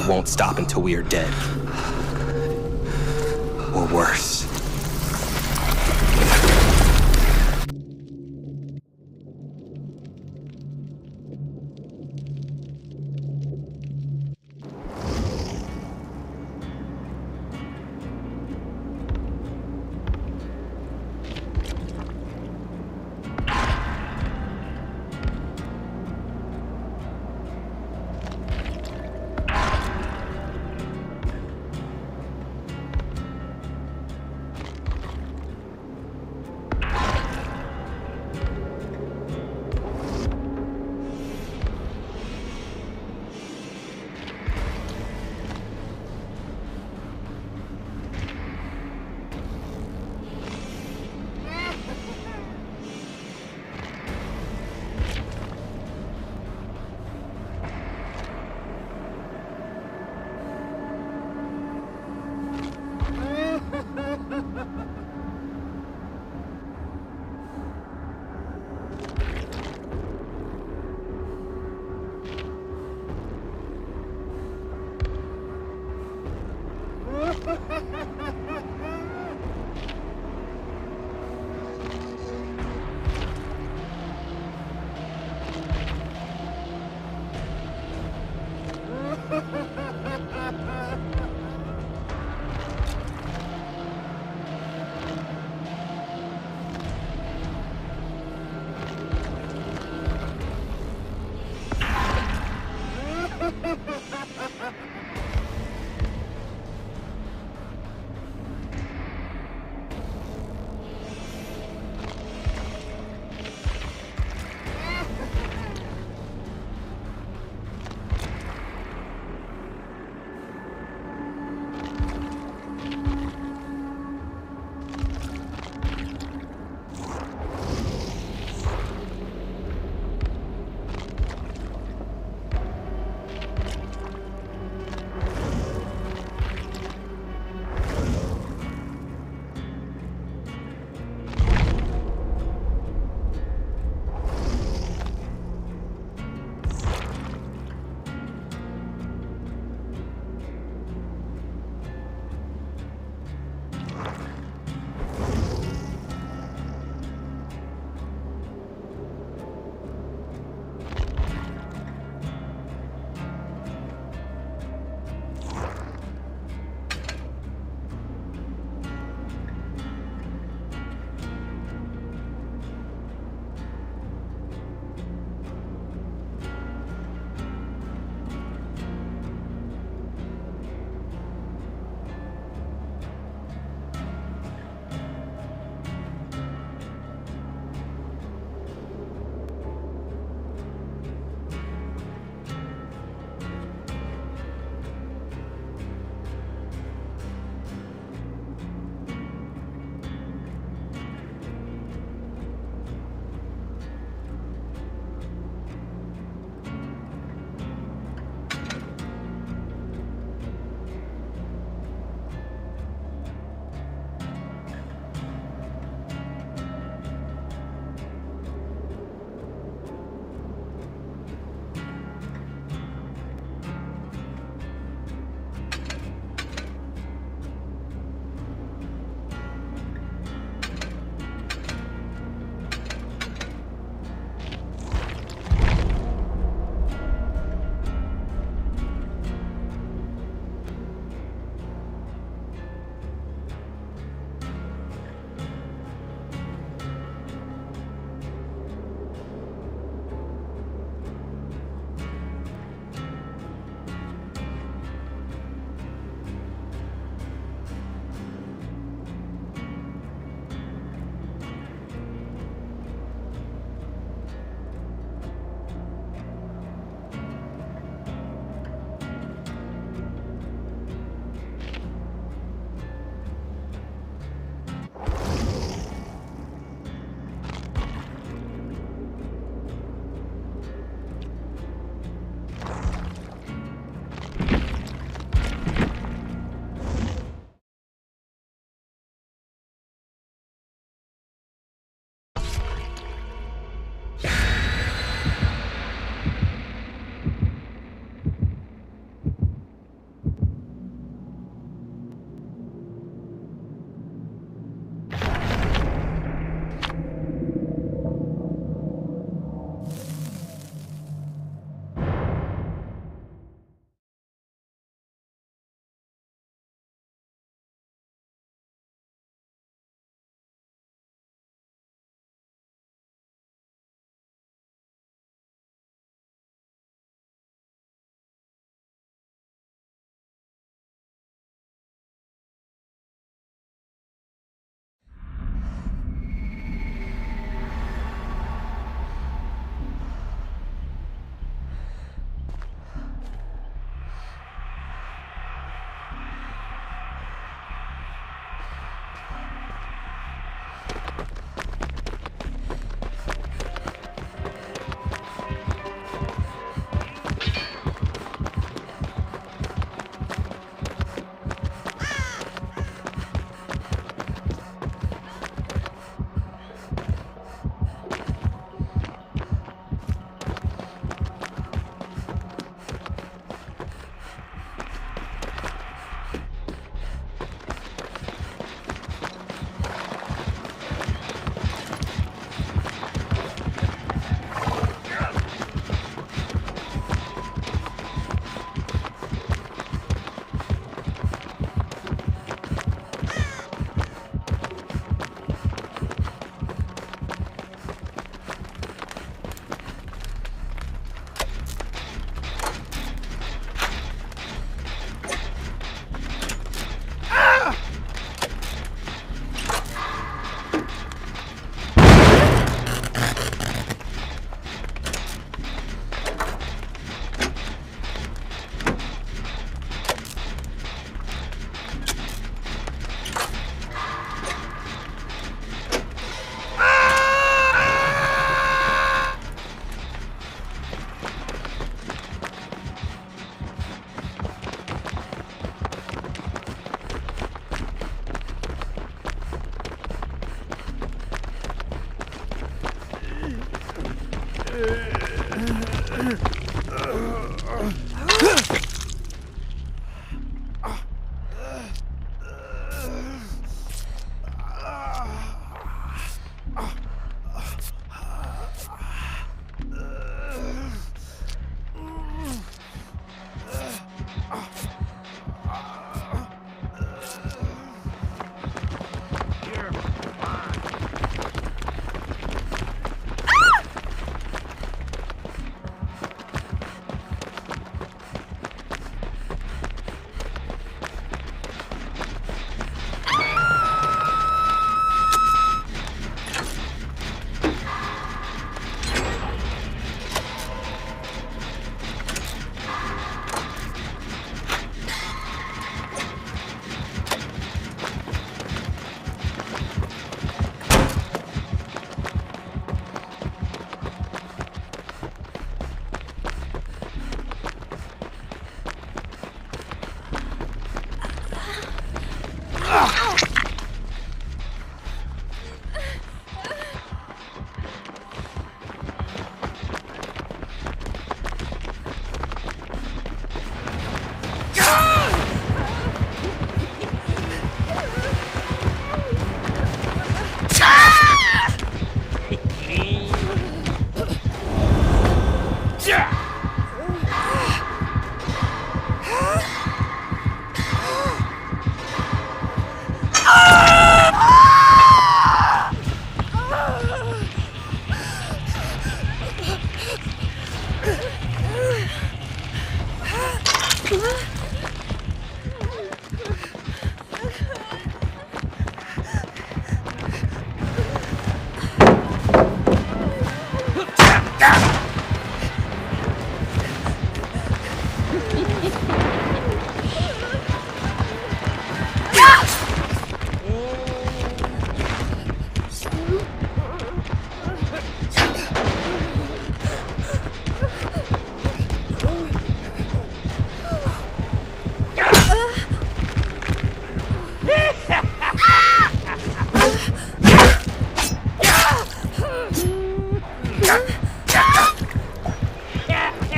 Won't stop until we are dead. Or worse.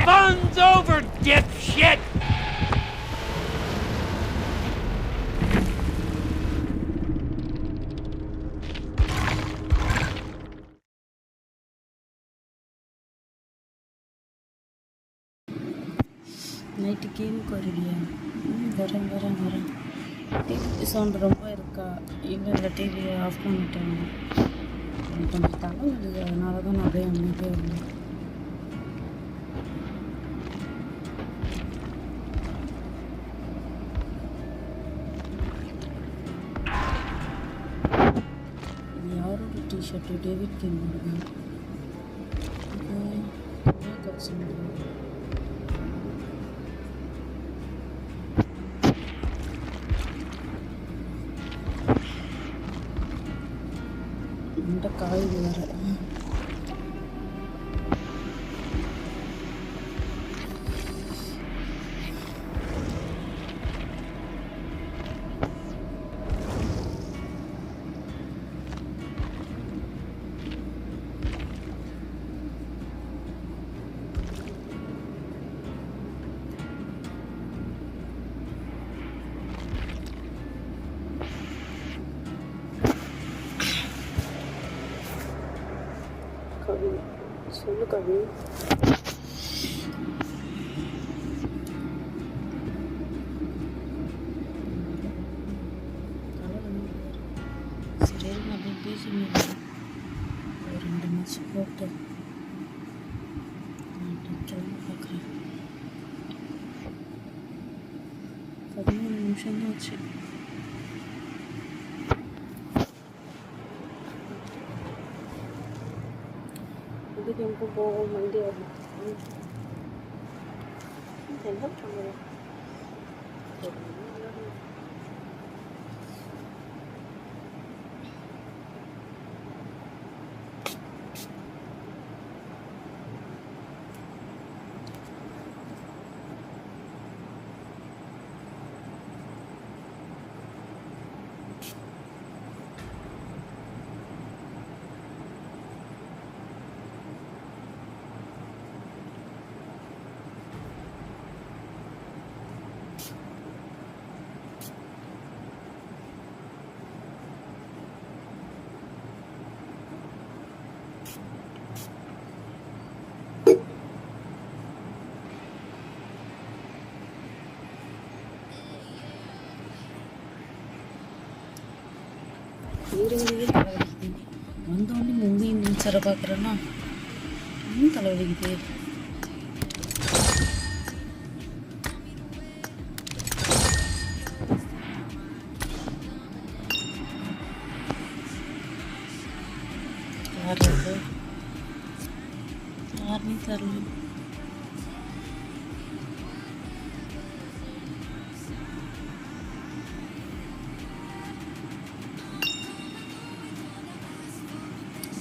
Fun's over, dipshit! Night கேமுக்கு வருவியா? வரேன். TV sound ரொம்ப இருக்கா? இல்லை டிவியை ஆஃப் பண்ணிட்டேன். கொஞ்சம் தலைவலி, அதனால தான் நான் அப்படியே அமைதியாக இருந்தேன். இது யாரோட டிஷர்ட்டு? டேவிட் கேம் வருது. இந்த காய் வேறு கவி, சொல்லு கவி. சரி, நான் போய் BGMI ஒரு 2 மேட்ச் போட்டு பார்க்குறேன். 13 நிமிஷம் தான் ஆச்சு. இதுக்கு எங்கே போகும்? வண்டி வரணும். என்ன பண்ணுறது? வயிறு தலைவலிக்குது. வந்தோடனே மூவி இன்சரை பார்க்குறேன்னா இன்னும் தலைவலிக்குது. யாருன்னு தெரியல.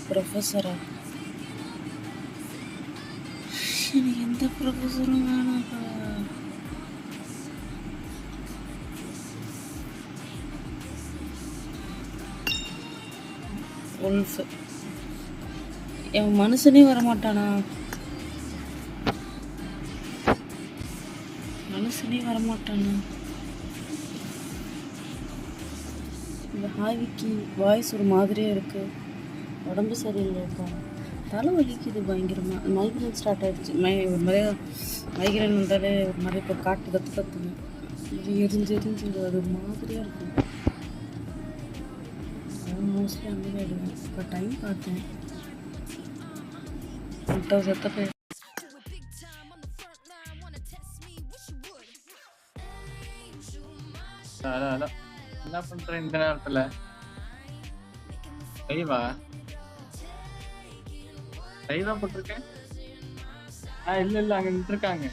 ப்ரொஃபஸரா? எனக்கு எந்த ப்ரொஃபஸரும் வேணாப்பா. உல்ஃப் என் மனுஷனே வரமாட்டானா? மனுஷனே வரமாட்டானா? இந்த ஹாவிக்கு வாய்ஸ் ஒரு மாதிரியாக இருக்குது. உடம்பு சரியில்லைப்பா. தலை வலிக்குது பயங்கரமாக. மைக்ரைன் ஸ்டார்ட் ஆகிடுச்சு. ஒரு மாதிரியா மைக்ரைன் வந்தாலே ஒரு மாதிரி இப்போ காட்டு கற்றுங்க. இது எரிஞ்சு அது ஒரு மாதிரியாக இருக்கும். மோஸ்ட்லி அந்த மாதிரி ஆகிடுவேன். இப்போ டைம் பார்த்தேன் 8:30. என்ன பண்ற இந்த நேரத்துல? லைவா போட்டிருக்கேன். இல்ல அங்க நின்று இருக்காங்க.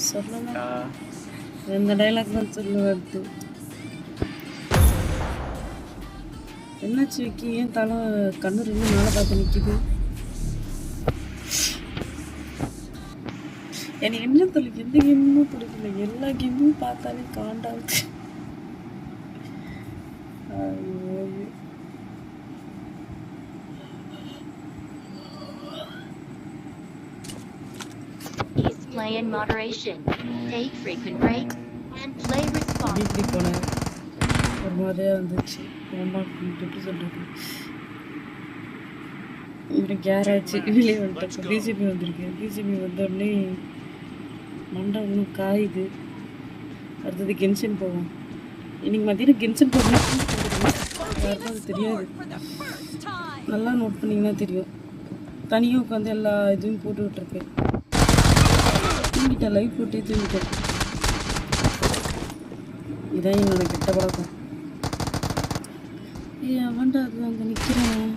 சொல்லலாம். இந்த டைலாக் தான் சொல்லுவது. என்னாச்சு விக்கி? ஏன் தலை கண்ணு ரெண்டு மேலே பார்த்து நிற்கிது? எனக்கு என்ன தொழில்? எந்த கேமும் பிடிக்கல. எல்லா கேமும் பார்த்தாலே காண்டாவுது. Play in moderation. Take frequent breaks and play responsibly. இப்படி போனேன். ஒரு மாதிரியாக இருந்துச்சு. ரொம்ப எப்படி சொல்கிறது, இப்படி கேராச்சு. வெளியே வந்துட்டேன். பிஜிபி வந்திருக்கு. பிஜிபி வந்தோடனே மண்டை ஒன்றும் காயுது. அடுத்தது கென்ஷன் போவோம். இன்னைக்கு மதியம் கென்ஷன் போகணும். யாருக்கும் அது தெரியாது. நல்லா நோட் பண்ணிங்கன்னா தெரியும். தனியாக உட்காந்து எல்லா இதுவும் போட்டு விட்டுருக்கேன். தூங்கிட்டேன். லைவ் போட்டே தூங்கிட்டேன். இதான் என்னோட கெட்ட பழக்கம். அவன்டா அது அங்கே நிற்கிறேன்.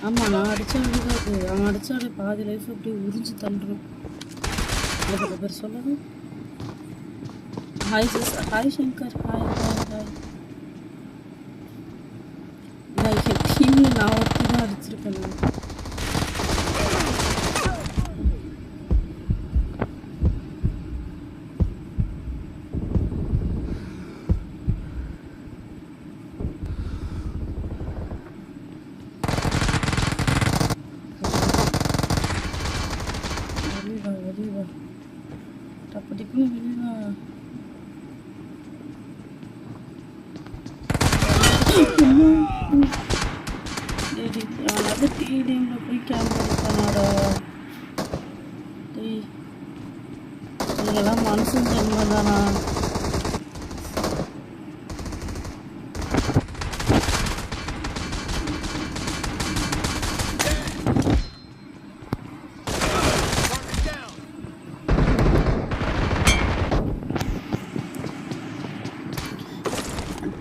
ஆமாம், நான் அடித்தா விழுகாது. அவன் அடித்தாலே பாதி லைஃப் அப்படியே உறிஞ்சி தள்ளுறோம். அதுக்கு பேர் சொல்லணும். Hi sis. Hi Shankar. Hi hi hi. என் டீமில் நான் ஒருத்தி தான் அடிச்சிருக்கேன். வெளிவா டப்படிப்புன்னு வெளிவா. அவனாவது டிடிஎம்ல போய் கேமரா எடுத்தானாடா. டேய், நீங்கெல்லாம் மனுஷன் ஜென்ம தானா?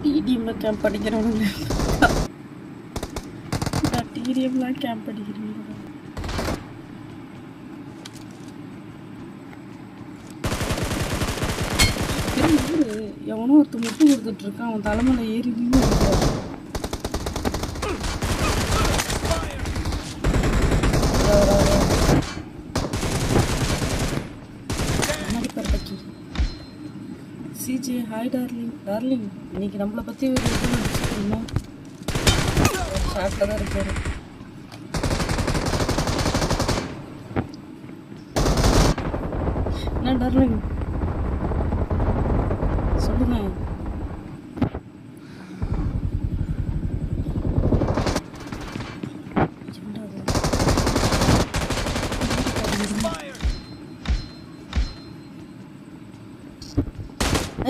டிடிஎம்ல கேம்ப் படிக்கிறவனுங்க. டிடிஎம்லாம் கேம்ப் படிக்கிறீங்க. எவனோ ஒருத்தர் முட்டு கொடுத்துட்டு இருக்கான். அவன் தலைமையில ஏறி நின்று சிஜே. Hi darling. டார்லிங், இன்னைக்கு நம்மளை பற்றி ஒரு இது நடிச்சுக்கணும். ஷார்ட்டில் தான் இருக்காரு. என்ன டார்லிங் சொல்லுங்க.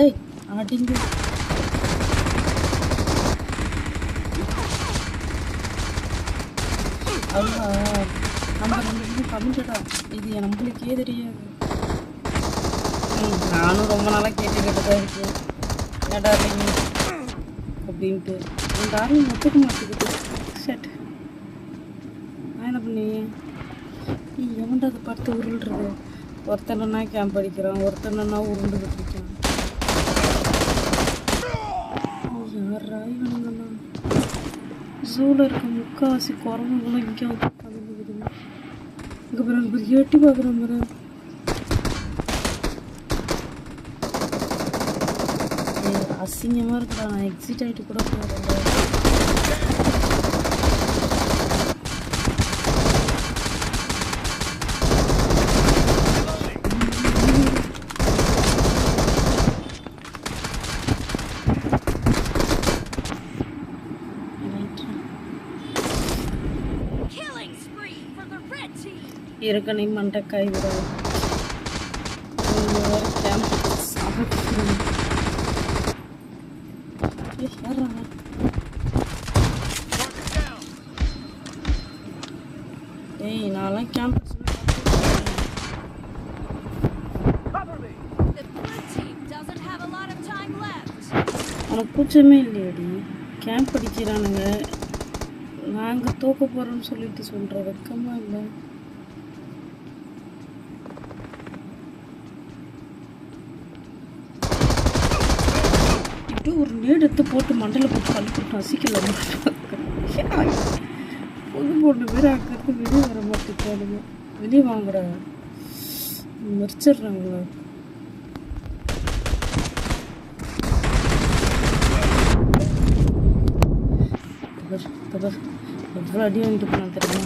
ஏய் அடிங்க. அவ்வளோ நம்ம ரெண்டு கமிட்டடா, இது நம்மளுக்கே தெரியாது. நானும் ரொம்ப நாளாக கேட்டு தான் இருக்கேன் என்னடா நீ அப்படின்ட்டு. என் டார்லிங் ஒத்துக்க மாட்டேங்குது. ஷட், நான் என்ன பண்ணி நீ எவன்டா அதை பார்த்து உருள்றது? ஒருத்தனா கேம்ப் அடிக்கிறான், ஒருத்தனா உருண்டுகிட்டு இருக்கான். யாரா இவனுங்கண்ணா? ஜூவில் இருக்க முக்கால்வாசி குரங்குங்களும் இங்கே வந்து உட்காந்துக்குதுங்க. இங்கே பிறகு எட்டி பார்க்குறேன் பிறகு. அசிங்கமாக இருக்குடா. நான் எக்ஸிட் ஆகிட்டு கூட போகிறேன். இருக்க நீ மண்டக்காய் விட கேம்ப் சாப்பிட்டு. ஏய் நான்லாம் கேம்ப் உனக்கு கூச்சமே இல்லையாடி? கேம்ப் அடிக்கிறானுங்க, நாங்கள் தோக்க போகிறோம்னு சொல்லிட்டு சொல்கிற வெக்கமா இல்லை? ஒரு நேடு எடுத்து போட்டு மண்டல போட்டு கல் போட்டு நசிக்கல. பொது பொண்ணு பேர் ஆக்கிறது வெளியே வர மாட்டேங்கிறானுங்க. வெளியே வாங்குற மறிச்சிடுறாங்களா? எவ்வளோ அடி வாங்கிட்டு போனா தெரியுமா?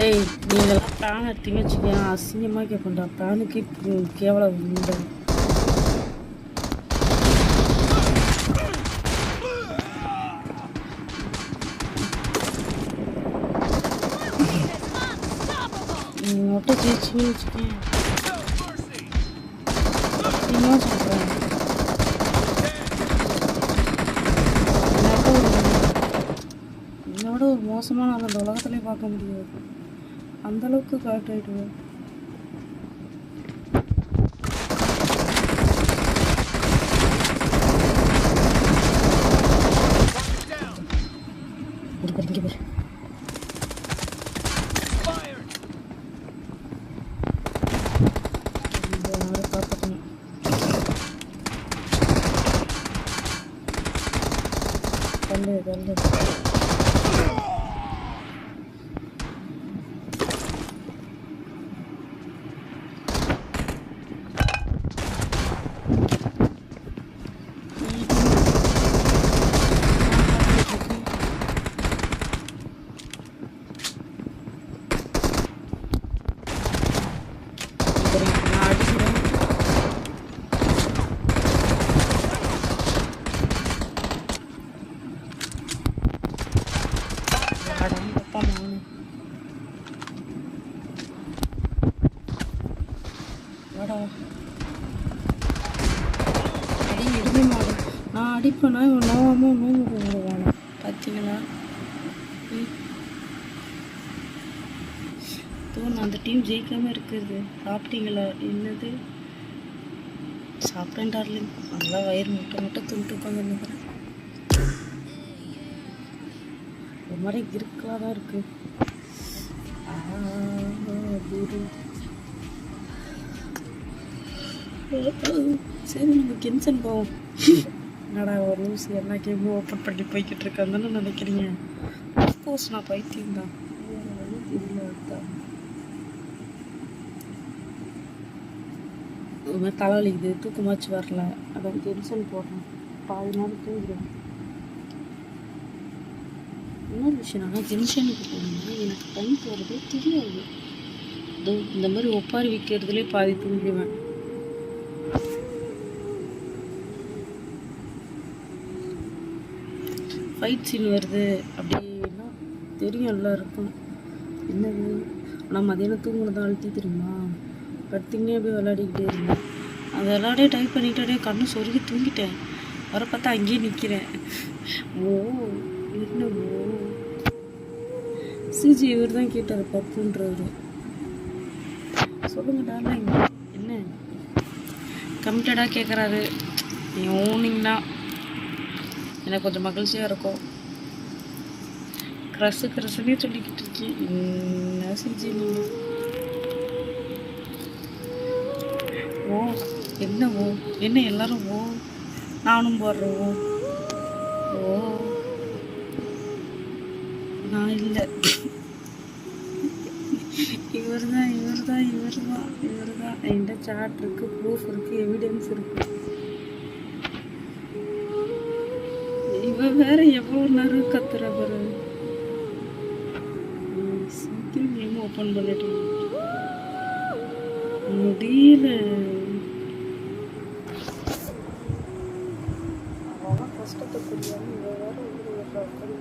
ஏய் நீங்களாம் பிளான் எடுத்தீங்க வச்சுக்கேன், அசிங்கமாக கேட்பேன்டா. பிளானுக்கு கேவலம் உண்டு. நீ மட்டும் ஜெயிச்சின்னு வச்சுக்கேன், சத்தியமாக சொல்கிறேன். என்னோட ஒரு மோசமான அந்த உலகத்துலேயே பார்க்க முடியாது. அந்தளவுக்கு கரெக்ட் ஆகிடுவேன். நான் அடிப்பேனா இவன் நோவாம நோம்பு போடுவானா? பார்த்தீங்களா? தோணும் அந்த டீம் ஜெயிக்காமல் இருக்குது. சாப்பிட்டீங்களா? என்னது சாப்பிட்டேன் டார்லிங். நல்லா வயிறு முட்டை முட்டை துண்டு உட்காந்து நினைக்கிறேன். ஒரு மாதிரி இருக்கலாக தான் இருக்குது. சரி நம்ம கென்சன் போவோம். என்னடா ஒரு நியூஸ் எல்லா கேமும் ஓப்பன் பண்ணி போய்கிட்டு இருக்கான்னு தானே நினைக்கிறீங்க? அஃப்கோர்ஸ் நான் பைத்தியம் தான். இது மாதிரி தலைவலிக்குது, தூக்கமாச்சு வரல, அதான் கென்சன் போடுறேன். பாதி நேரம் தூங்குறேன். இன்னொரு விஷயம், ஆனால் ஜென்ஷனுக்கு போகணும்னா எனக்கு டைம் போகிறதே தெரியாது. இந்த மாதிரி ஒப்பாரி விற்கிறதுலேயே பாதி தூங்கிடுவேன். ஃபைட் சீன் வருது அப்படின்னா தெரியும் எல்லாருக்கும் என்னது. ஆனால் மதியானம் தூங்குனதான் அழுத்தி தெரியுமா, படுத்திங்கன்னே அப்படியே விளையாடிக்கிட்டே இருந்தேன். அது விளையாடே டைப் பண்ணிட்டு அப்படியே கண்ணு சொருகி தூங்கிட்டேன். வர பார்த்தா அங்கேயே நிற்கிறேன். ஓ என்னவோ சிஜி இவர் தான் கேட்டார் பப்புன்றவர். சொல்லுங்க டார்லிங், என்ன கமிட்டடாக கேட்குறாரு. நீங்கள் ஓனிங்கன்னா எனக்கு கொஞ்சம் மகிழ்ச்சியாக இருக்கும். க்ரஷுன்னே சொல்லிக்கிட்டு இருக்கேன். என்ன சிஜி நீங்கள் ஓ என்னவோ என்ன எல்லாரும் ஓ நானும் போடுறோம். ஓ நான் இல்லை, இவர் தான் என்கிட்ட சாட் இருக்கு, ப்ரூஃப் இருக்கு, எவிடன்ஸ் இருக்கு. இவன் வேற எவ்வளோ நேரம் கத்துற பாரு. சீக்கிரம் கேம் ஓப்பன் பண்ணிட்டு முடியல. அவன் கஷ்டத்தை புரியாம இவ வேற உட்காந்து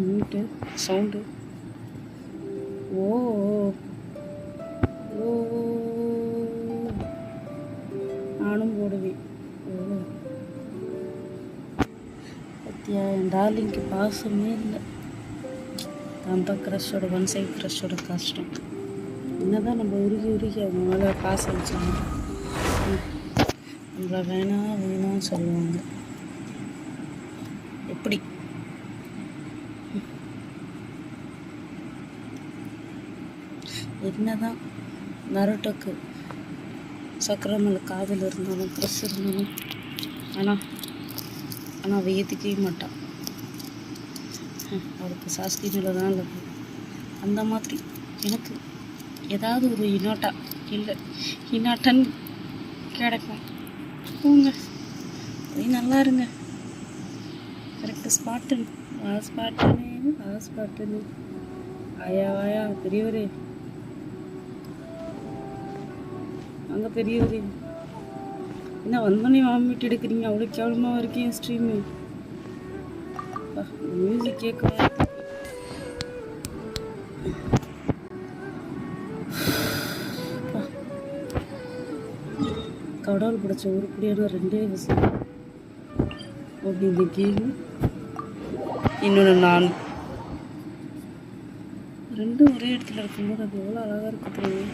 நீட்டு சவுண்டு. ஓ ஓ நானும் போடுவேன். ஓ பத்தியா, என் டார்லிங்க்கு பாசமே இல்லை. அந்த க்ரஷோட ஒன் சைட் க்ரஷோட கஷ்டம். என்னதான் நம்ம உருகி அவங்க மேலே பாசம் வச்சாங்க, நம்மளை வேணாம்னு சொல்லுவாங்க. எப்படி என்னதான் நருட்டோக்கு சக்கரை மேலே காதல் இருந்தாலும் க்ரஷ் இருந்தாலும் ஆனால் அவள் ஏற்றுக்கவே மாட்டான். அவளுக்கு சாஸ்கி மேலே தான் இல்லை. அந்த மாதிரி எனக்கு ஏதாவது ஒரு இனாட்டன் கிடைக்கும். போங்க போய் நல்லா இருங்க. கரெக்டு ஸ்பாட்டுன்னு ஆயா பெரியவரே, அங்கே பெரியவரே என்ன வந்தோடனே வாமிட்டு எடுக்கிறீங்க? அவ்வளோ கேவலமாக இருக்கேன் ஸ்ட்ரீமு. மியூசிக் கேட்க கடவுள் பிடிச்ச உருப்படியான 2 விஷயம். அப்படி இந்த கேம் இன்னொன்று நான் 2 ஒரே இடத்துல இருக்கும்போது அது எவ்வளோ அழகாக இருக்கு தெரியும்.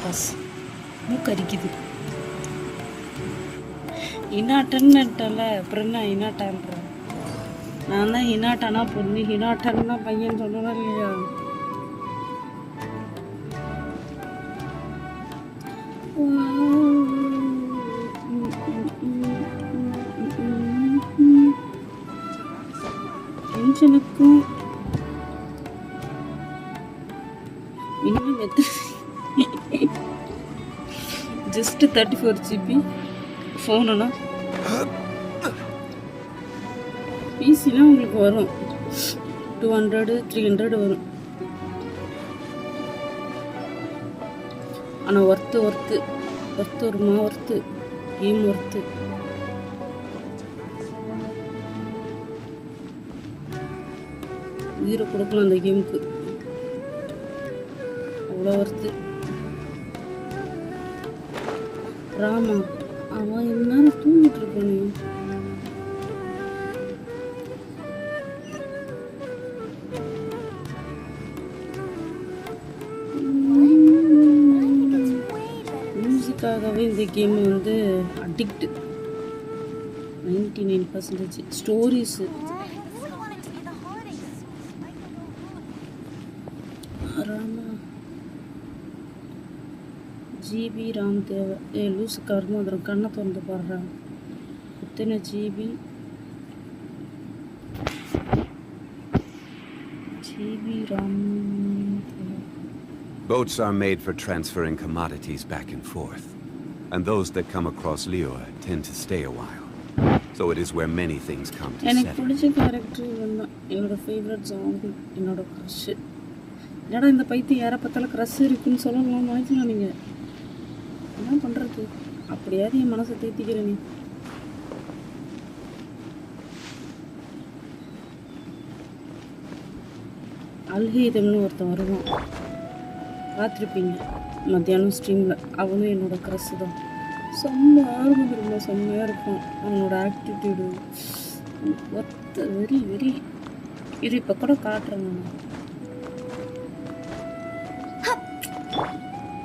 பஸ் மூக்கரிக்குது. இனாட்டன்னுட்டல அப்புறம் என்ன இனாட்டான்ற? நான் தான் இனாட்டானா பொண்ணு, இனாட்டன்னா பையன் சொன்னா இல்லையா? டென்ஷனுக்கும் இன்னும் ஜஸ்ட் 34 GB ஃபோனுனா பிசினா உங்களுக்கு வரும் 200 300 வரும். ஆனால் ஒர்த்து வருமா? Worth game worth. உயிரை கொடுக்கலாம் அந்த கேமுக்கு, அவ்வளோ ஒர்த்து. ராமா அவன் என்ன தூங்கிட்டு இருக்கானே. மியூசிக்காகவே இந்த கேம் வந்து addict. 99% stories. Rama GB RAM தேவை. லூசு கருமாதிரம் கண்ணை திறந்து பாடுறான். எத்தனை ஜிபி ராம் தேவை. Boats are made for transferring commodities back and forth. And those that come across Leo tend to stay a while. So it is where many things come to எனக்கு settle. பிடிச்ச character இவன் தான். என்னோட favourite zombie, என்னோட crush. என்னடா இந்த பைத்தியம் யாரை பார்த்தாலும் க்ரஷ் இருக்குன்னு சொல்லலாம் நினைக்கலாம் நீங்கள். என்ன பண்ணுறது? அப்படியாவது என் மனசை தேத்திக்கிறேன் நீ. அல்ஹீதம்னு ஒருத்தன் வருவான், பார்த்துருப்பீங்க மத்தியானம் ஸ்ட்ரீமில். அவனும் என்னோட க்ரஷ் தான். செம்மையாக இருக்கும், செம்மையாக இருக்கும் அவனோட ஆக்டிடியூடு. வெரி வெரி இது இப்போ கூட காட்டுறேங்க.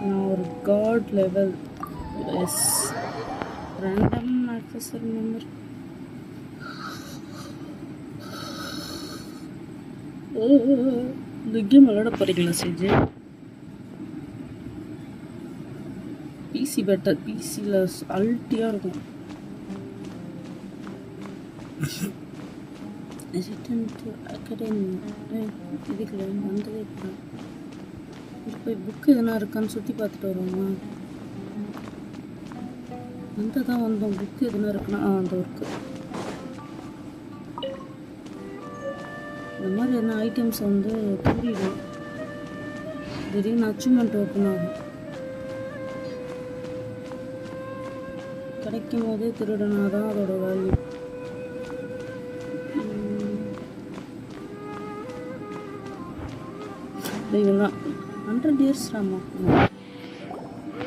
நான் ஒரு god level. Yes, random accessor member. இந்த கேம் விளையாட போகிறீங்களா சேஜ்? பிசி பெட்டர், பிசியில் அல்ட்டியாக இருக்கும். ரிட்டன் டு அகாடமி இதுக்குள்ள வந்ததே இப்போ. இது போய் புக்கு எதனா இருக்கான்னு சுற்றி பார்த்துட்டு வருவாங்க. அந்த தான் வந்தோம், புக்கு எதனா இருக்குன்னா அந்த ஒர்க்கு. இந்த மாதிரி என்ன ஐட்டம்ஸ் வந்து கூறிடும். திடீர்னு அச்சீவ்மெண்ட் ஓப்பன் ஆகும். கிடைக்கும் போதே திருடனா தான் அதோட வேல்யூ. இதுதான் 100 years ராமா.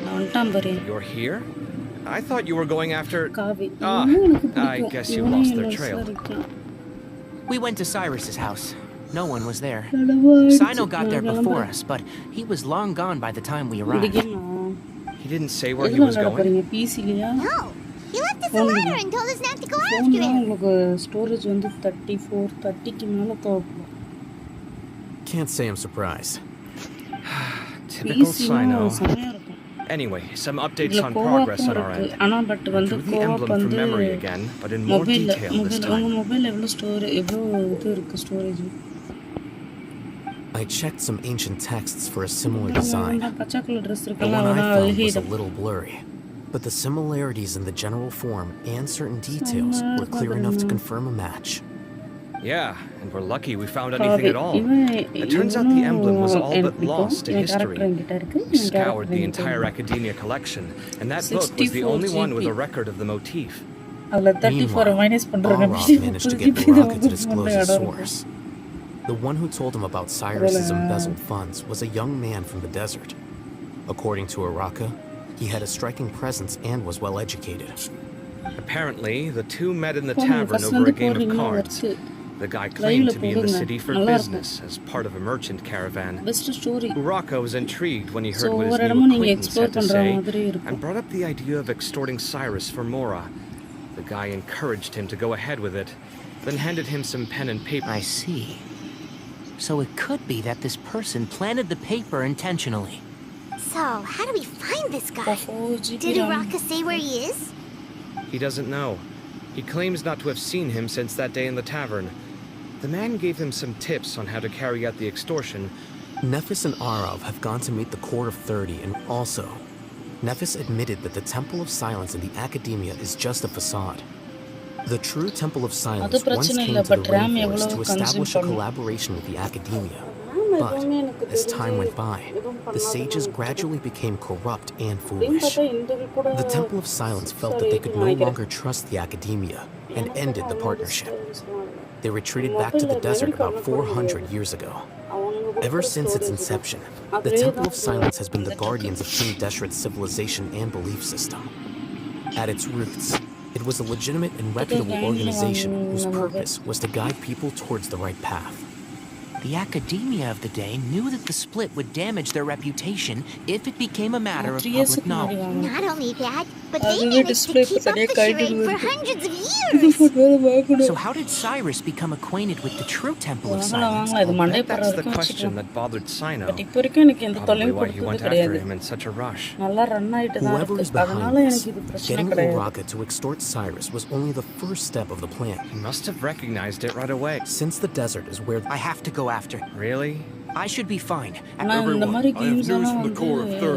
நான் வந்துட்டான் பாரு. You're here? I thought you were going after... காவி. I guess you lost their trail. We went to Cyrus's house. No one was there. Sino got there before us, but he was long gone by the time we arrived. He didn't say where he was going? பிசிலியா? No, he left us a letter and told us not to go after him. உங்களுக்கு storage வந்து 34, 30க்கு மேல தேவைப்படும். Can't say I'm surprised. Typical Sino. Anyway, some updates on progress on our end. ஆனா but வந்து the emblem from memory again, but in more detail this time. உங்க mobile எவ்வளவு இது இருக்கு storage? I checked some ancient texts for a similar design. பச்சை colour Dress The இருக்குல்ல, one I அதான் found was a அல்ஹீதம். little blurry, but the similarities in the general form and certain details were clear enough to confirm a match. Yeah, and we're lucky we found anything at all. It turns out the emblem was all but lost to history. We scoured the entire academia collection, and that book was the only one with a record of the motif. அதுல 34 minus பண்றாங்க. Arov managed to get Baraka to disclose his source. The one who told him about Cyrus's embezzled funds was a young man from the desert. According to Araka, he had a striking presence and was well educated. Apparently, the two met in the tavern over a game of cards. The guy claimed to be in the city for business as part of a merchant caravan. Uraka was intrigued when he heard what his new acquaintance had to say and brought up the idea of extorting Cyrus for Mora. The guy encouraged him to go ahead with it, then handed him some pen and paper. I see. So it could be that this person planted the paper intentionally. So, how do we find this guy? Did Uraka say where he is? He doesn't know. He claims not to have seen him since that day in the tavern. The man gave him some tips on how to carry out the extortion. Nephis and Arov have gone to meet the Court of 30, and also, Nephis admitted that the Temple of Silence in the Academia is just a facade. The true Temple of Silence once came to the Rainforest to establish a collaboration with the Academia. But, as time went by, the sages gradually became corrupt and foolish. The Temple of Silence felt that they could no longer trust the Academia and ended the partnership. They retreated back to the desert about 400 years ago. Ever since its inception, the Temple of Silence has been the guardians of King Deshret's civilization and belief system. At its roots, it was a legitimate and reputable organization whose purpose was to guide people towards the right path. The academia of the day knew that the split would damage their reputation if it became a matter of public knowledge. Not only that, but they managed to keep up the charade for hundreds of years. So how did Cyrus become acquainted with the true Temple of Silence? That's the question that bothered Sino. Probably why he went after him in such a rush. Whoever is behind this, getting Uraka to extort Cyrus was only the first step of the plan. He must have recognized it right away. Since the desert is where I have to go after. Really? I should be fine. நான் இந்த மாதிரி games எல்லாம் வந்து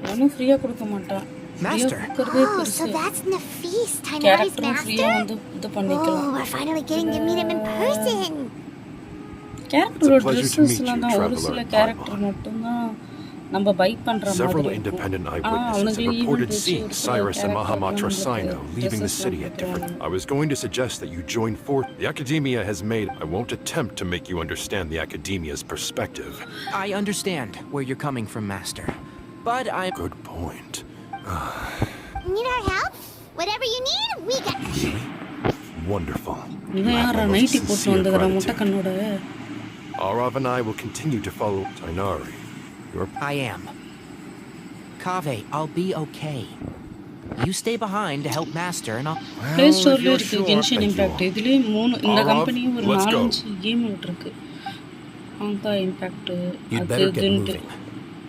நானும் ஃப்ரீயா கொடுக்க மாட்டேன். Master. Oh, so that's Nafis, Tainari's கேரக்டரும் ஃப்ரீயாக master? வந்து இது பண்ணிக்கலாம். Oh, we're finally getting to meet him in person. கேரக்டரோட pleasure to meet ட்ரெஸ்ஸஸ்லாம் you, தான் ஒரு traveler சில and கேரக்டர் மட்டும்தான் நம்ம பை பண்ற மாதிரி Several இருக்கும். independent eyewitnesses அவனுக்கு have reported event seeing Cyrus and Mahamatra Sino leaving the city at different. I was going to suggest that you join forth. The academia has made. I won't attempt to make you understand the academia's perspective. I understand where you're coming from, Master. But I'm... Good point. Need our help? Whatever you need, we got. Wonderful. இவன் யாரா nightie போட்டு வந்துக்கிற முட்டை கண்ணோட? Arav and I will continue to follow Tainari. I am. Kaveh, I'll be okay. You stay behind to help Master and I'll... play ஸ்டோர்ல இருக்கு Genshin Impact. இதுலயே இந்த company ஒரு 4-5 கேம் விட்டுருக்கு. Anga impact You'd better get moving.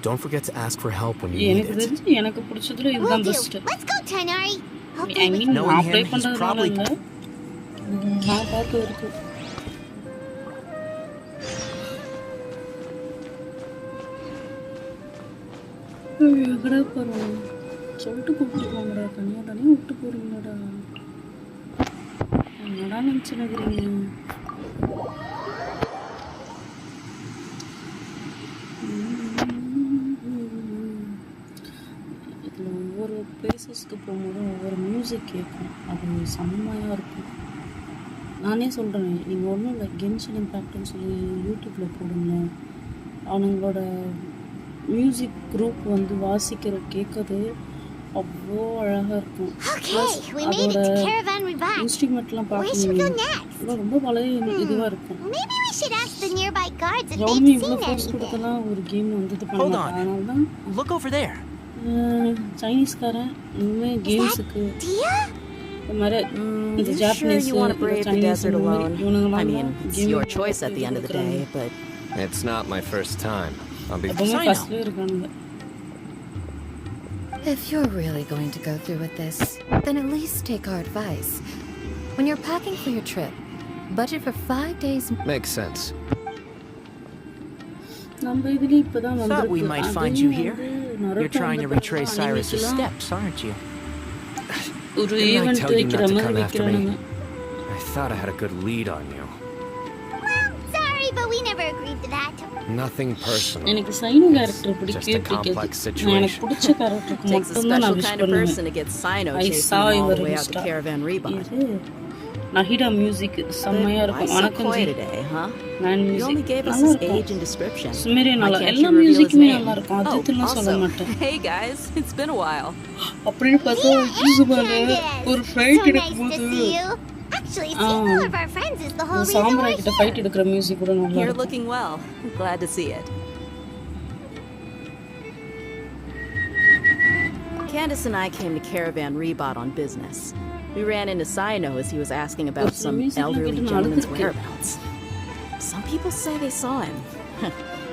Don't forget to ask for help when you need எனக்கு it. தெரிஞ்சு எனக்கு பிடிச்சதுல இதுதான் best. Let's go, Tainari. I mean Knowing நான் ப்ளே him, he's பண்றதுனால probably... இல்ல. நான் பார்த்து இருக்கு. எங்கடா போறோம்? சொல்லிட்டு கூப்பிட்டு போங்கடா, தனியா விட்டு போறீங்களாடா? என்னடா நினைச்சுக்கிறீங்க? இதில் ஒவ்வொரு பிளேசஸ்க்கு போகும்போதும் ஒவ்வொரு மியூசிக் கேட்கும், அது செம்மையாக இருக்கும். நானே சொல்கிறேன், நீங்கள் ஒன்றும் இல்லை கென்ஷன் இம்பேக்ட்னு சொல்லி யூடியூப்பில் போடுங்க. அவனுங்களோட மியூசிக் குரூப் வந்து வாசிக்கிற கேட்கறது அவ்வளோ அழகாக இருக்கும். அதோட இன்ஸ்ட்ருமெண்ட்லாம் பார்த்தீங்கன்னா ரொம்ப பழைய இதுவாக இருக்கும். ரவுமி இவ்வளோ ஃபோர்ஸ் கொடுத்தலாம் ஒரு கேம் வந்து இது பண்ணலாம். அதனால தான் சைனீஸ்காரன் இனிமேல் கேம்ஸுக்கு இந்த மாதிரி இந்த ஜாப்பனீஸ் சைனீஸ் இவனுங்களாம் your choice at the end of the day, but It's not my first time. I'll be எப்பவுமே ஃபர்ஸ்ட்லேயே இருக்கானுங்க. If you're really going to go through with this, then at least take our advice. When you're packing for your trip, budget for 5 days. Makes sense. நம்ம இதுல இப்பதான் Thought வந்திருக்கு. we might find you here. You're trying to retrace Cyrus's steps, aren't you? ஒரு Didn't I event tell you வைக்கிற not to மாதிரி come after me? வைக்கிறானுங்க. I thought I had a good lead on you. Sorry, but we never agreed to that. Nothing personal. எனக்கு cyano character Just பிடிக்கவே a complex பிடிக்காது. situation. எனக்கு பிடிச்ச கேரக்டருக்கு takes a மட்டும் தான் நான் special wish kind of person to பண்ணுவேன். get Sino I chasing saw him all your the way out Insta. the caravan rebar. இது நஹிடா மியூசிக் செம்மையா Why இருக்கும். so வணக்கம் coy ஜி. today, huh? நான் You only music gave us நல்லா his இருக்கும். age and description. சுமேரே Why நல்லா can't எல்லா you reveal his மியூசிக்குமே name? நல்லா இருக்கும். அதுக்குலாம் சொல்ல also, மாட்டேன். hey guys, it's been a while. அப்படின்னு பார்த்தா யூசுபால ஒரு ஃபைட் எடுக்கும்போது Actually, seeing all of our friends is the whole reason சாம்பரா we're கிட்ட here. ஃபைட் எடுக்கிற மியூசிக் கூட நல்லா You're இருக்கும். looking well. Glad to see it. Candace and I came to Caravan Rebot on business. We ran into Sino as he was asking about some elderly gentleman's whereabouts. Some people say they saw him.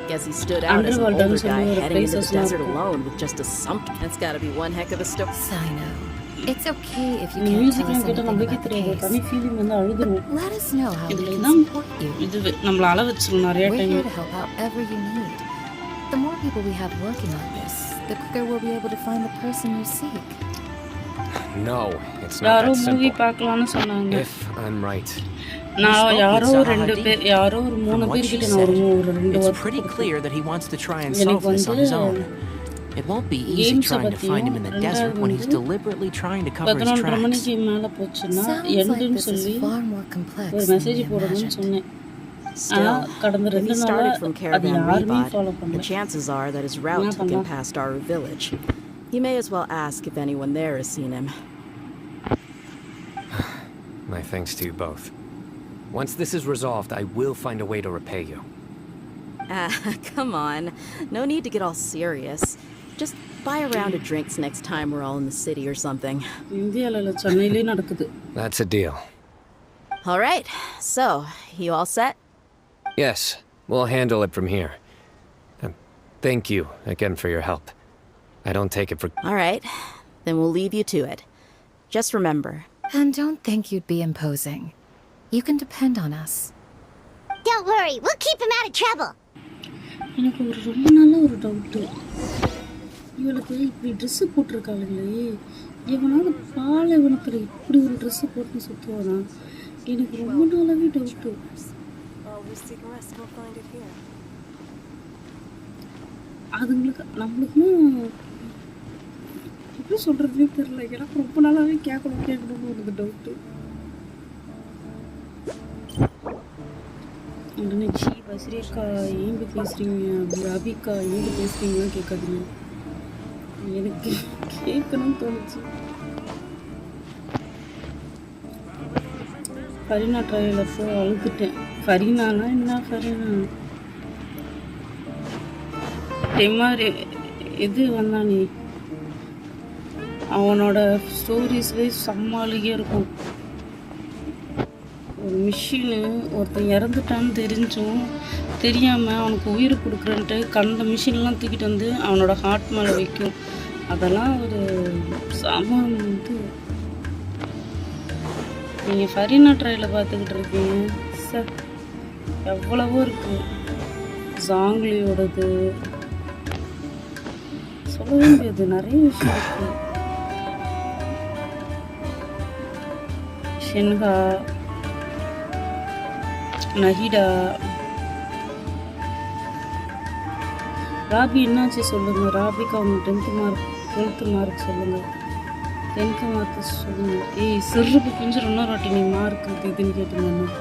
Guess he stood out as an older guy heading into the desert alone with just a sump. That's gotta be one heck of a story. Sino, it's okay if you இந்த can't tell மியூசிக்லாம் us கேட்டால் anything நம்மளுக்கே about the தெரியாது. case. தனி feeling வந்து அழுதுருவோம். Let us know how we இதுல can தான் support you. இது நம்மள அள வச்சிரும் நிறைய We're time. here to help however you need. The more people we have working on this, the quicker we'll be able to find the person you seek. No, it's not யாரோ that movie simple. பார்க்கலாம்னு சொன்னாங்க. If I'm right. நான் யாரோ ரெண்டு பேர் யாரோ ஒரு 3 பேர் கிட்ட நான் ஒரு 2 It's வாரம் pretty clear that he wants to try and solve எனக்கு this on his own. வந்து It won't be easy games trying to find him in the பத்தியும் desert when he's ரெண்டாவது deliberately trying to cover his 11:30 tracks. மணிக்கு மேல போச்சுன்னா Sounds like எண்டுன்னு this is சொல்லி far more complex ஒரு than message we போடணும்னு imagined. சொன்னேன். ஆனா Still, கடந்த if he 2 நாளா started from அது Caravan யாருமே Rebot, ஃபாலோ the பண்ணல. chances are that his route என்ன took him பண்ணலாம்? past our village. You may as well ask if anyone there has seen him. My thanks to you both. Once this is resolved, I will find a way to repay you. Ah, come on. No need to get all serious. Just buy a round of drinks next time we're all in the city or something. இந்தியால இல்ல சென்னையிலே நடக்குது. That's a deal. All right. So, you all set? Yes, we'll handle it from here. Thank you again for your help. I don't take it for... All right. Then we'll leave you to it. Just remember. And don't think you'd be imposing. You can depend on us. Don't worry, we'll keep him out of trouble. எனக்கு ஒரு ரொம்ப நல்ல ஒரு doubt. இவளுக்கு இப்படி dress போட்டிருக்காளுங்களே, இவனாவது பாலைவனத்தில் இப்படி ஒரு ட்ரெஸ்ஸு போட்டு சுற்றுவானா? எனக்கு ரொம்ப நாளாகவே டவுட்டு. அதுங்களுக்கு நம்மளுக்கும் எப்படி சொல்கிறதுனே தெரில. எனக்கு ரொம்ப நாளாகவே கேட்கணும்னு ஒரு டவுட்டு. உடனே பஸ்ரேக்கா ஏம்பி பேசுகிறீங்க, அப்படி அபிக்கா ஏம்பி பேசுகிறீங்கன்னு கேட்காதீங்க. எனக்கு கேட்கணும்னு தோணுச்சு. ஃபரீனா ட்ரையில் போய் அழுதுட்டேன். ஃபரீனானா என்ன ஃபரீனா டெமாரி இது வந்தானே, அவனோட ஸ்டோரிஸ்லேயே சமாளிக்கே இருக்கும். ஒரு மிஷினு ஒருத்தன் இறந்துட்டான்னு தெரிஞ்சும் தெரியாமல் அவனுக்கு உயிர் கொடுக்குறன்ட்டு கண்ட மிஷின்லாம் தூக்கிட்டு வந்து அவனோட ஹார்ட் மேலே வைக்கும். அதெல்லாம் ஒரு இது. நீங்கள் ஃபரீனா ட்ரையில் பார்த்துக்கிட்டு இருக்கீங்க சார், எவ்வளவோ இருக்குது. ஜாங்லியோடது சொல்லவே முடியாது, நிறைய விஷயம் இருக்குது. ஷென்ஹா, நஹிடா, ராபி என்னாச்சு சொல்லுங்கள். ராபிக்கு அவங்க 12th மார்க் சொல்லுங்கள். 10th மார்க் சொல்லுங்கள். சிறுப்பு கொஞ்சம் இன்னொரு வாட்டி நீ மார்க் இதுன்னு கேட்டுருந்தேன்.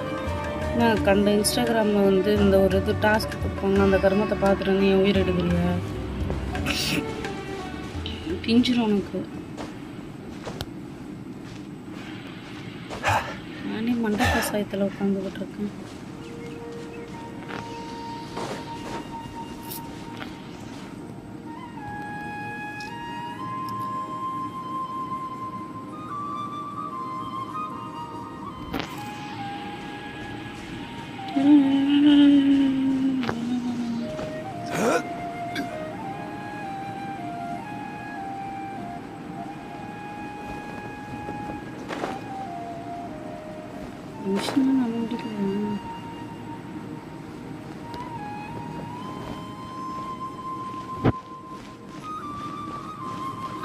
நான் கண்ட இன்ஸ்டாகிராமில் வந்து இந்த ஒரு இது டாஸ்க் கொடுப்பாங்க, அந்த கர்மத்தை பார்த்துட்டு நீ உயிர் எடுக்கிறியா? பிஞ்சிரும் உனக்கு. நானே மண்டை கசாயத்தில் உட்காந்துக்கிட்டு இருக்கேன்.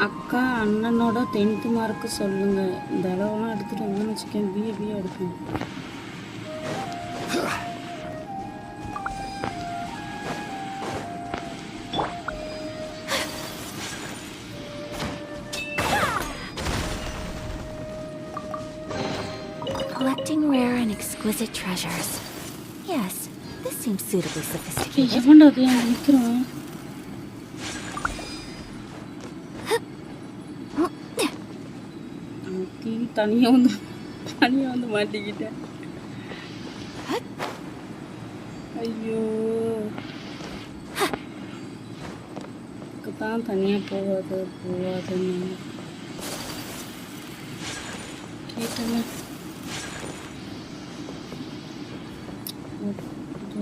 அக்கா அண்ணனோட 10th மார்க்கு சொல்லுங்கள். இந்த அளவெல்லாம் எடுத்துகிட்டு வந்தோன்னு வச்சுக்கேன், பிஏ எடுப்பேன். Collecting rare and exquisite treasures. Yes, this seems suitably sophisticated. எவன்டா அது அங்கே நிற்கிறான்? தனியாக வந்து மாட்டிக்கிட்டேன். ஐயோ, தான் தனியாக போகாதுன்னு கேட்டேன்.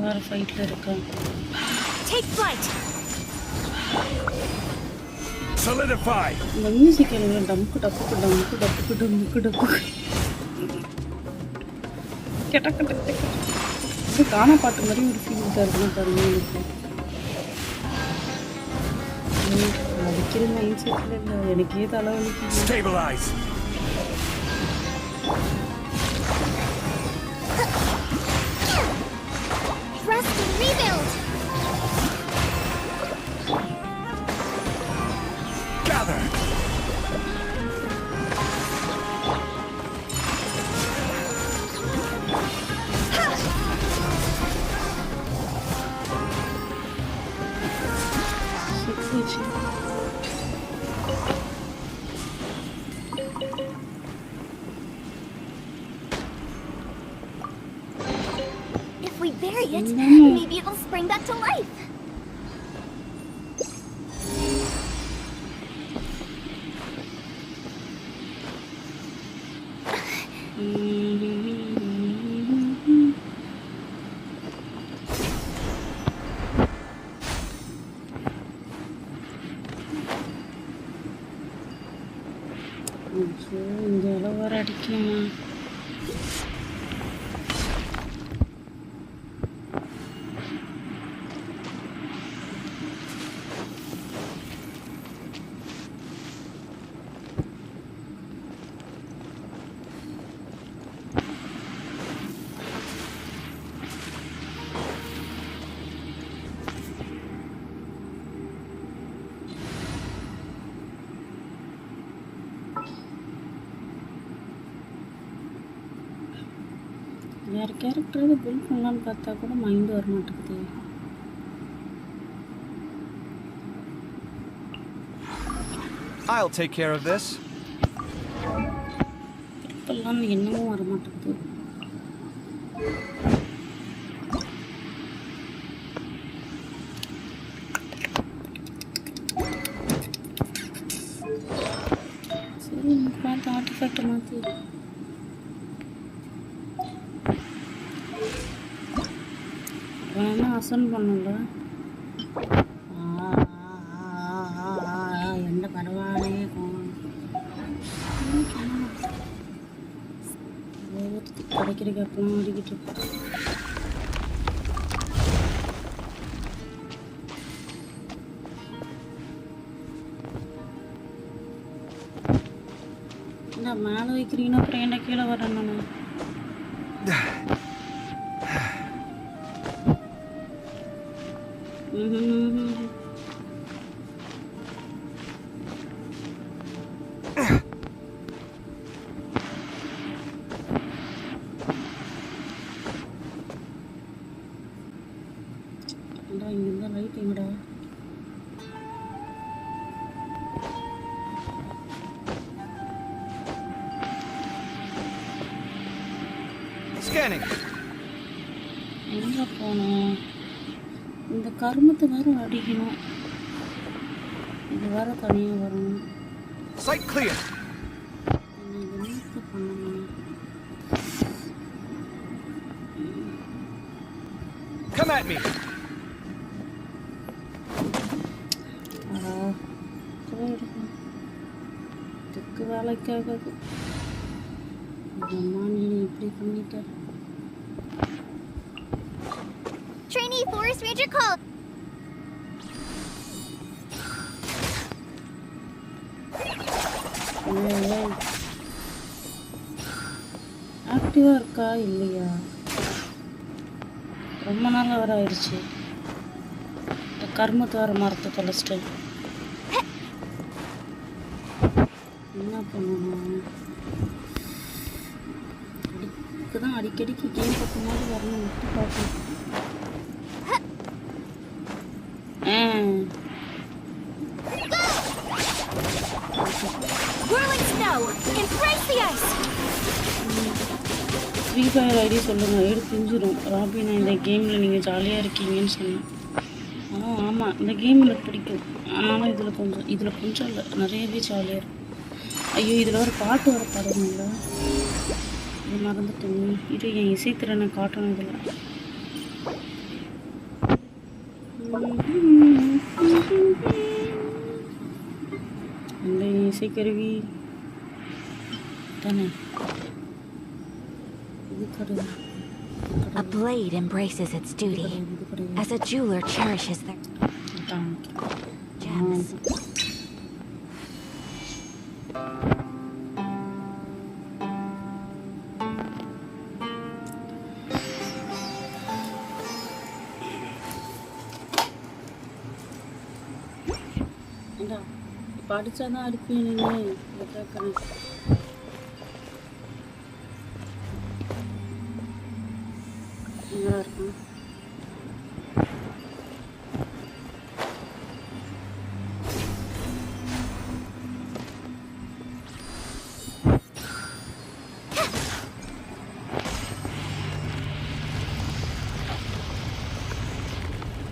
வேறு ஃபைட்டில் இருக்கேன். இந்த மியூசிக் எனக்கு டம்க்கு டப்புக்கு டம்க்கு டப்புக்கு டம்முக்கு டப்பு கெட்ட கட்ட இது காணா பாட்டு மாதிரி ஒரு ஃபீல் தான் இருக்குன்னு பாருங்க. எனக்கு அடிக்கிற மைண்ட் செட்டில் இல்லை, எனக்கே தலைவலிக்கு. If we bury it, maybe it'll spring back to life. இந்த இடம் வர அடிக்கணுமா? வேறு கேரக்டராக பில்ட் பண்ணலான்னு பார்த்தா கூட மைண்டு வர மாட்டேங்குது. I'll take care of this. இப்பெல்லாம் என்னமோ வர மாட்டேங்குது. சரி பார்த்து ஆர்டிஃபேக்டை மாற்றி வேணா அசன் பண்ணல. என்ன பரவாயில்லையே கிடைக்கிறதுக்கு அப்பெல்லாம் ஓடிக்கிட்டு இருக்கு. என்ன மேலே வைக்கிறீங்கன்னா அப்புறம் என்ன கீழே வரேன் நான். இங்கிருந்தா லைட் எங்கடா? Scanning. எங்க போனோம்? இந்த கருமத்தை வேற அடிக்கணும். இது வேற தனியாக வரணும். Sight clear. என்ன பண்ணணும்? Come at me. இதுக்கு வேலைக்காகாது. அம்மா நீ இப்படி பண்ணிட்ட. Trainee Forest Ranger called. ஆக்டிவாக இருக்கா இல்லையா? ரொம்ப நாள் வர ஆயிடுச்சு. இந்த கர்மத்தை வர மரத்தை தொலைச்சிட்டு என்ன பண்ணணும்? அதுக்குதான் அடிக்கடிக்கு கேம் பார்க்கும்போது வரணும் விட்டு பார்க்கணும். ஃப்ரீ ஃபயர் ஐடி சொல்லுங்கள், எடுத்து பிஞ்சிடும். ராபி நான் இந்த கேமில் நீங்கள் ஜாலியாக இருக்கீங்கன்னு சொன்னேன். ஆமாம் இந்த கேம் எனக்கு பிடிக்கும். ஆனாலும் இதில் கொஞ்சம் இல்லை, நிறையவே ஜாலியாக இருக்கும். ஐயோ இதில் ஒரு பாட்டு வர பாடுங்களா? இது மறந்துட்டேங்க. இது என் இசைத்திறனை காட்டணும் இதில். இந்த இசைக்கருவி தானே இது கடவுள். A blade embraces its duty, as a jeweler cherishes their gems. படித்தாதான் அடிப்பீங்க நீங்கள். இதை கேட்குறேன். நல்லா இருக்கும்.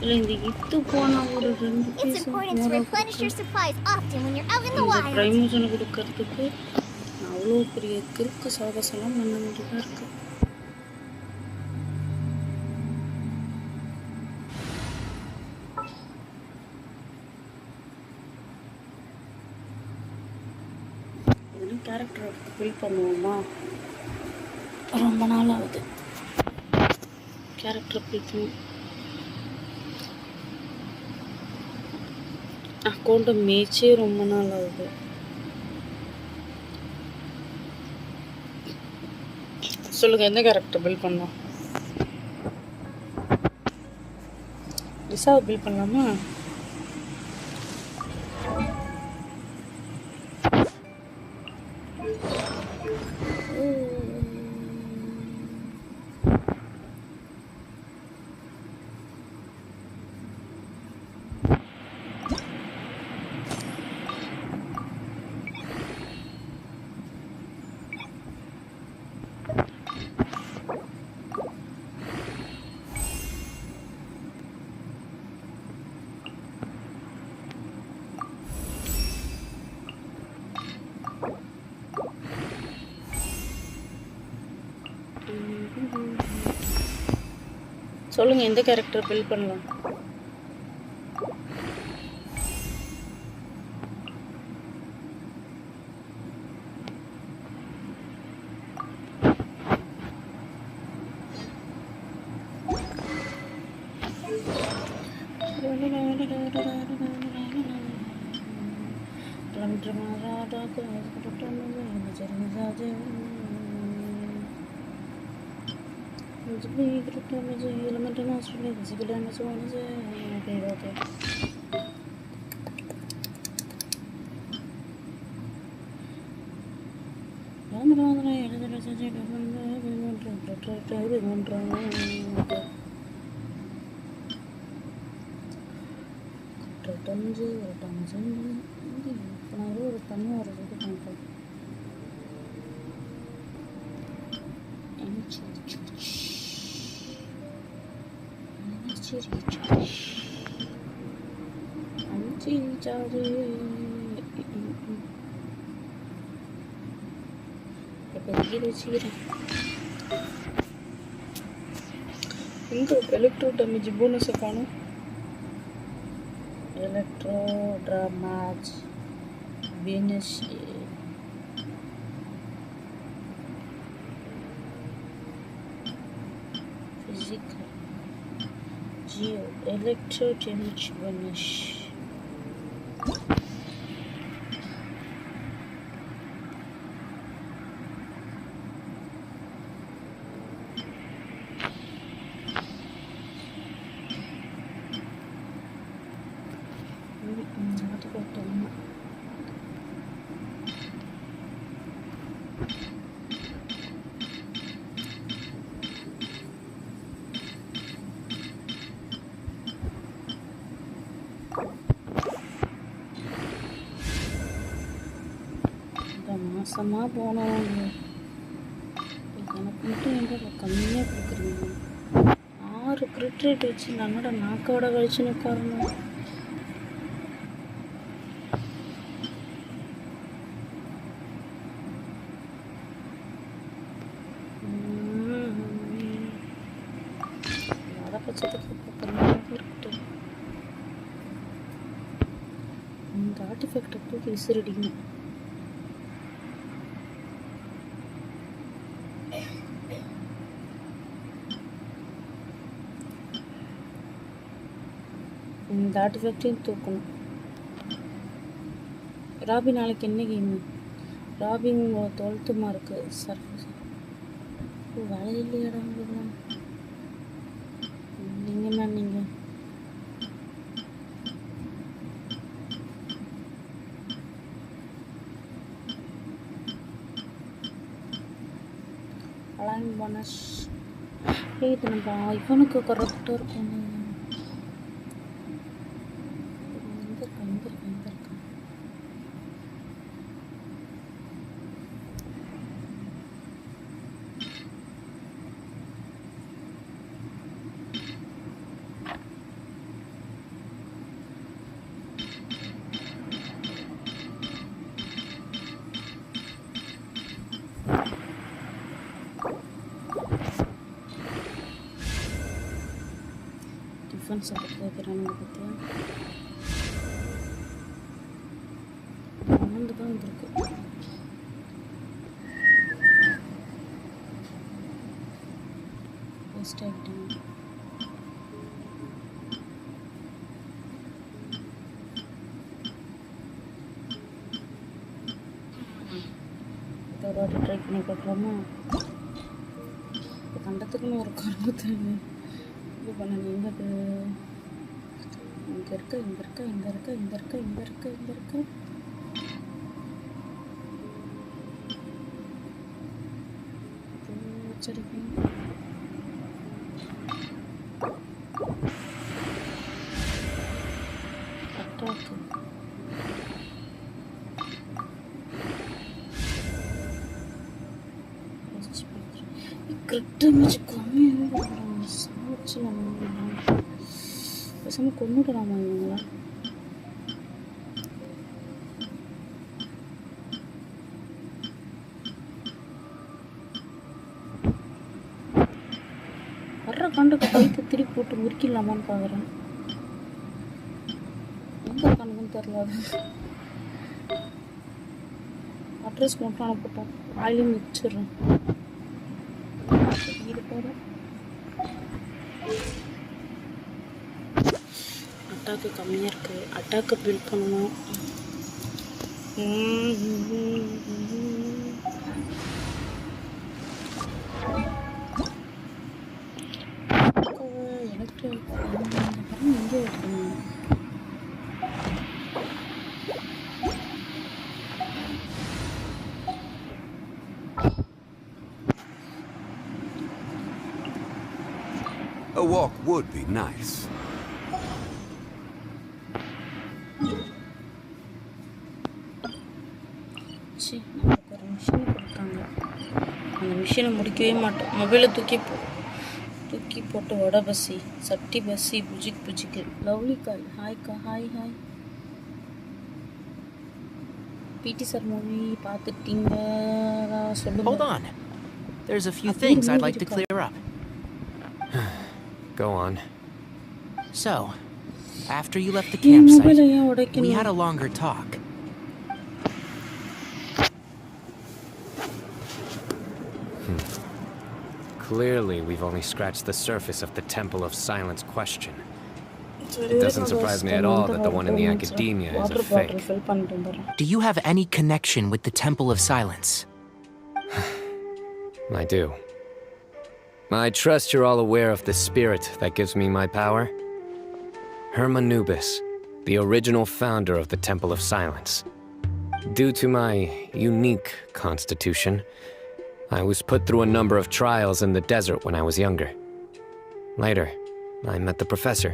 இல்லை இந்த கிஃப்ட்டு போனால் ஒரு 2 பீஸ் ப்ரைமோஷனை கொடுக்கறதுக்கு அவ்வளோ பெரிய கிறுக்கு சாகசம்லாம் பண்ண வேண்டியதாக இருக்குது. இதெல்லாம் கேரக்டர் ஃபில் பண்ணுவோமா? ரொம்ப நாள் ஆகுது கேரக்டர் ஃபில் பண்ணி. அக்கௌண்ட்டை மேய்ச்சே ரொம்ப நாள் ஆகுது. சொல்லுங்கள், எந்த கேரக்டர் பில் பண்ணலாம்? லிசாவை பில் பண்ணலாமா? சொல்லுங்க எந்த கேரக்டர் பில்ட் பண்ணலாம்? Electro damage bonus காணும். Electro damage bonus physical geo electro damage bonus. மாசமா போனோம். எனக்கு மட்டும் எங்க கம்மியாக கொடுக்குறீங்க? 6 கிரிட் ரேட் வச்சு நானோட நாக்கோட கழிச்சுன்னு உட்காரணும். அதை பட்சத்துக்கு இருக்கட்டும். இந்த ஆர்டிஃபேக்டை தூக்கி விசிறடிங்க. இந்த ஆர்டிஃபேக்டையும் தூக்கணும். ராபி நாளைக்கு என்ன game? Rabi 12th mark surface. வேலை இல்லையாடா உங்களுக்கு? நீங்கண்ணா நீங்கள் அலைன் போனஸ். இது நம்ம ஐஃபோனுக்கு கரெக்டாக இருக்கும். டிஃபன்ஸ் எடுத்து வைக்கிறானுங்க பற்றியா? ஆனந்து தான் வந்திருக்கு. வேஸ்ட் ஆகிட்டாங்க. ஒரு வாட்டி ட்ரை பண்ணி பார்க்கலாமா? இப்போ கண்டத்துக்குன்னு ஒரு கரும்பு தேவை. இது பண்ணணும். இங்கே இருக்க இங்கே இருக்க இங்கே இருக்க இங்கே இருக்க இங்கே இருக்க இங்கே இருக்க வச்சிருக்கேன். அட்டாக்கு கிரிட் டேமேஜ் கம்மியாக சாச்சு. நம்ம பேசாமல் கொண்டுடலாமா இவங்களா? வர்ற கண்டுக்கு பைக்கு கத்திரி போட்டு முறிக்கலாமான்னு பார்க்குறேன். எங்கே இருக்கானுங்கன்னு தெரியல. அட்ரஸ் மட்டும் அனுப்பிட்டோம். வாயிலையும் மிச்சிடுறேன். இருப்பாரு அட்டாக்கு கம்மியாக இருக்குது. அட்டாக்கு பில்ட் பண்ணணும். எனக்கு எங்கே இருக்கணும்? A walk would be nice. நமக்கு ஒரு மிஷின் கொடுத்தாங்க. அந்த மிஷினை முடிக்கவே மாட்டோம். மொபைலை தூக்கி போட்டு வடை பஸ்ஸி சட்டி பஸ்ஸி புஜிக்கு லவ்லி காய் ஹாய்க்கா ஹாய். பிடி சார் மூவி பார்த்துட்டீங்க சொல்லுங்க. Hold on. There's a few things I'd like to clear up. Go on. So, after you left the campsite, we had a longer talk. Clearly, we've only scratched the surface of the Temple of Silence question. It doesn't surprise me at all that the one in the academia is a fake. Do you have any connection with the Temple of Silence? I do. I trust you're all aware of the spirit that gives me my power. Hermanubis, the original founder of the Temple of Silence. Due to my unique constitution, I was put through a number of trials in the desert when I was younger. Later, I met the professor,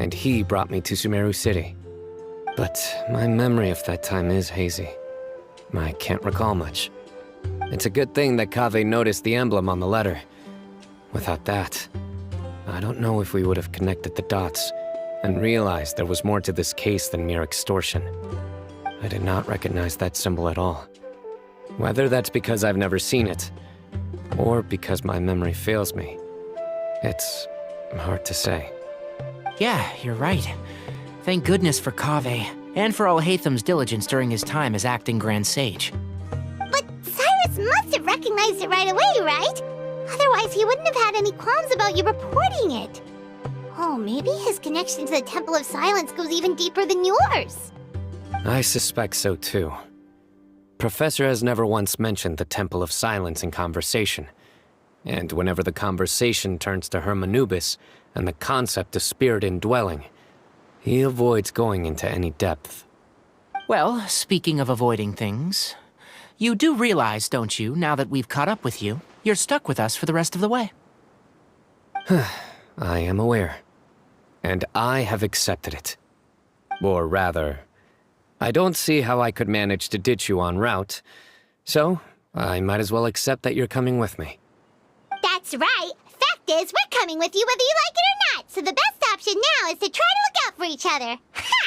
and he brought me to Sumeru City. But my memory of that time is hazy. I can't recall much. It's a good thing that Kaveh noticed the emblem on the letter. Without that, I don't know if we would have connected the dots and realized there was more to this case than mere extortion. I did not recognize that symbol at all. Whether that's because I've never seen it, or because my memory fails me, it's hard to say. Yeah, you're right. Thank goodness for Kaveh, and for Alhaitham's diligence during his time as acting Grand Sage. But Cyrus must have recognized it right away, right? Otherwise, he wouldn't have had any qualms about you reporting it. Oh, maybe his connection to the Temple of Silence goes even deeper than yours. I suspect so too. Professor has never once mentioned the Temple of Silence in conversation. And whenever the conversation turns to Hermanubis and the concept of spirit indwelling, he avoids going into any depth. Well, speaking of avoiding things, you do realize, don't you, now that we've caught up with you, you're stuck with us for the rest of the way? I am aware. And I have accepted it. Or rather, I don't see how I could manage to ditch you en route, so I might as well accept that you're coming with me. That's right. Fact is, we're coming with you whether you like it or not, so the best option now is to try to look out for each other. Ha!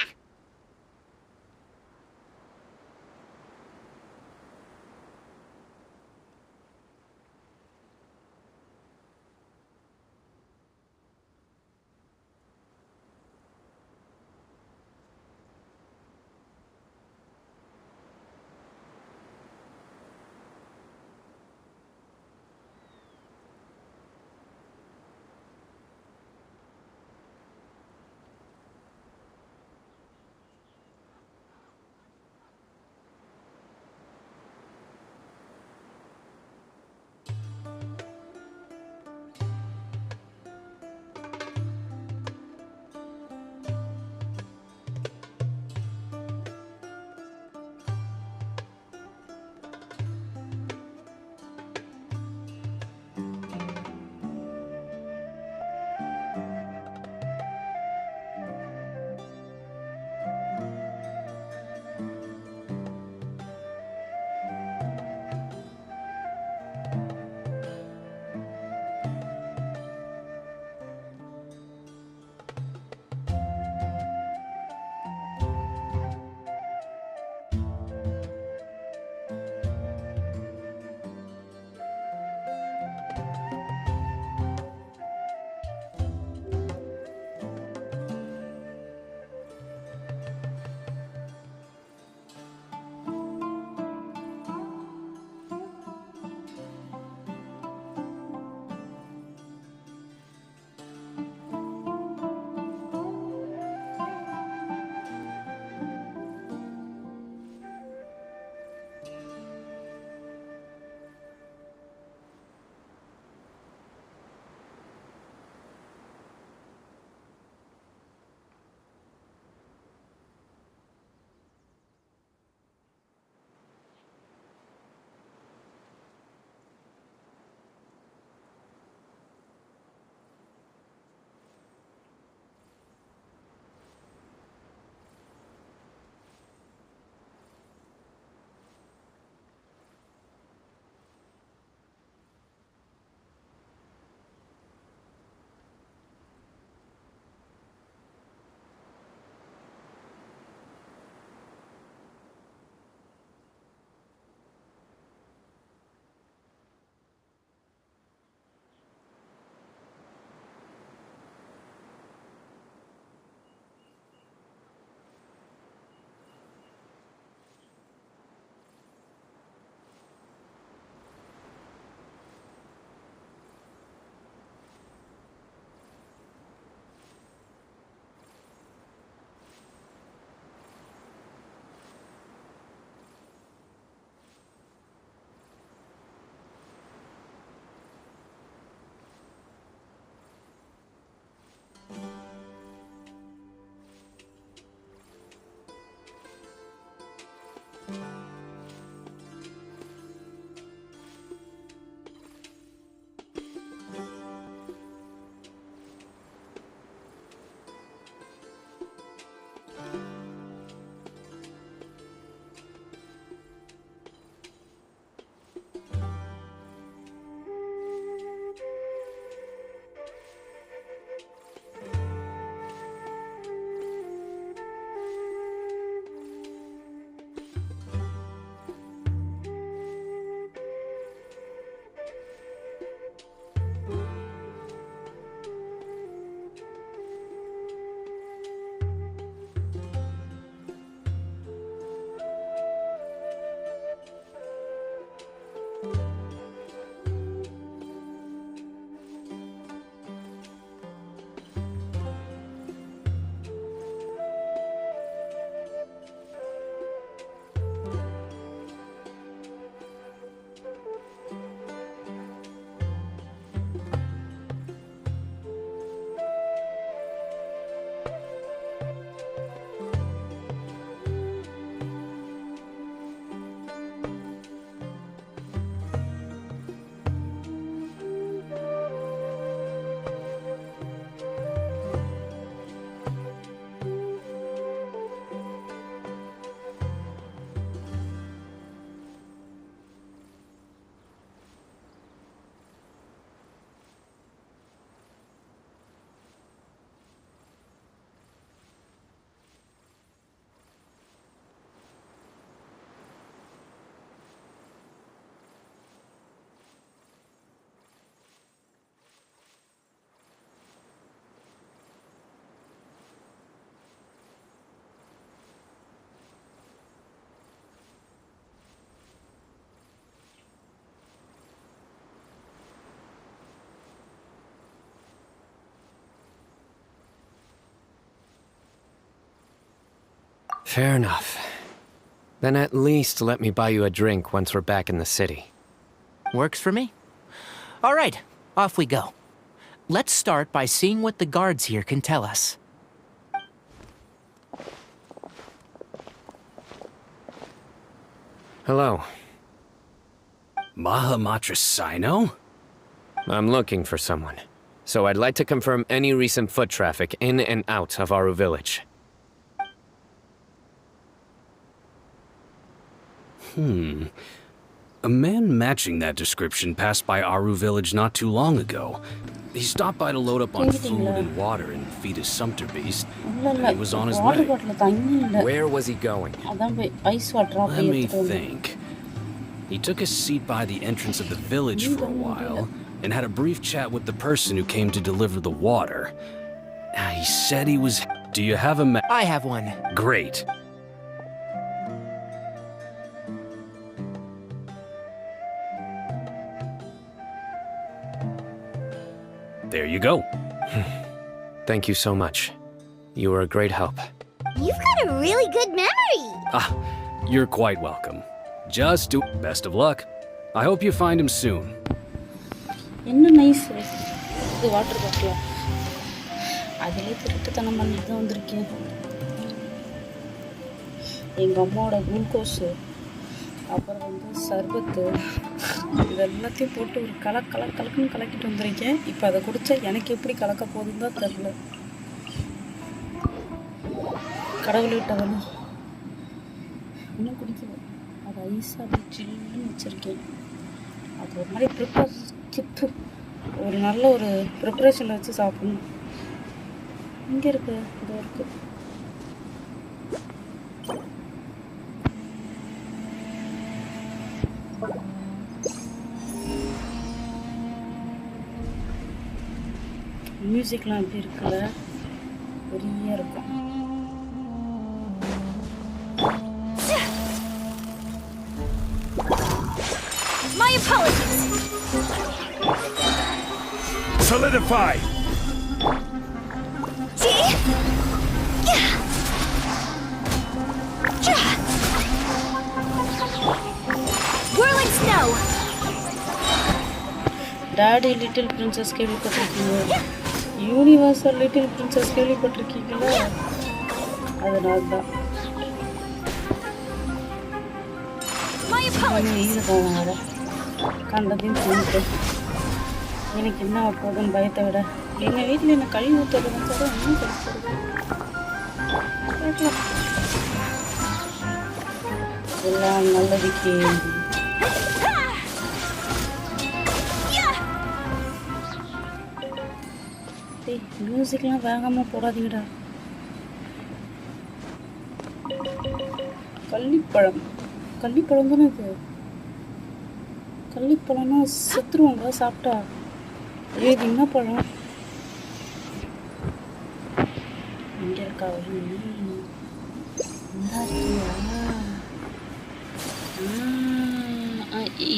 Fair enough. Then at least let me buy you a drink once we're back in the city. Works for me. All right, off we go. Let's start by seeing what the guards here can tell us. Hello. Mahamatra Sino? I'm looking for someone. So I'd like to confirm any recent foot traffic in and out of Aru Village. A man matching that description passed by Aru Village not too long ago. He stopped by to load up on food and water and feed his sumpter beast, and he was on his way. Where was he going? Let me think. He took a seat by the entrance of the village for a while, and had a brief chat with the person who came to deliver the water. He said he was... Do you have a I have one. Great. There you go. Thank you so much. You were a great help. You've got a really good memory. You're quite welcome. Just do... Best of luck. I hope you find him soon. என்ன nice இது water பாட்டிலா அதிலே திருட்டுத்தனம் பண்ணிட்டு தான் வந்திருக்கேன். எங்கள் அம்மாவோட glucose அப்புறம் சர்பத்து இது எல்லாத்தையும் போட்டு ஒரு கலக்குன்னு கலக்கிட்டு வந்திருக்கேன். இப்போ அதை குடித்தா எனக்கு எப்படி கலக்க போகுதுன்னு தான் தெரில. கடவுள் விட்ட வழி இன்னும் குடிக்கல. அது ஐஸாக அப்படி சில்லுன்னு வச்சுருக்கேன். அது ஒரு மாதிரி ஒரு நல்ல ஒரு ப்ரிப்பரேஷனில் வச்சு சாப்பிடணும். இங்கே இருக்கு, இதோ இருக்கு. மியூசிக்லாம் எப்படி இருக்குல்ல, பெரிய இருக்கும். My apologies. Solidify! Whirling snow. Daddy Little Princess கேள்விப்பட்டிருக்கீங்க, யூனிவர்சல் லிட்டில் பிரின்சஸ் கேள்விப்பட்டிருக்கீங்களா? அதனால தான் இது போவாங்க கண்டதையும் சொல்லிட்டு எனக்கு என்ன போதுன்னு பயத்தை விட எங்கள் வீட்டில் என்ன கழுவி ஊற்றுறது சார் இன்னும் கிடைக்கிறது எல்லாம் நல்லதுக்கு. மியூசிக்லாம் வேகமாக போடாதீங்கடா. கள்ளிப்பழம் தானே இது? கள்ளிப்பழம்னா செத்துருவாங்க சாப்பிட்டா. ஐயோ இது என்ன பழம்? இங்கே இருக்கா?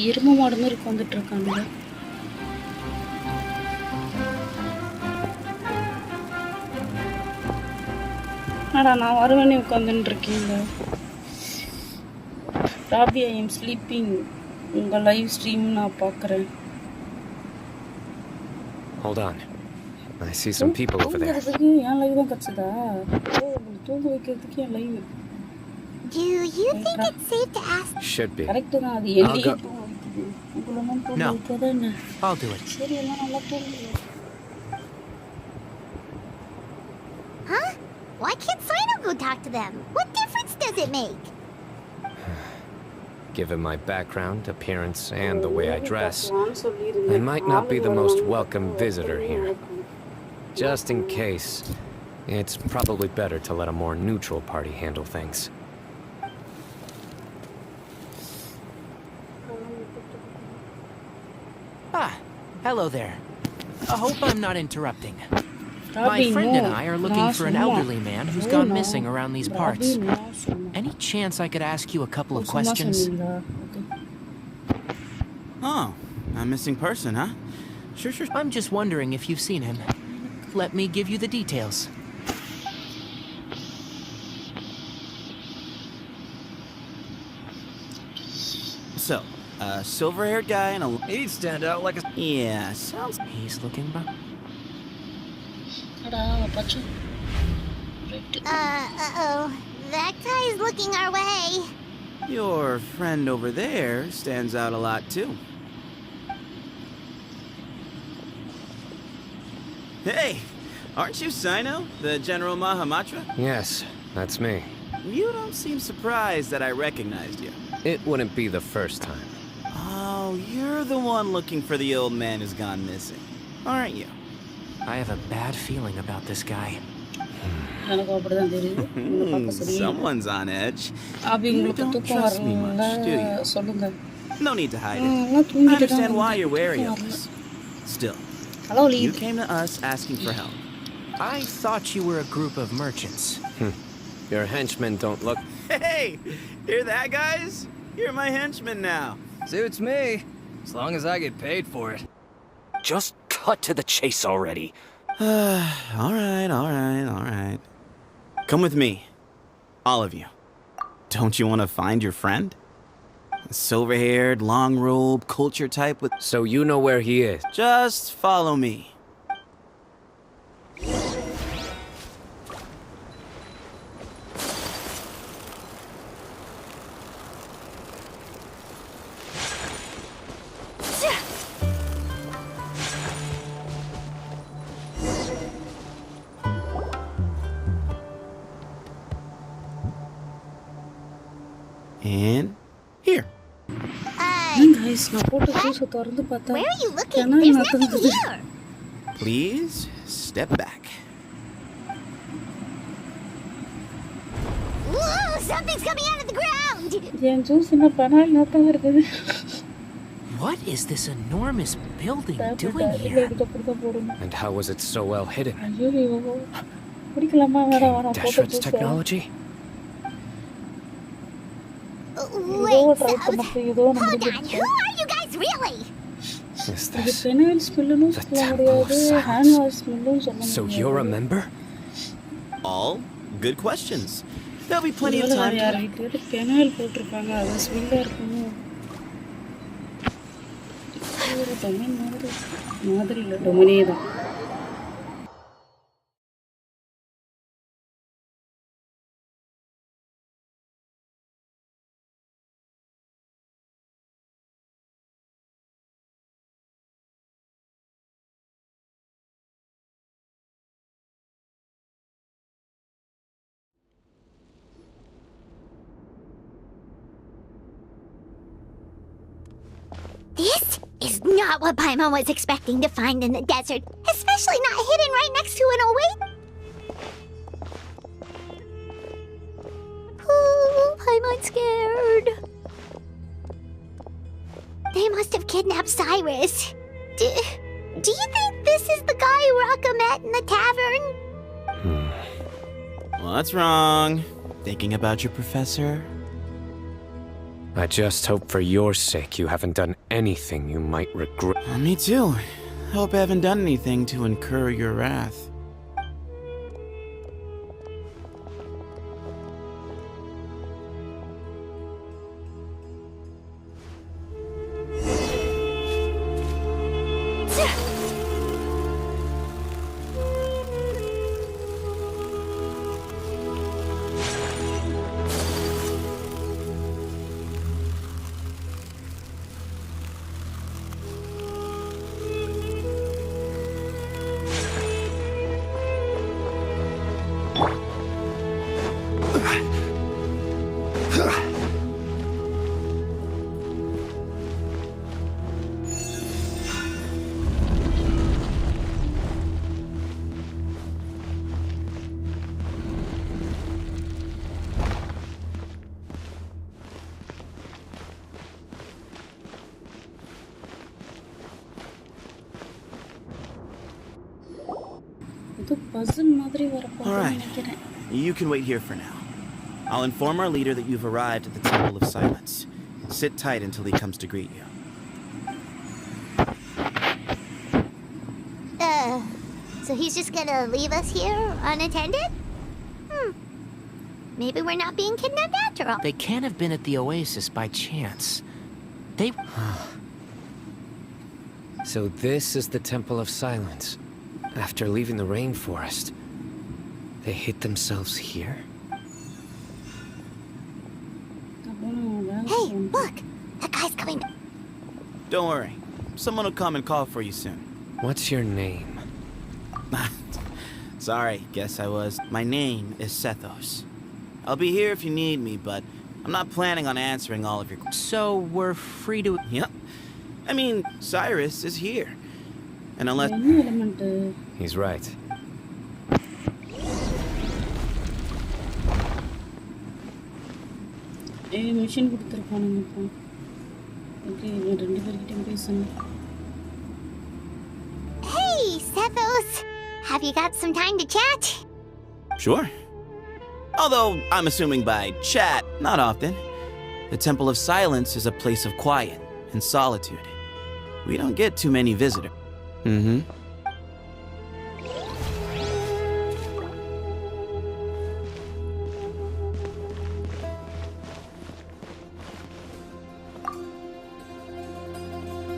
எருமை மாடு மாதிரி உட்காந்துட்டு இருக்காங்க. நான் வருவேனே உட்காந்துட்டு இருக்கீங்க. Robbie, I am sleeping. உங்கள் லைவ் ஸ்ட்ரீம் நான் பார்க்குறேன். Hold on. I see some people over there. என் லைவ் தான் கிடச்சதா? தூங்க வைக்கிறதுக்கு என் live. Do you think it's safe to ask? Should be. Correct தான். அது என்னையே தூங்க வைக்குது. உங்களெல்லாம் தூங்க வைக்காத என்ன? I'll do it. சரி, எல்லாம் நல்லா தூங்குங்க. Huh? Why can't Sino go talk to them? What difference does it make? Given my background, appearance, and the way I dress, I might not be the most welcome visitor here. Just in case, it's probably better to let a more neutral party handle things. Hello there. I hope I'm not interrupting. My friend and I are looking for an elderly man who's gone missing around these parts. Any chance I could ask you a couple of questions? Oh, a missing person, huh? Sure. I'm just wondering if you've seen him. Let me give you the details. So, a silver-haired guy and a... He'd stand out like a... Yeah, sounds... He's looking back. Uh-oh. That guy's looking our way. Your friend over there stands out a lot, too. Hey, aren't you Sino, the General Mahamatra? Yes, that's me. You don't seem surprised that I recognized you. It wouldn't be the first time. Oh, you're the one looking for the old man who's gone missing, aren't you? I have a bad feeling about this guy. Someone's on edge. You don't trust me much, do you? No need to hide it. I understand why you're wary of us. Still, you came to us asking for help. I thought you were a group of merchants. Your henchmen don't look... Hey! Hear that, guys? You're my henchmen now. Suits me, as long as I get paid for it. Just cut to the chase already. All right. Come with me. All of you. Don't you want to find your friend? A silver-haired, long-robe, culture type with... So you know where he is? Just follow me. And here. Where are you looking? There's nothing here. Please step back. Whoa, something's coming out of the ground. What is this enormous building doing here? And how was it so well hidden? Dashwood's technology? Wait, hold on. Who are you guys really? Is this the Temple of Silence? So you're a member? All good questions. There'll be plenty of time to... This is not what Paimon was expecting to find in the desert, especially not hidden right next to an oasis. Oh, Paimon's scared. They must have kidnapped Cyrus. Do you think this is the guy Raka met in the tavern? What's wrong? Thinking about your professor? I just hope for your sake you haven't done anything you might regret. Me too. Hope I haven't done anything to incur your wrath. Alright, you can wait here for now. I'll inform our leader that you've arrived at the Temple of Silence. Sit tight until he comes to greet you. So he's just gonna leave us here unattended? Maybe we're not being kidnapped after all. They can't have been at the oasis by chance. They... So this is the Temple of Silence. After leaving the rainforest, they hid themselves here? Hey, look! That guy's coming. Don't worry. Someone will come and call for you soon. What's your name? Sorry, guess I was. My name is Sethos. I'll be here if you need me, but I'm not planning on answering all of your questions. So we're free to... Yep. I mean, Cyrus is here. And unless... He's right. Mission கொடுத்திருக்கானுங்க. Okay, ரெண்டு பேர்கிட்டயும் பேசணும். Hey, Sethos! Have you got some time to chat? Sure. Although, I'm assuming by chat, not often. The Temple of Silence is a place of quiet and solitude. We don't get too many visitors. Mm-hmm.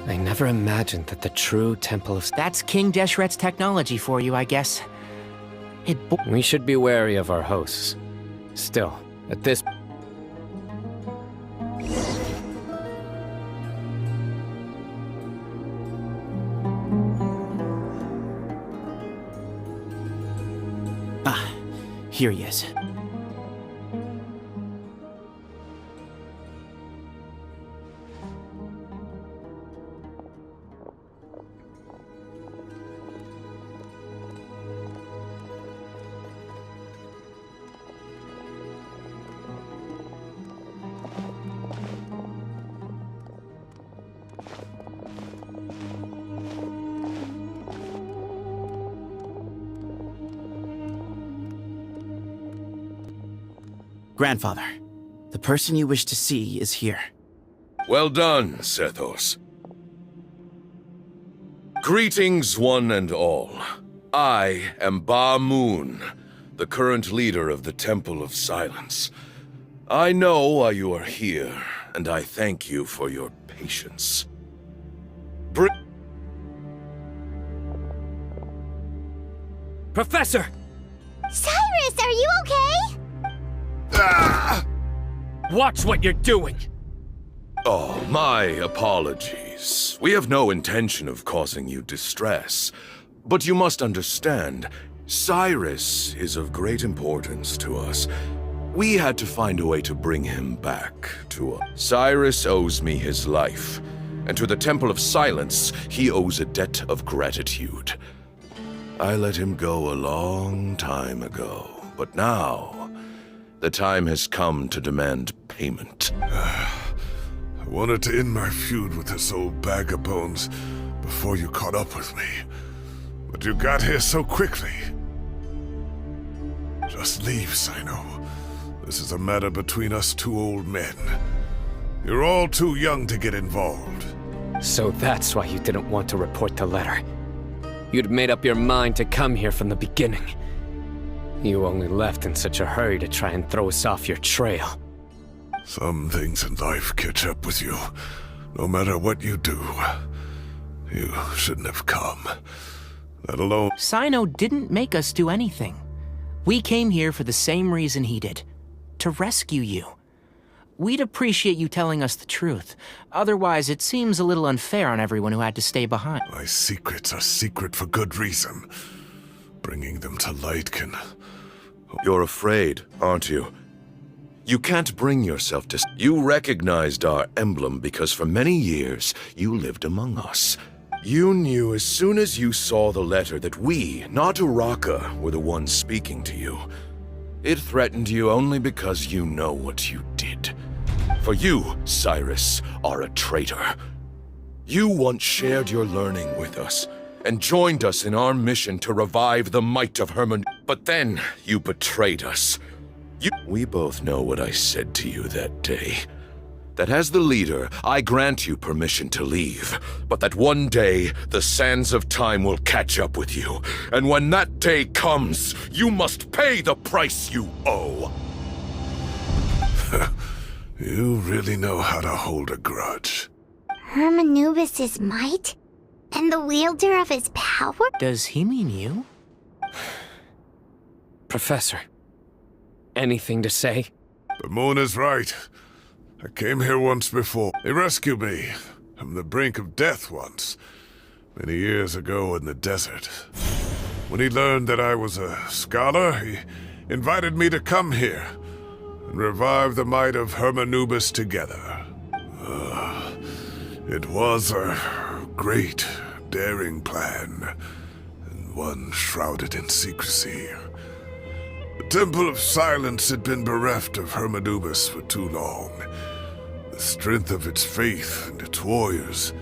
I never imagined that the true Temple of... That's King Deshret's technology for you, I guess. We should be wary of our hosts. Still, at this... Here he is. Grandfather, the person you wish to see is here. Well done, Sethos. Greetings, one and all. I am Ba Moon, the current leader of the Temple of Silence. I know why you are here, and I thank you for your patience. Professor! Cyrus, are you okay? Watch what you're doing! Oh, my apologies. We have no intention of causing you distress. But you must understand, Cyrus is of great importance to us. We had to find a way to bring him back to us. Cyrus owes me his life, and to the Temple of Silence, he owes a debt of gratitude. I let him go a long time ago, but now... the time has come to demand payment. I wanted to end my feud with this old bag of bones before you caught up with me. But you got here so quickly. Just leave, Sino. This is a matter between us two old men. You're all too young to get involved. So that's why you didn't want to report the letter. You'd made up your mind to come here from the beginning. You only left in such a hurry to try and throw us off your trail. Some things in life catch up with you. No matter what you do, you shouldn't have come. Let alone... Sino didn't make us do anything. We came here for the same reason he did. To rescue you. We'd appreciate you telling us the truth. Otherwise, it seems a little unfair on everyone who had to stay behind. My secrets are secret for good reason. Bringing them to light can... You're afraid, aren't you? You can't bring yourself to... You recognized our emblem because for many years, you lived among us. You knew as soon as you saw the letter that we, not Uraka, were the ones speaking to you. It threatened you only because you know what you did. For you, Cyrus, are a traitor. You once shared your learning with us, and joined us in our mission to revive the might of Herman. But then you betrayed us. We both know what I said to you that day. That as the leader, I grant you permission to leave, but that one day the sands of time will catch up with you. And when that day comes, you must pay the price you owe. You really know how to hold a grudge. Hermanubis' might? And the wielder of his power? Does he mean you? Professor, anything to say? The moon is right. I came here once before. He rescued me from the brink of death once, many years ago in the desert. When he learned that I was a scholar, he invited me to come here and revive the might of Hermanubis together. It was a great, daring plan, and one shrouded in secrecy. The Temple of Silence had been bereft of Hermanubis for too long. The strength of its faith and its warriors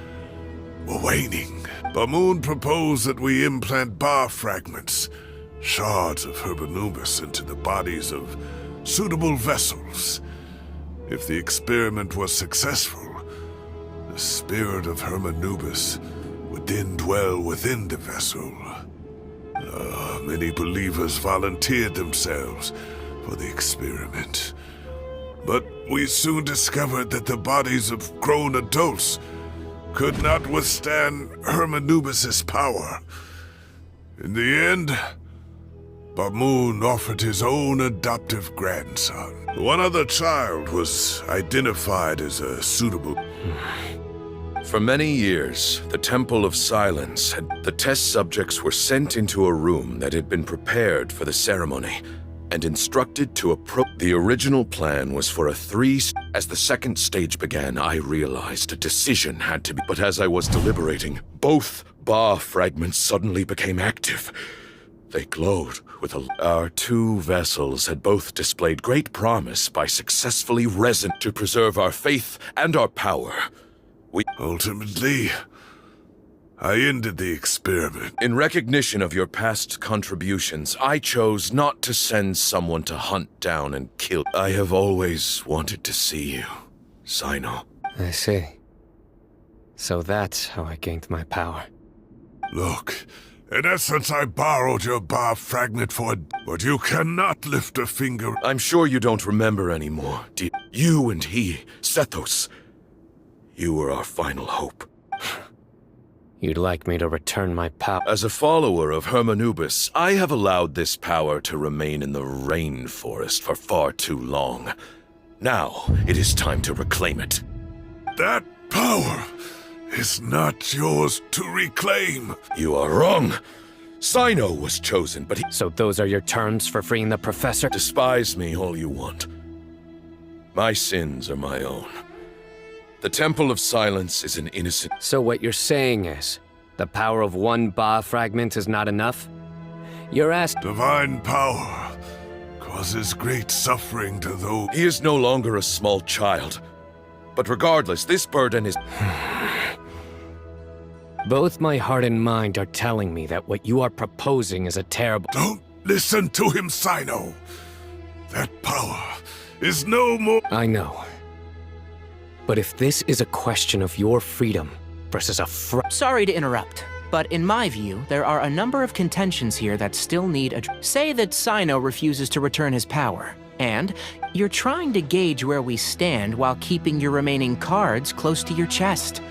were waning. Bamoon proposed that we implant bar fragments, shards of Hermanubis, into the bodies of suitable vessels. If the experiment was successful, the spirit of Hermanubis would then dwell within the vessel. Many believers volunteered themselves for the experiment. But we soon discovered that the bodies of grown adults could not withstand Hermanubis' power. In the end, Bamoon offered his own adoptive grandson. One other child was identified as a suitable... For many years, the Temple of Silence the test subjects were sent into a room that had been prepared for the ceremony and instructed to approach. The original plan was for a As the second stage began, I realized a decision had to be. But as I was deliberating, both bar fragments suddenly became active. They glowed with Our two vessels had both displayed great promise by successfully to preserve our faith and our power. Ultimately, I ended the experiment. In recognition of your past contributions, I chose not to send someone to hunt down and kill. I have always wanted to see you, Sino. I see. So that's how I gained my power. Look, in essence, I borrowed your bar fragment but you cannot lift a finger. I'm sure you don't remember anymore. You and he, Sethos. You were our final hope. You'd like me to return my power? As a follower of Hermanubis, I have allowed this power to remain in the rainforest for far too long. Now, it is time to reclaim it. That power is not yours to reclaim. You are wrong. Sino was chosen, but he... So those are your terms for freeing the professor? Despise me all you want. My sins are my own. The Temple of Silence is an innocent... So what you're saying is, the power of one Ba fragment is not enough? You're asking... Divine power causes great suffering to those... He is no longer a small child. But regardless, this burden is... Both my heart and mind are telling me that what you are proposing is a terrible... Don't listen to him, Sino. That power is no more... I know. But if this is a question of your freedom versus a Sorry to interrupt, but in my view, there are a number of contentions here that still need Say that Sino refuses to return his power, and you're trying to gauge where we stand while keeping your remaining cards close to your chest.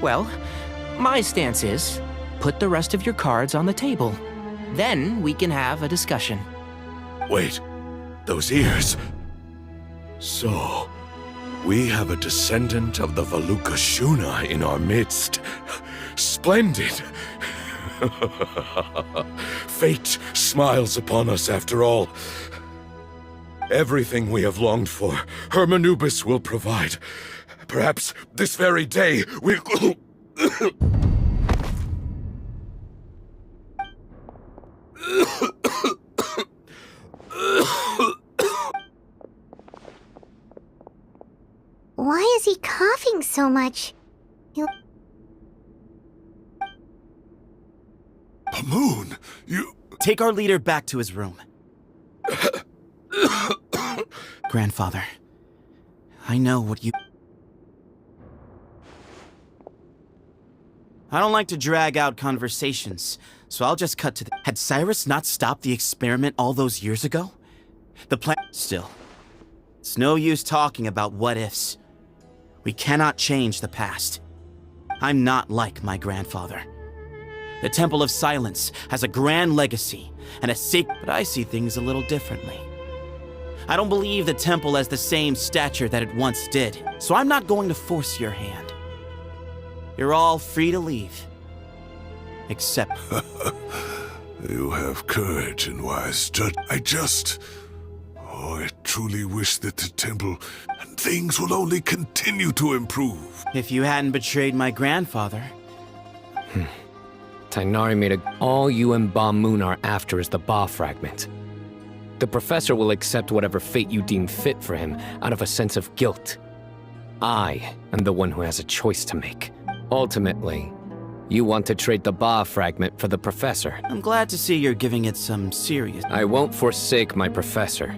Well, my stance is, put the rest of your cards on the table. Then we can have a discussion. Wait, those ears... So... We have a descendant of the Valukashuna in our midst. Splendid! Fate smiles upon us after all. Everything we have longed for, Hermanubis will provide. Perhaps this very day we'll... Why is he coughing so much? Bamoon, you... Take our leader back to his room. Grandfather, I know what you... I don't like to drag out conversations, so I'll just cut to the... Had Cyrus not stopped the experiment all those years ago? The plan... Still, it's no use talking about what-ifs. We cannot change the past. I'm not like my grandfather. The Temple of Silence has a grand legacy and a sacred, but I see things a little differently. I don't believe the temple has the same stature that it once did, so I'm not going to force your hand. You're all free to leave. Except... You have courage and wise judgment. I truly wish that the temple and things will only continue to improve. If you hadn't betrayed my grandfather... Tighnari made a... All you and Ba Moon are after is the Ba fragment. The professor will accept whatever fate you deem fit for him out of a sense of guilt. I am the one who has a choice to make. Ultimately, you want to trade the Ba fragment for the professor. I'm glad to see you're giving it some serious... I won't forsake my professor.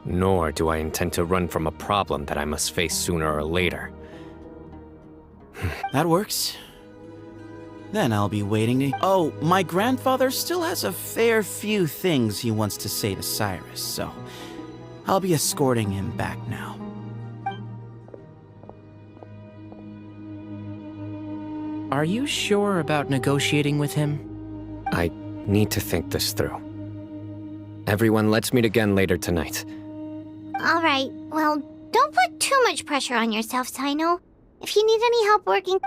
Nor do I intend to run from a problem that I must face sooner or later. That works. Then I'll be waiting to... Oh, my grandfather still has a fair few things he wants to say to Cyrus, so I'll be escorting him back now. Are you sure about negotiating with him? I need to think this through. Everyone, let's meet again later tonight. All right. Well, don't put too much pressure on yourself, Sino. If you need any help working...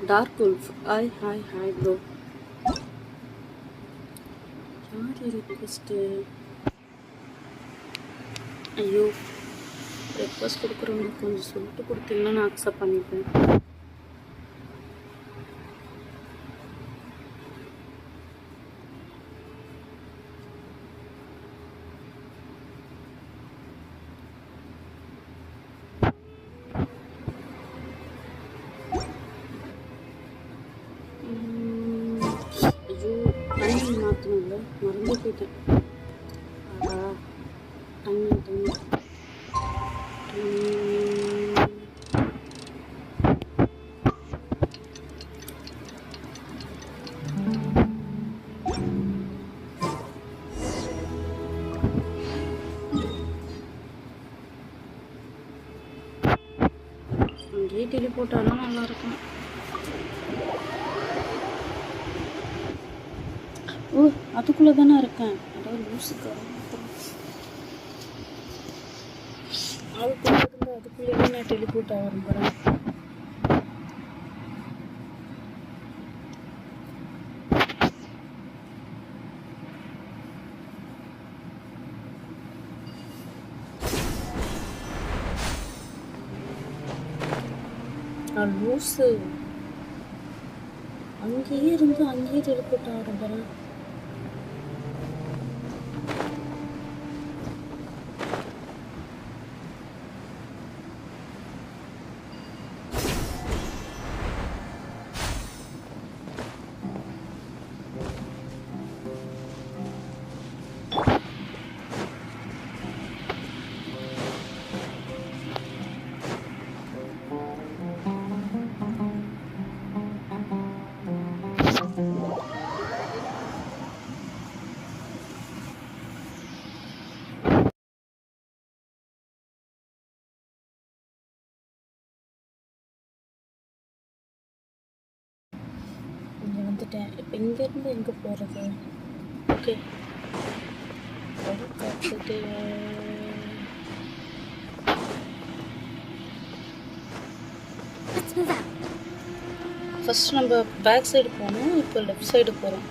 Dark Wolf. Hi, bro. யார் request? ஐயோ, request கொடுக்குறவங்களுக்கு கொஞ்சம் சொல்லிட்டு கொடுத்தீங்கன்னா நான் accept பண்ணிப்பேன். மறந்து போயிட்டேன். அங்கேயே டெலிபோர்ட் ஆனால் நல்லா இருக்கும். ஓ, அதுக்குள்ளே தானே இருக்கேன். அதாவது லூசுக்கு அதுக்குள்ளே இருந்து அதுக்குள்ளேயே நான் டெலிபோர்ட் ஆக விரும்புகிறேன். லூசு அங்கேயே இருந்து அங்கேயே டெலிபோர்ட் ஆக விரும்புகிறேன். வந்துட்டேன். இப்போ இங்கேருந்து எங்கே போகிறது? ஓகே, பார்த்துட்டு ஃபர்ஸ்ட் நம்ம பேக் சைடு போகணும். இப்போ லெஃப்ட் சைடு போகிறோம்.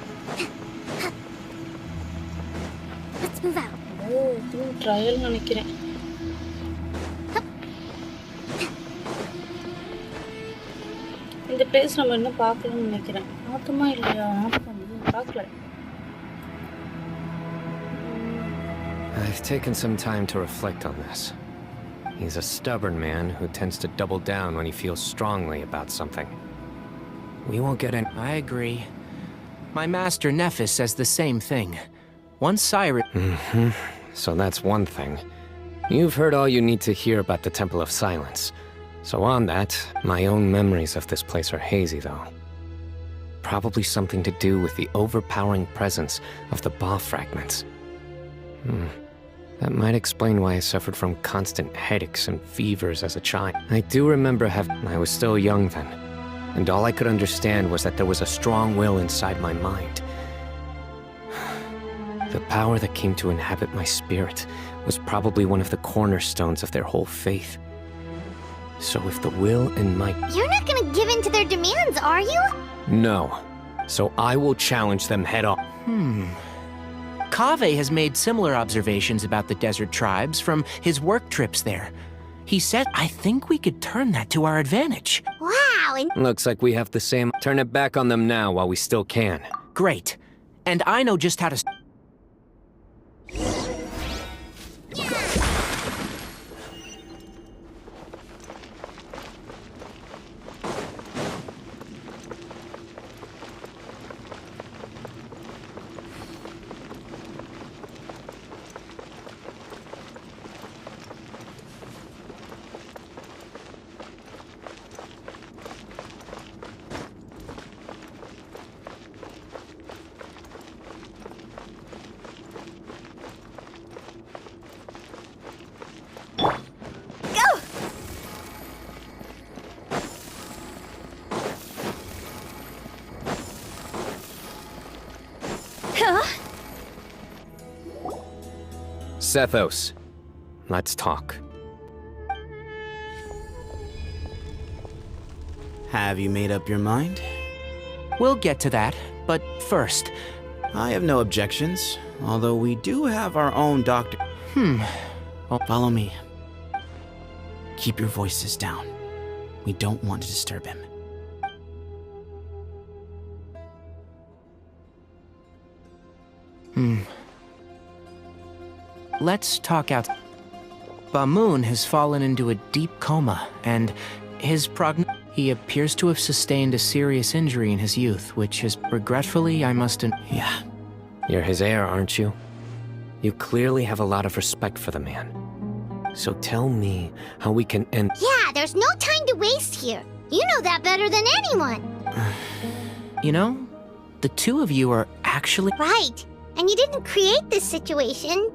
ஓ, இது ட்ரையல் நினைக்கிறேன். இந்த பிளேஸ் நம்ம இன்னும் பார்க்கலன்னு நினைக்கிறேன். பார்த்தோமா இல்லையா? பார்க்கல. I've taken some time to reflect on this. He's a stubborn man who tends to double down when he feels strongly about something. We won't get in. I agree. My master Nephis says the same thing. Once Cyrus... So that's one thing. You've heard all you need to hear about the Temple of Silence. So on that, my own memories of this place are hazy, though. Probably something to do with the overpowering presence of the Ba fragments. That might explain why I suffered from constant headaches and fevers as a child. I do remember I was still young then, and all I could understand was that there was a strong will inside my mind. The power that came to inhabit my spirit was probably one of the cornerstones of their whole faith. So if the will and might... You're not gonna give in to their demands, are you? No. So I will challenge them head on. Kaveh has made similar observations about the desert tribes from his work trips there. He said, I think we could turn that to our advantage. Wow, and... Looks like we have the same... Turn it back on them now while we still can. Great. And I know just how to... Sethos, let's talk. Have you made up your mind? We'll get to that, but first... I have no objections, although we do have our own doctor. Follow me. Keep your voices down. We don't want to disturb him. Let's talk out. Bamoon has fallen into a deep coma, and his he appears to have sustained a serious injury in his youth, which is regretfully, I must... Yeah. You're his heir, aren't you? You clearly have a lot of respect for the man. So tell me how we can end... Yeah, there's no time to waste here. You know that better than anyone. You know, the two of you are actually... Right. And you didn't create this situation.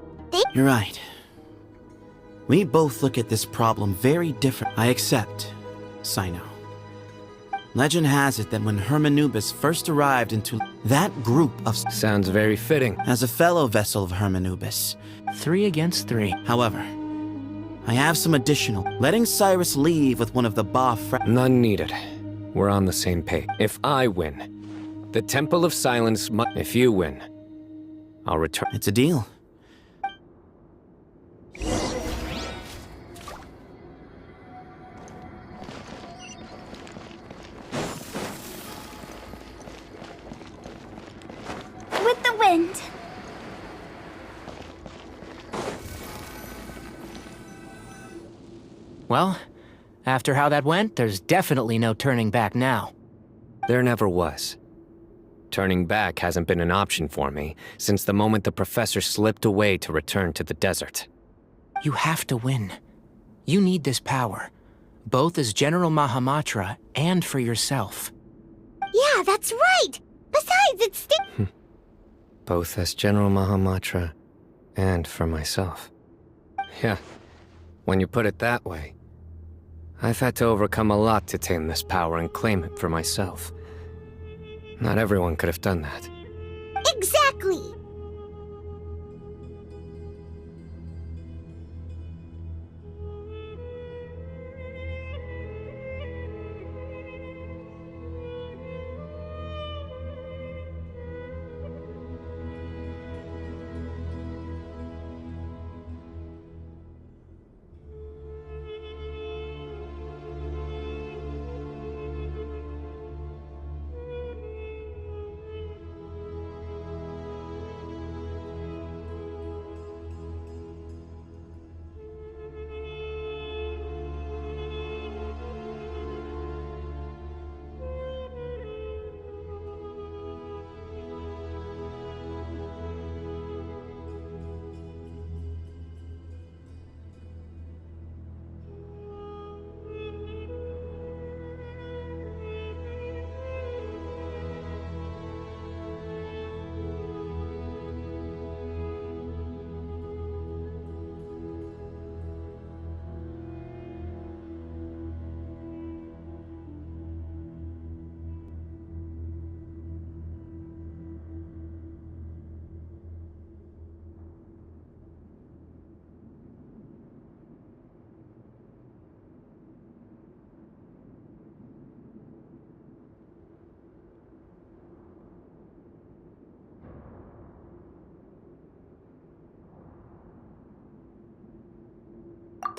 You're right. We both look at this problem very different. I accept, Sino. Legend has it that when Hermanubis first arrived into that group of... Sounds very fitting. As a fellow vessel of Hermanubis. 3 against 3. However, I have some additional. Letting Cyrus leave with one of the Ba None needed. We're on the same page. If I win, the Temple of Silence If you win, I'll return. It's a deal. With the wind. Well, after how that went, there's definitely no turning back now. There never was. Turning back hasn't been an option for me since the moment the professor slipped away to return to the desert. You have to win. You need this power, both as General Mahamatra and for yourself. Yeah, that's right! Besides, it's still... Both as General Mahamatra and for myself. Yeah, when you put it that way, I've had to overcome a lot to tame this power and claim it for myself. Not everyone could have done that. Exactly!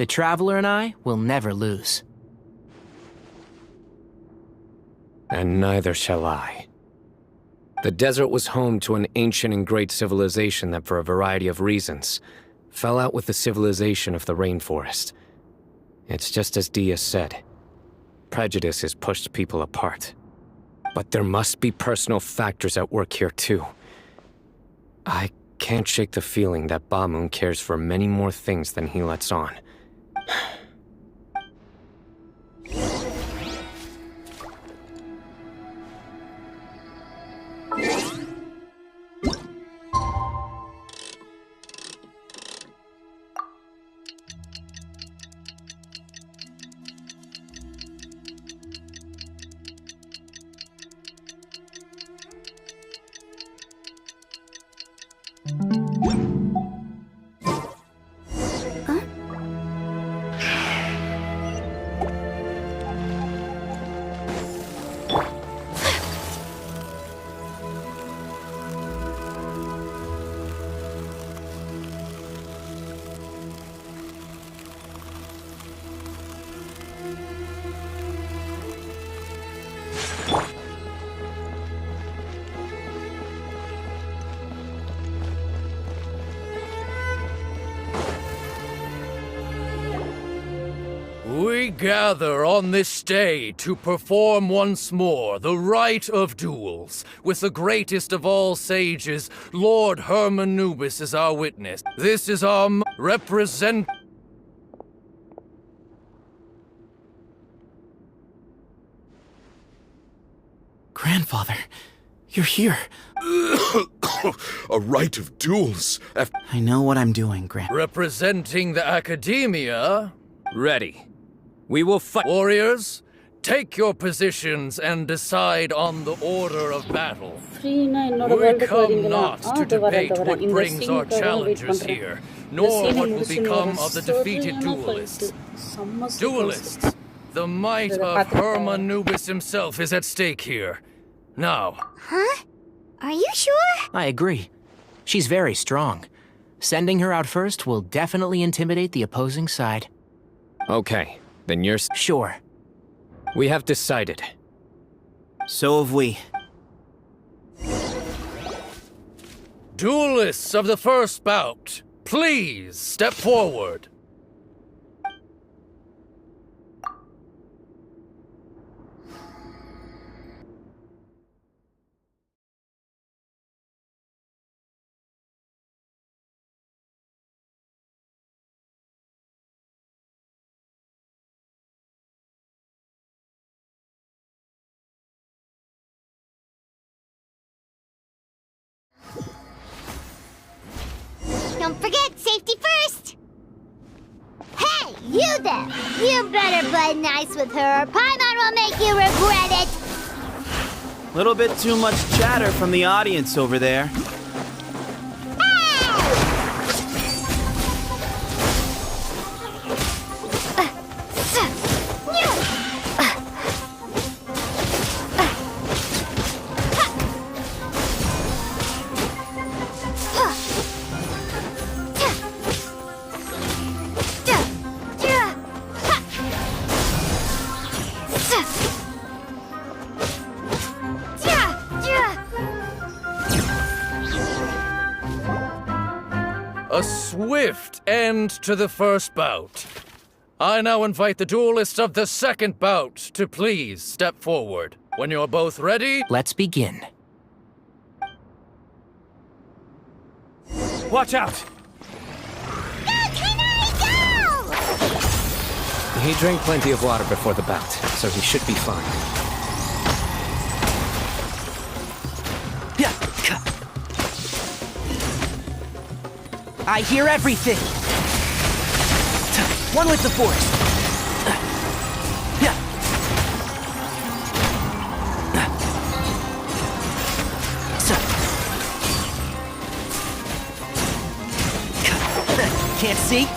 The Traveler and I will never lose. And neither shall I. The desert was home to an ancient and great civilization that, for a variety of reasons, fell out with the civilization of the rainforest. It's just as Dia said. Prejudice has pushed people apart. But there must be personal factors at work here too. I can't shake the feeling that Bamun cares for many more things than he lets on. We gather on this day to perform once more the rite of duels, with the greatest of all sages, Lord Hermanubis, as our witness. This is our represent... Grandfather, you're here. A rite of duels. I know what I'm doing, Grand. Representing the Academia... Ready. We will fight. Warriors, take your positions and decide on the order of battle. We come not to debate what brings our challengers here, nor what will become of the defeated duelists. Duelists, the might of Hermanubis himself is at stake here. Now. Huh? Are you sure? I agree. She's very strong. Sending her out first will definitely intimidate the opposing side. Okay, then you're... Sure. We have decided. So have we. Duelists of the first bout, please step forward. Don't forget, safety first! Hey, you there! You better play nice with her, or Paimon will make you regret it! Little bit too much chatter from the audience over there. A swift end to the first bout. I now invite the duelists of the second bout to please step forward. When you're both ready, let's begin. Watch out! He drank plenty of water before the bout, so he should be fine. I hear everything! One with the force! Can't see?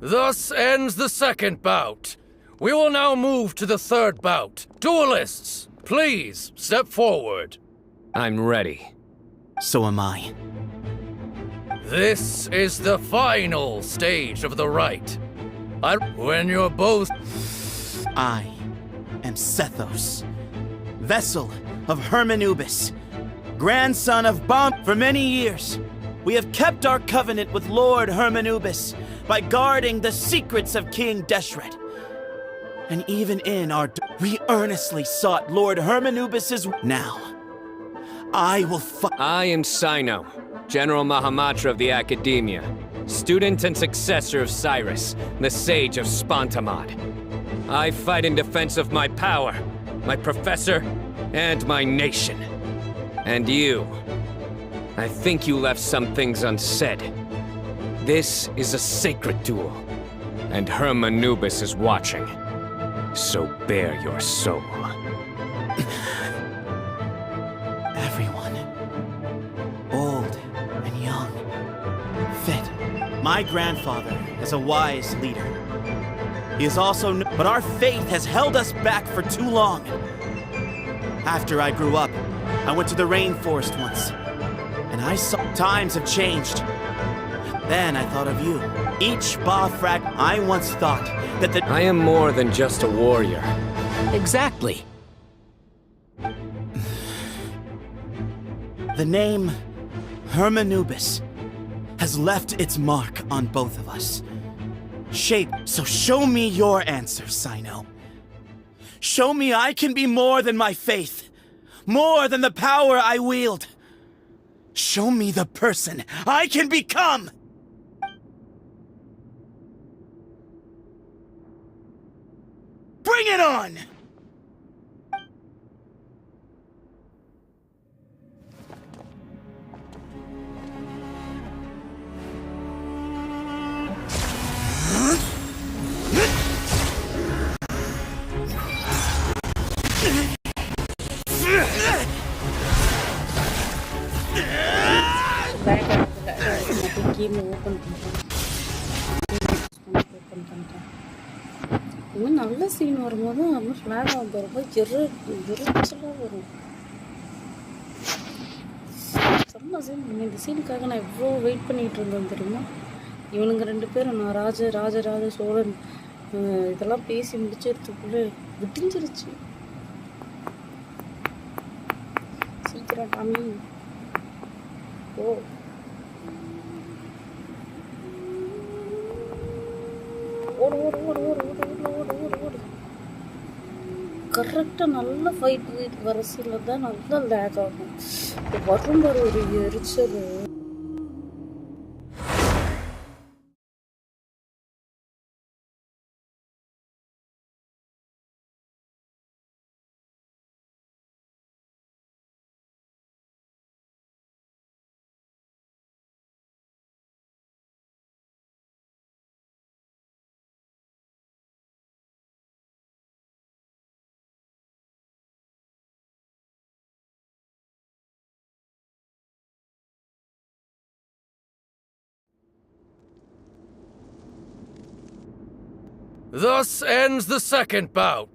Thus ends the second bout. We will now move to the third bout. Duelists, please step forward. I'm ready. So am I. This is the final stage of the rite. When you're both... I am Sethos, vessel of Hermanubis, grandson of Bam. For many years, we have kept our covenant with Lord Hermanubis by guarding the secrets of King Deshret. And even in our... we earnestly sought Lord Hermanubis's... Now, I will I am Sino, General Mahamatra of the Academia, student and successor of Cyrus, the Sage of Spontamod. I fight in defense of my power, my professor, and my nation. And you, I think you left some things unsaid. This is a sacred duel, and Hermanubis is watching. So bare your soul. Everyone, old and young, fit. My grandfather is a wise leader. He is also... But our faith has held us back for too long. After I grew up, I went to the rainforest once, and I saw times have changed. Then I thought of you. Each Ba-Frag, I once thought that the... I am more than just a warrior. Exactly. The name Hermanubis has left its mark on both of us. So show me your answer, Sino. Show me I can be more than my faith, more than the power I wield. Show me the person I can become! Bring it on! Game open பண்ணுறேன். Open பண்ணுறேன். இன்னும் நல்ல scene வரும்போது நம்ம flag ஆகும் ரொம்ப எரிச்சலாக வரும். செம்ம சீன். இந்த சீனுக்காக நான் எவ்வளோ வெயிட் பண்ணிகிட்டு இருந்தேன் தெரியுமா? இவனுங்க ரெண்டு பேரும் நான் ராஜ சோழன் இதெல்லாம் பேசி முடிச்சதுக்குள்ளே விடிஞ்சிருச்சு. சீக்கிரம் டாமி ஓ ஓடு கரெக்டாக நல்ல ஃபைட் வரசியில் தான் நல்லா லேக் ஆகும். வரும் பாரு ஒரு எரிச்சல். Thus ends the second bout.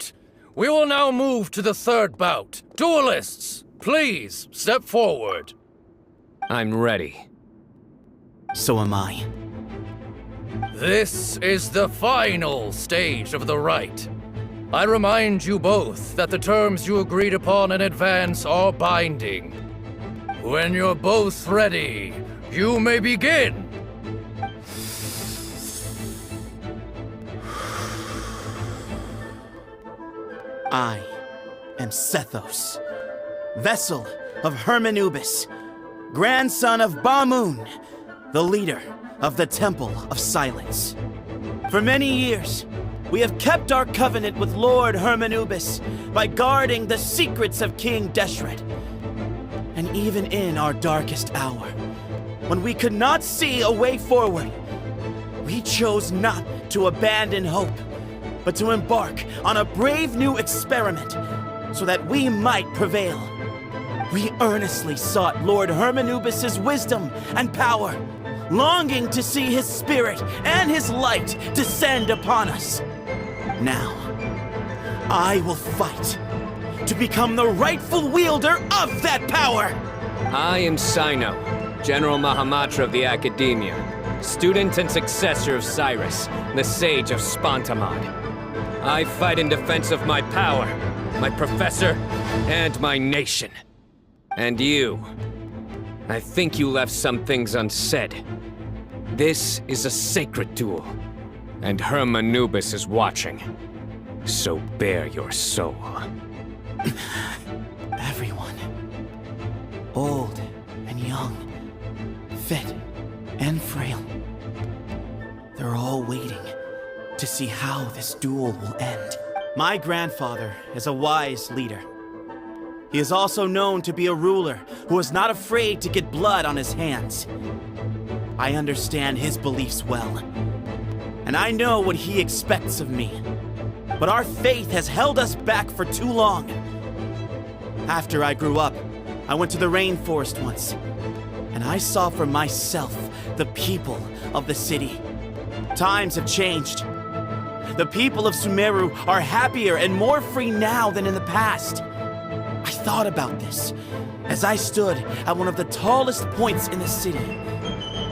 We will now move to the third bout. Duelists, please step forward. I'm ready. So am I. This is the final stage of the rite. I remind you both that the terms you agreed upon in advance are binding. When you're both ready, you may begin. I am Sethos, vessel of Hermanubis, grandson of Bamoon, the leader of the Temple of Silence. For many years, we have kept our covenant with Lord Hermanubis by guarding the secrets of King Deshret. And even in our darkest hour, when we could not see a way forward, we chose not to abandon hope, but to embark on a brave new experiment so that we might prevail. We earnestly sought Lord Hermanubis' wisdom and power, longing to see his spirit and his light descend upon us. Now, I will fight to become the rightful wielder of that power! I am Sino, General Mahamatra of the Academia, student and successor of Cyrus, the Sage of Spantamad. I fight in defense of my power, my professor, and my nation. And you, I think you left some things unsaid. This is a sacred duel, and Herm Anubis is watching. So bare your soul. Everyone, old and young, fit and frail, they're all waiting to see how this duel will end. My grandfather is a wise leader. He is also known to be a ruler who is not afraid to get blood on his hands. I understand his beliefs well, and I know what he expects of me. But our faith has held us back for too long. After I grew up, I went to the rainforest once, and I saw for myself the people of the city. Times have changed. The people of Sumeru are happier and more free now than in the past. I thought about this as I stood at one of the tallest points in the city,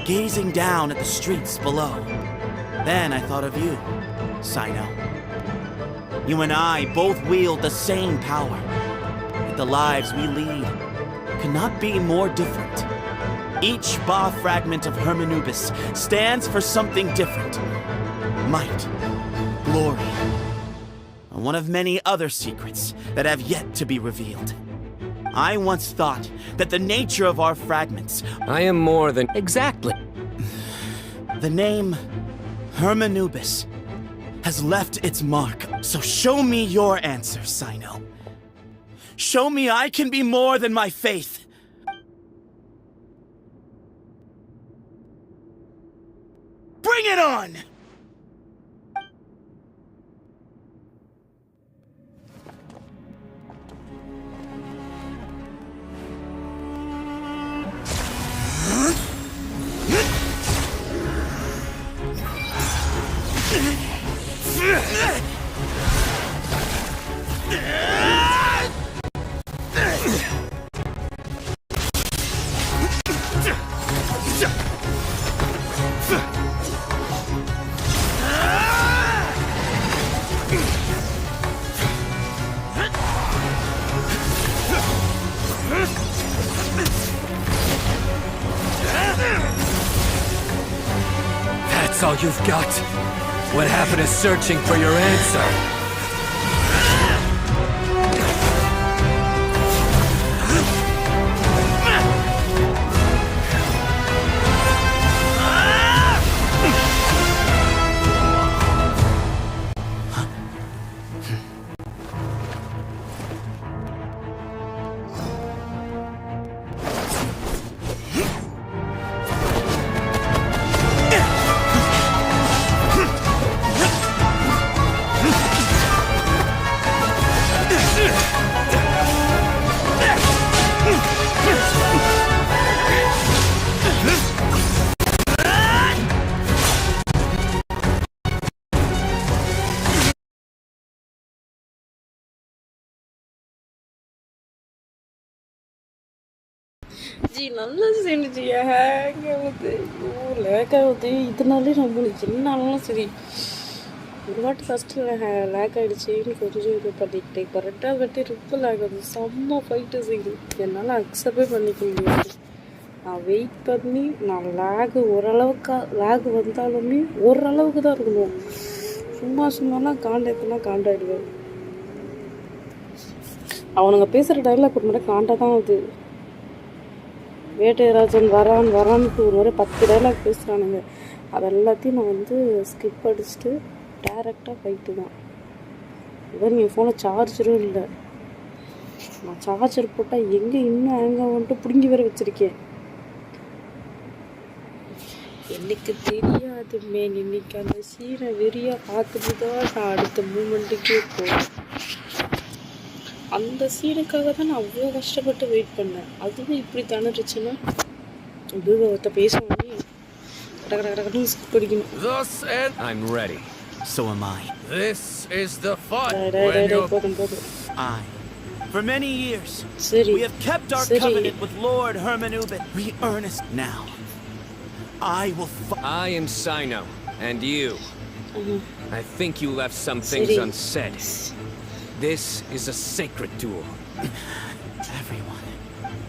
gazing down at the streets below. Then I thought of you, Sino. You and I both wield the same power, yet the lives we lead could not be more different. Each Ba fragment of Herm Anubis stands for something different. Might, glory, and one of many other secrets that have yet to be revealed. I once thought that the nature of our fragments... I am more than... Exactly. The name Herm Anubis has left its mark. So show me your answer, Sino. Show me I can be more than my faith. Bring it on! That's all you've got? What happened to searching for your answer? G நல்லா செஞ்சுச்சு hang ஆகுது லேக் ஆகுது இதனாலே நம்மளுக்கு என்னாலும் சரி ஒரு வாட்டி first lakh ஆகிடுச்சின்னு கொஞ்சம் இது பண்ணிக்கிட்டேன் இப்போ ரெண்டாவது வாட்டி ரொம்ப லேக் ஆகுது செம்ம ஃபைட்டு செய்யுது என்னால் அக்செப்டே பண்ணிக்க முடியாது நான் வெயிட் பண்ணி நான் ஓரளவுக்கு லேக் வந்தாலுமே ஓரளவுக்கு தான் இருக்கணும் சும்மாலாம் காண்டாயிடுவேன் அவனுங்க பேசுகிற டைலாக் ஒரு முறை காண்டா தான் ஆகுது வேட்டையராஜன் வரான்ட்டு ஒரு முறை 10 டைலாக் பேசுகிறானுங்க அது எல்லாத்தையும் நான் வந்து ஸ்கிப் அடிச்சுட்டு டேரெக்டாக ஃபைட்டு தான் இவன் என் ஃபோனை சார்ஜரும் இல்லை நான் சார்ஜர் போட்டால் எங்கே இன்னும் ஹேங் ஆகுன்ட்டு பிடுங்கி வேற வச்சுருக்கேன் எனக்கு தெரியாதுமே இன்னைக்கு அந்த சீனை வெறியாக பார்த்துட்டு தான் நான் அடுத்த மூமெண்ட்டுக்கே போவேன் அந்த சீனுக்காக தான் நான் அவ்வளோ கஷ்டப்பட்டு வெயிட் பண்ணேன் அதுவும் இப்படி தணிச்சுன்னா இது ஒருத்த பேசுவானே Thus end. I'm ready. So am I. This is the fight when you're... For many years, we have kept our covenant with Lord Hermanubis. We earnest now. I will I am Sino, and you. I think you left some things unsaid. This is a sacred duel. Everyone.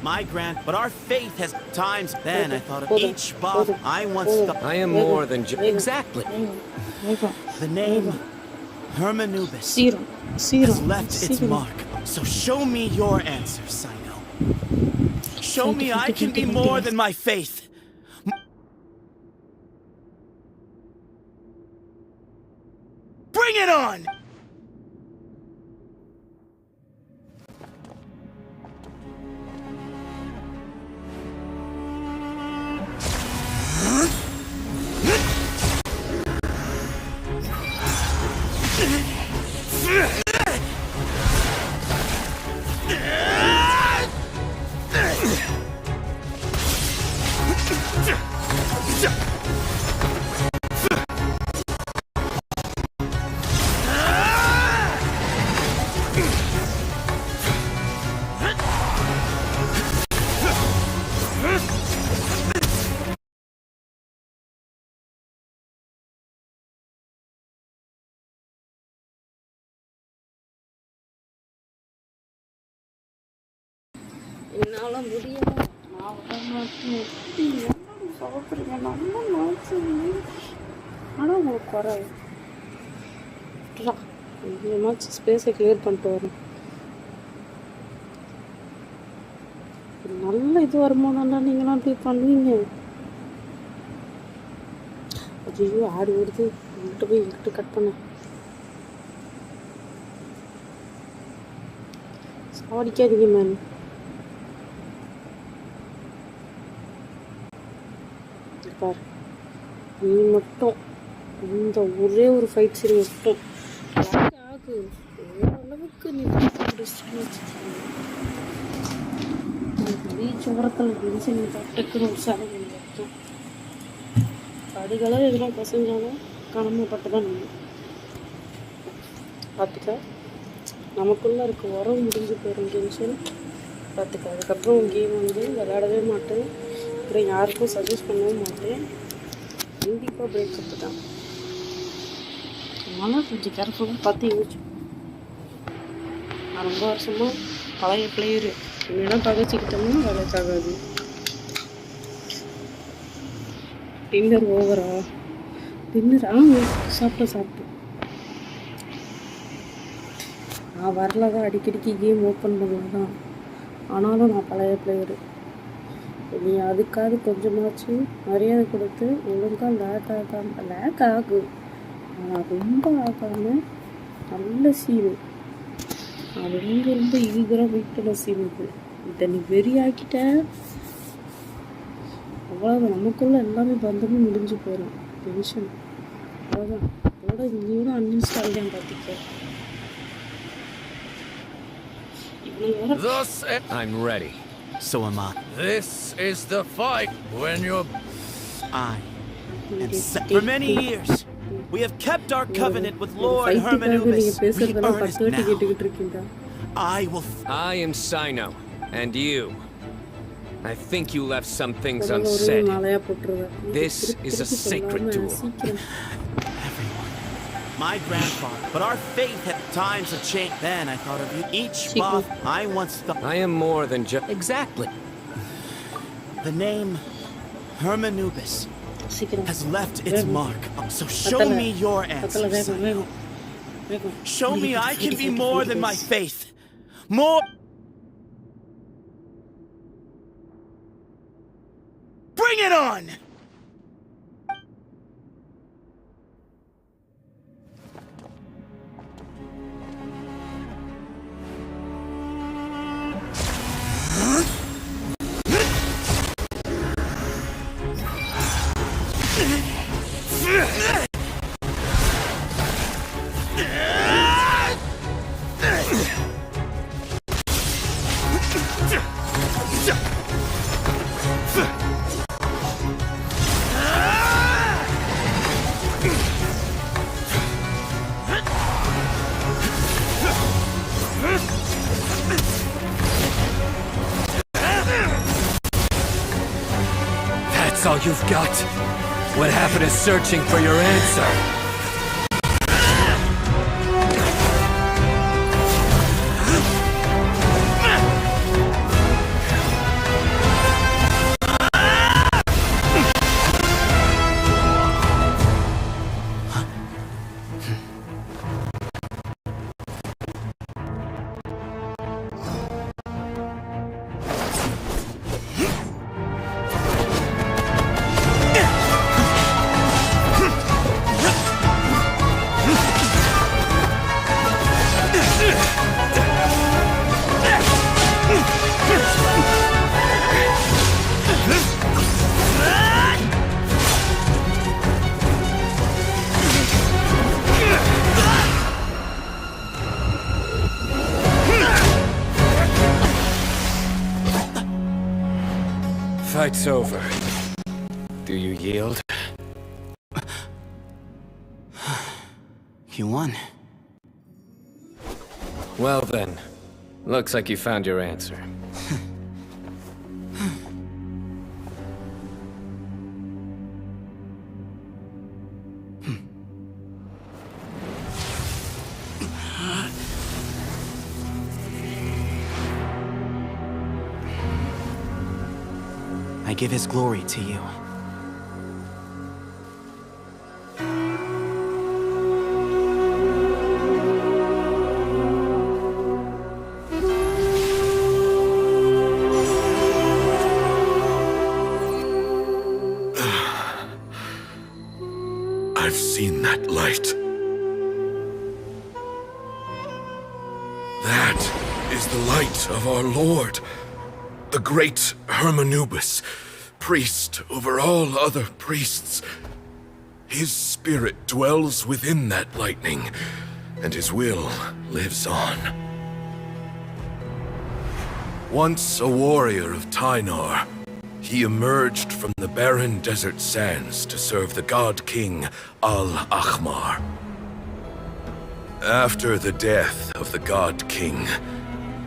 My but our faith has times. Then I thought of each boss I once thought. I am more than just... Exactly. The name Hermanubis has left its mark. So show me your answer, Sino. Show me I can be more than my faith. Bring it on! என்னால முடியல நான் வர மாட்டேன் சாப்பிட்றேன் நம்ம மாச்சு ஆனால் உங்களுக்கு குறை கொஞ்சமாச்சு ஸ்பேஸை கிளியர் பண்ணிட்டு வரும் நல்ல இது வருமானம்டா நீங்களாம் அப்படி பண்ணுவீங்க ஐயோ ஆடு வருது எங்கிட்ட போய் எங்கிட்ட கட் பண்ண சாடிக்காதீங்க மேம் பார் நீ மட்டும் இந்த ஒரே ஒரு ஃபைட் சரி மட்டும் ஆகு ஓரளவுக்கு நீ பீச் ஓரத்தில் கென்ஷன் டக்குன்னு ஒரு சாலை இருக்கும் கடுகளாக எதுவும் பசஞ்சாலும் கடமைப்பட்டு தான் நம்ம பார்த்துக்க நமக்குள்ளே இருக்க உறவு முடிஞ்சு போயிடும் கென்ஷன் பார்த்துக்க அதுக்கப்புறம் கேம் வந்து விளையாடவே மாட்டேன் அப்புறம் யாருக்கும் சஜஸ்ட் பண்ணவும் மாட்டேன் கண்டிப்பாக பிரேக்கப் தான் அதனால் கொஞ்சம் கேர்ஃபுல்லாக பார்த்து யோசிச்சு நான் ரொம்ப வருஷமாக பழைய பிளேயரு என்னெல்லாம் பகச்சிக்கிட்டோம்னா வேலைக்காகாது டின்னர் ஓவரா டின்னர் சாப்பிட்டேன் நான் வரல தான் அடிக்கடிக்கு கேம் ஓப்பன் பண்ணல தான் ஆனாலும் நான் பழைய பிளேயரு நீ அதுக்காவது கொஞ்சமாச்சு மரியாதை கொடுத்து ஒழுங்காக லேக் ஆகும் ஆனால் ரொம்ப ஆகாமல் நல்ல சீனு நான் ரொம்ப ஈகராக வெயிட் பண்ண சீனு இதை நீ வெறியாக்கிட்ட அவ்வளோதான் நமக்குள்ள எல்லாமே பந்தமும் முடிஞ்சு போயிடும் டென்ஷன் அவ்வளோதான் அதோட இங்கேயும் அன்இன்ஸ்டால் தான் பார்த்துக்க I'm ready. So am I. This is the fight when you're... For many years, we have kept our covenant with Lord Hermanubis. We earnest now. I am Sino, and you. I think you left some things unsaid. This is a sacred duel. My grandfather, but our faith at times have changed. Then I thought of you. Each boss I once thought. I am more than just... Exactly. The name Hermanubis has left its mark. So show me your answer, Sino. Show me I can be more than my faith. More... Bring it on! all you've got? What happened to searching for your answer? Fight's over. Do you yield? You won. Well then, looks like you found your answer. I give his glory to you. I've seen that light. That is the light of our Lord, the great Hermanubis, priest over all other priests. His spirit dwells within that lightning, and his will lives on. Once a warrior of Tynar, he emerged from the barren desert sands to serve the god king Al-Ahmar. After the death of the god king,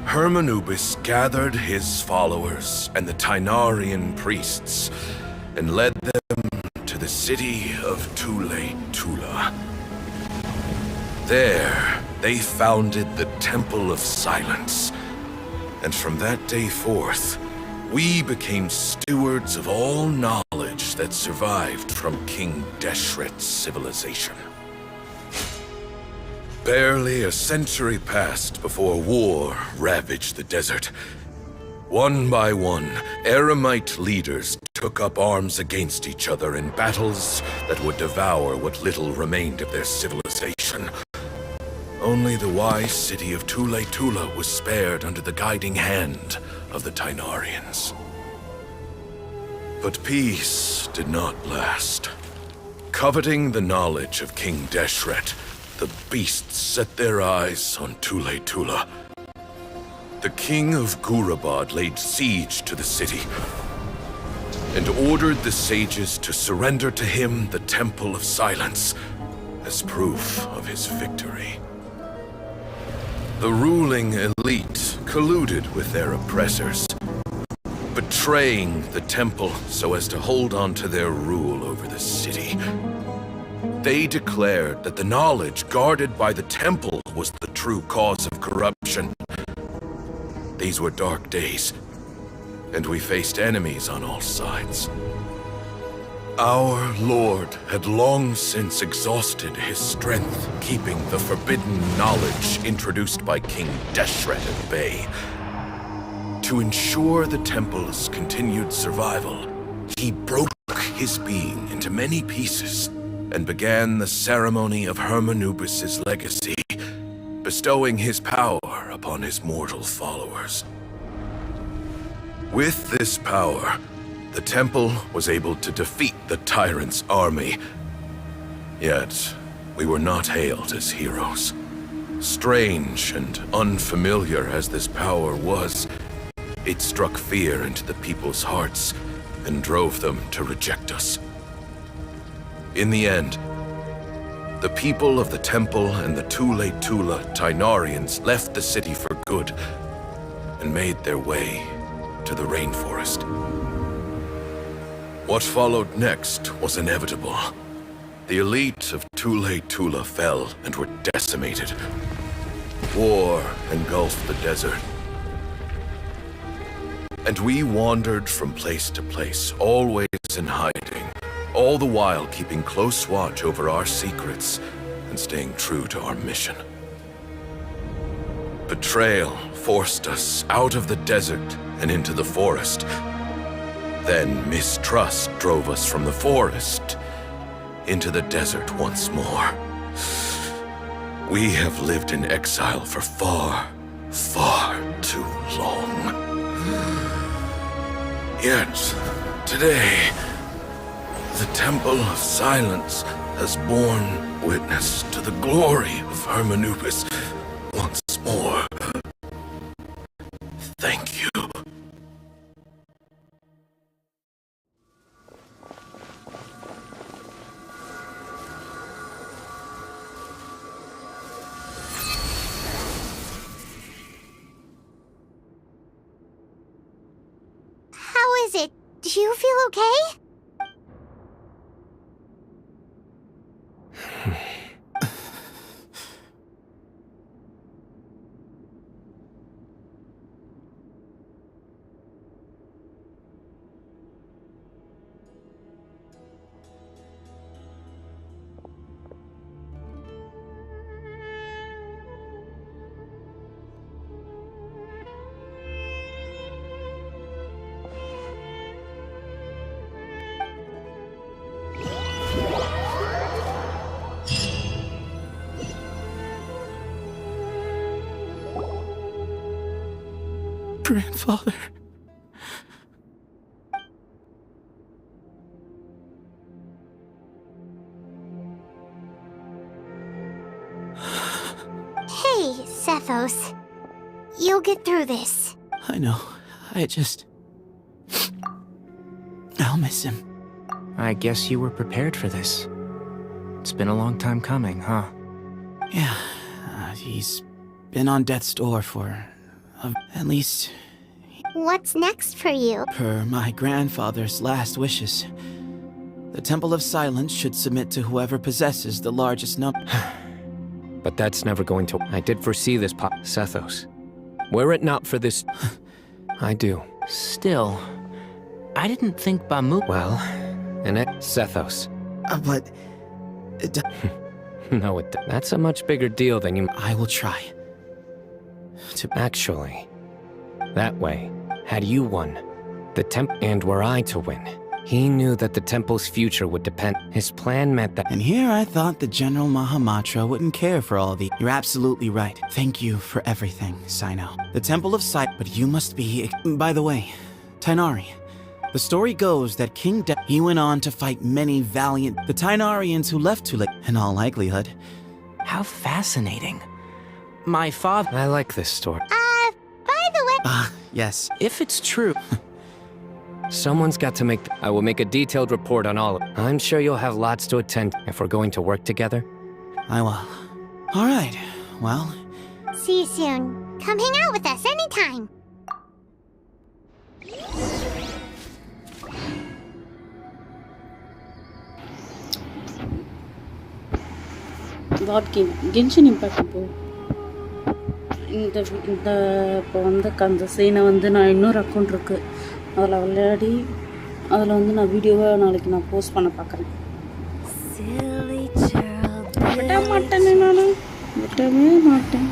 Hermanubis gathered his followers and the Tynarian priests and led them to the city of Tule-Tula. There, they founded the Temple of Silence, and from that day forth, we became stewards of all knowledge that survived from King Deshret's civilization. Barely a century passed before war ravaged the desert. One by one, Eremite leaders took up arms against each other in battles that would devour what little remained of their civilization. Only the wise city of Tule-Tula was spared under the guiding hand of the Tynarians. But peace did not last. Coveting the knowledge of King Deshret, the beasts set their eyes on Tule-Tula. The king of Gurabad laid siege to the city and ordered the sages to surrender to him the Temple of Silence as proof of his victory. The ruling elite colluded with their oppressors, betraying the temple so as to hold on to their rule over the city. They declared that the knowledge guarded by the temple was the true cause of corruption. These were dark days, and we faced enemies on all sides. Our Lord had long since exhausted his strength, keeping the forbidden knowledge introduced by King Deshret at bay. To ensure the temple's continued survival, he broke his being into many pieces and began the ceremony of Hermanubis' legacy, bestowing his power upon his mortal followers. With this power, the temple was able to defeat the tyrant's army. Yet, we were not hailed as heroes. Strange and unfamiliar as this power was, it struck fear into the people's hearts and drove them to reject us. In the end, the people of the temple and the Tule-Tula Tynarians left the city for good and made their way to the rainforest. What followed next was inevitable. The elite of Tule Tula fell and were decimated. War engulfed the desert. And we wandered from place to place, always in hiding, all the while keeping close watch over our secrets and staying true to our mission. Betrayal forced us out of the desert and into the forest. Then mistrust drove us from the forest into the desert once more. We have lived in exile for far, far too long. Yet, today, the Temple of Silence has borne witness to the glory of Hermanubis once more. Thank you. How is it? Do you feel okay? Grandfather. Hey, Sethos. You'll get through this. I know. I'll miss him. I guess you were prepared for this. It's been a long time coming, huh? Yeah. He's been on death's door for... at least... What's next for you? Per my grandfather's last wishes. The Temple of Silence should submit to whoever possesses the largest number. But that's never going to... I did foresee this, Sethos. Were it not for this... I do. Still, I didn't think Bamu... Well, and it... Sethos. But... No, that's a much bigger deal than you... I will try. Actually, that way, had you won, the temple, and were I to win, he knew that the temple's future would depend. His plan meant that... And here I thought the General Mahamatra wouldn't care for all the... You're absolutely right. Thank you for everything, Sino. The Temple of Sight, but you must be... By the way, Tainari. The story goes that King he went on to fight many valiant... The Tainarians who left Tule, in all likelihood. How fascinating. My father... I like this story. By the way... yes. If it's true... Someone's got to make... I will make a detailed report on all of it. I'm sure you'll have lots to attend if we're going to work together. I will. All right. Well... See you soon. Come hang out with us anytime. What game? Genshin Impact இப்போ இப்போ வந்து அந்த சீனை வந்து நான் இன்னொரு account இருக்குது அதில் விளையாடி அதில் வந்து நான் வீடியோவை நாளைக்கு நான் போஸ்ட் பண்ண பார்க்குறேன். விட மாட்டேனே நான் விடவே மாட்டேன்.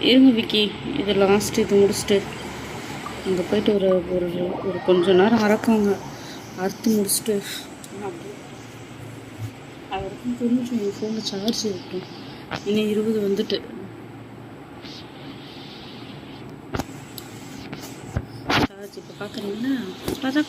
இருங்க விக்கி, இது லாஸ்ட், இது முடிச்சுட்டு அங்கே போயிட்டு ஒரு ஒரு ஒரு கொஞ்ச நேரம் அறக்குவாங்க, அறுத்து முடிச்சுட்டு அது வரைக்கும் தெரிஞ்சு என் ஃபோனில் சார்ஜ் இருக்கும். இன்னும் 20 வந்துட்டு சார்ஜ் இப்போ பார்க்குறீங்களா? பார்த்தா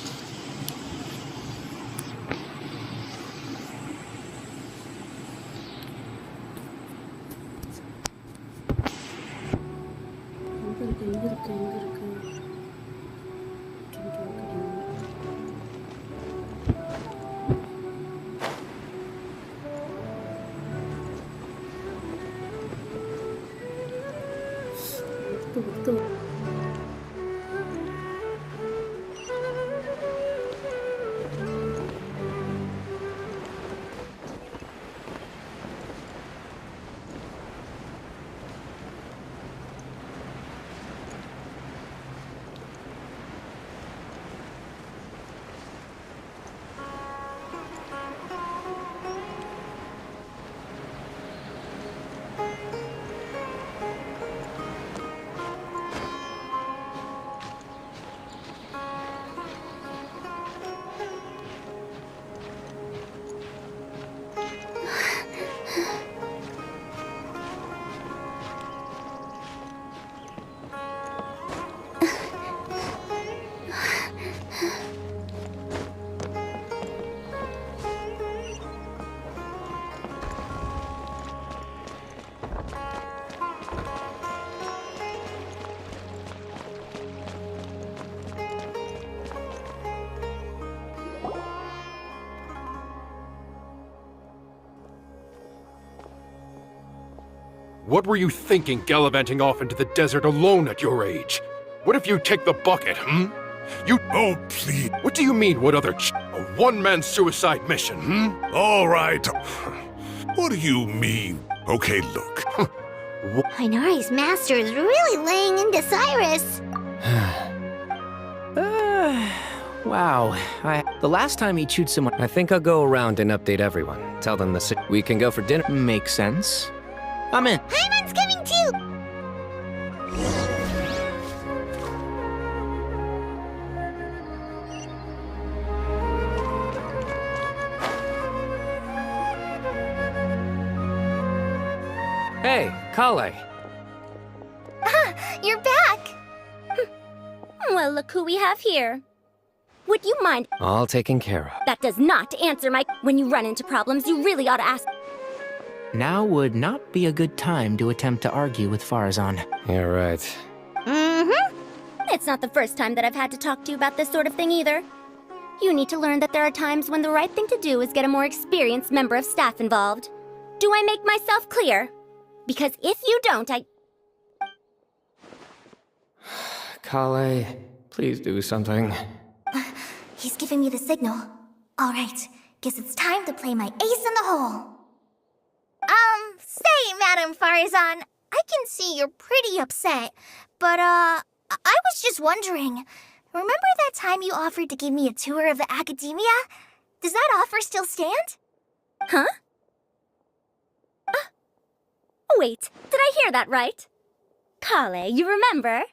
Betul. What were you thinking gallivanting off into the desert alone at your age? What if you take the bucket, You— Oh, please. What do you mean, what other A one-man suicide mission, All right. What do you mean? Okay, look. Inari's master is really laying into Cyrus. Wow. The last time he chewed someone— I think I'll go around and update everyone. Tell them we can go for dinner. Makes sense. I'm in. Paimon's coming too! Hey, Kale. Ah, you're back! Well, look who we have here. Would you mind? All taken care of. That does not answer my— When you run into problems, you really ought to ask— Now would not be a good time to attempt to argue with Farazan. You're right. Mm-hmm. It's not the first time that I've had to talk to you about this sort of thing either. You need to learn that there are times when the right thing to do is get a more experienced member of staff involved. Do I make myself clear? Because if you don't, Kale, please do something. He's giving me the signal. All right, guess it's time to play my ace in the hole. Say, Madam Farazan, I can see you're pretty upset, but, I was just wondering, remember that time you offered to give me a tour of the academia? Does that offer still stand? Huh? Wait, did I hear that right? Kale, you remember?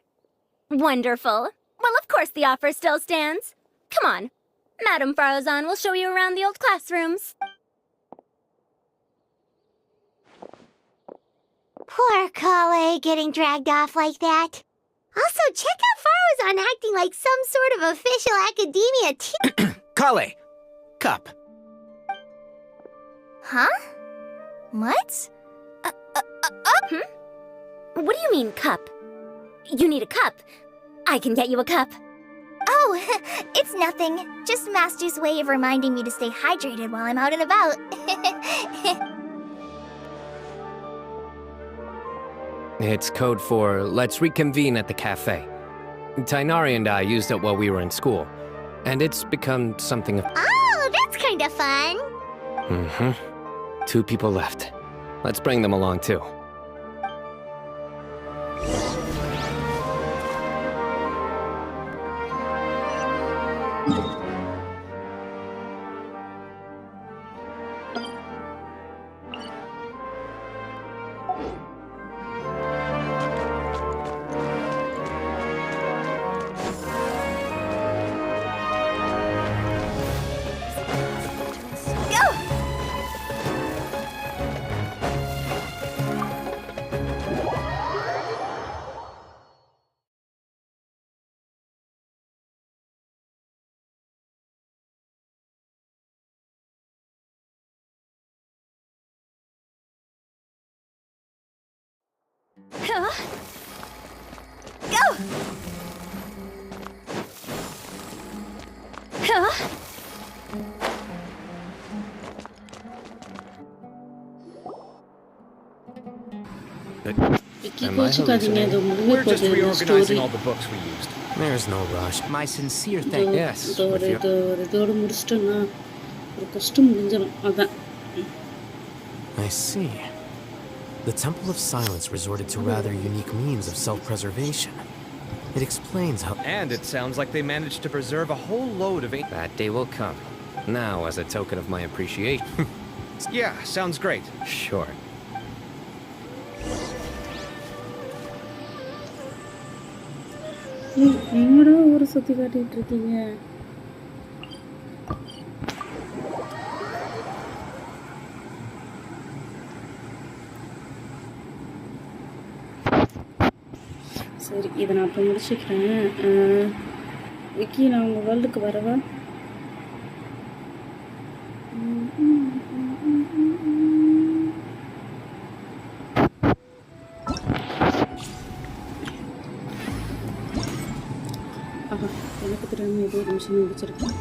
Wonderful. Well, of course the offer still stands. Come on, Madam Farazan will show you around the old classrooms. Poor Kale getting dragged off like that. Also, check out Farazan acting like some sort of official academia Kale! Cup. Huh? What? What do you mean, cup? You need a cup. I can get you a cup. Oh, it's nothing. Just Master's way of reminding me to stay hydrated while I'm out and about. It's code for let's reconvene at the cafe. Tainari and I used it while we were in school, and it's become something of— Oh, that's kind of fun. 2 people left. Let's bring them along too. Go! Am I hallucinating? We're just reorganizing all the books we used. There's no rush. My sincere thanks. Yes. I see. The Temple of Silence resorted to rather unique means of self-preservation. It explains how... And it sounds like they managed to preserve a whole load of... That day will come. Now, as a token of my appreciation. Yeah, sounds great. Sure. எங்கடா ஒரு சுத்தி காட்டிட்டு இருக்கீங்க? சரி, இதை நான் இப்போ முடிச்சுக்கிறேன். விக்கி, நான் உங்கள் வேர்ல்டுக்கு வரவா? ஆஹா, எனக்கு தெரியாமல் ஏதோ ஒரு நிமிஷம் முடிச்சிருக்கேன்.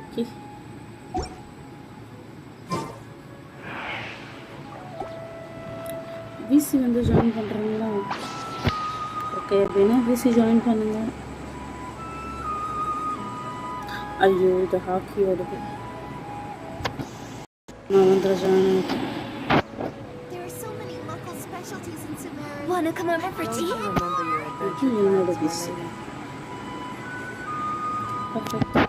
ஓகே, பிசி வந்து ஜாயின் பண்ணுறீங்களா? ஓகே, அப்படின்னா பிசி ஜாயின் பண்ணுங்க. ஐயோ, இது ஹாக்கியோடது. நான் வந்து ஜாயின் ஆகிட்டேன். Wanna come over for tea? இது என்னோட பிசி. பர்ஃபெக்ட்.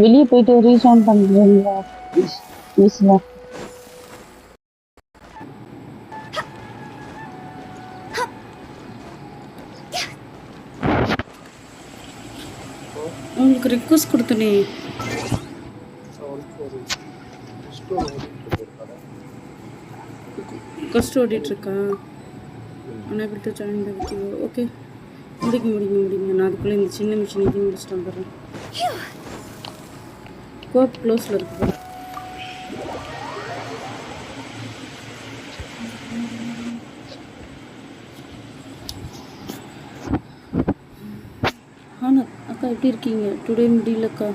வெளியே போயிட்டு ரீசார்ஜ் பண்ணுறீங்களா? ப்ளீஸ்ண்ணா. உங்களுக்கு ரிக்வஸ்ட் கொடுத்தனே. ரிக்வஸ்ட் ஓடிட்டுருக்கா? Unable to join the Vicky. Okay, முடிங்க. நான் அதுக்குள்ளே இந்த சின்ன மிஷின் இதையும் முடிச்சுட்டு வந்துடுறேன். கோப் க்ளோஸில் இருக்குது. ஆனால் அக்கா எப்படி இருக்கீங்க? டுடே முடியலக்கா.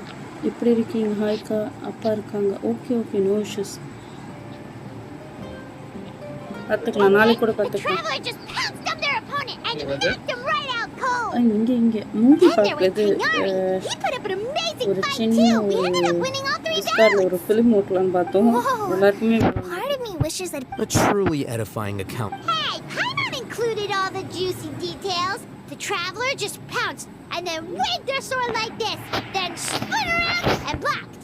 எப்படி இருக்கீங்க? ஹாய்க்கா. அப்பா இருக்காங்க. Okay, no issues. பார்த்துக்கலாம், நாளைக்கு கூட பார்த்துக்கலாம். இங்கே மூவி பார்க்குறது ஒரு சின்ன டிஸ்கார்டில் ஒரு ஃபிலிம் ஓட்டலான்னு பார்த்தோம். எல்லாருக்குமே a truly edifying account. Hey, I not included all the juicy details. The traveler just pounced and then waved their sword like this, then spun around and blocked.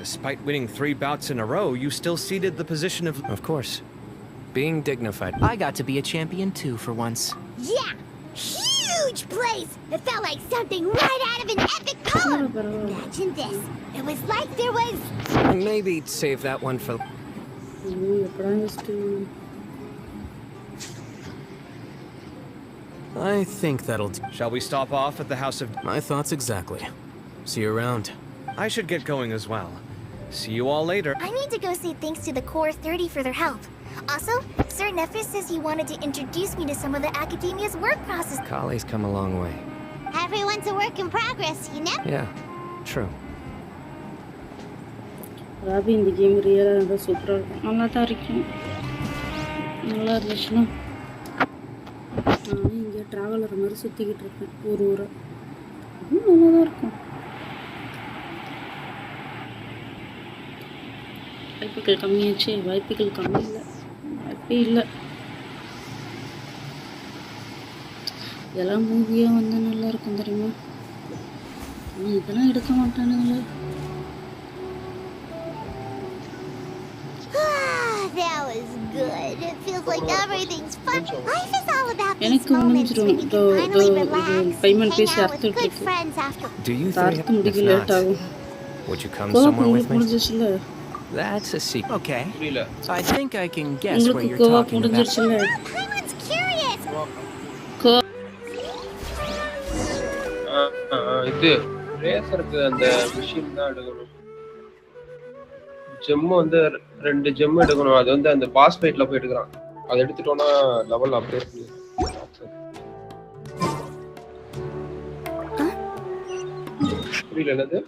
Despite winning 3 bouts in a row, you still ceded the position of... Of course. Being dignified. I got to be a champion too for once. Yeah, huge place. It felt like something right out of an epic poem. Imagine this. It was like there was... Maybe save that one for... I think that'll do. Shall we stop off at the house of... My thoughts exactly. See you around. I should get going as well. See you all later. I need to go say thanks to the Core 30 for their help. Also, Sir Nephis says he wanted to introduce me to some of the Academia's work process. Kali's come a long way. Everyone's a work in progress, you know? Yeah, true. Rabi, இந்த game ரியலாக இருந்தால் சூப்பராக இருக்கும். நல்லா தான் இருக்கும். நல்லா இருந்துச்சுன்னா நானும் இங்கே ட்ராவலர் மாதிரி சுற்றிக்கிட்டு இருக்கேன் ஊரை. அதுவும் நல்லா தான் இருக்கும். வாய்ப்புகள் கம்மியாச்சு. வாய்ப்பே இல்லை. இதெல்லாம் மூவியாக வந்தால் நல்லா இருக்கும் தெரியுமா? ஆனால் இதெல்லாம் எடுக்க மாட்டானுங்களே. That was good. It feels like everything's fun. Life is all about these moments when you can finally relax and hang out with good friends after. Do you think if not, would you come somewhere with me? That's a secret. Okay. I think I can guess what you're talking about. Paimon's curious. இது ரேசருக்கு அந்த machine தான் எடுக்கணும். GeM வந்து 2 GeM எடுக்கணும். அது வந்து அந்த pass ஃபைட்ல போய் எடுக்கறான். அதை எடுத்துட்டோம்னா லெவல் அப்டேட் பண்ணிடலாம். புரியல என்னது?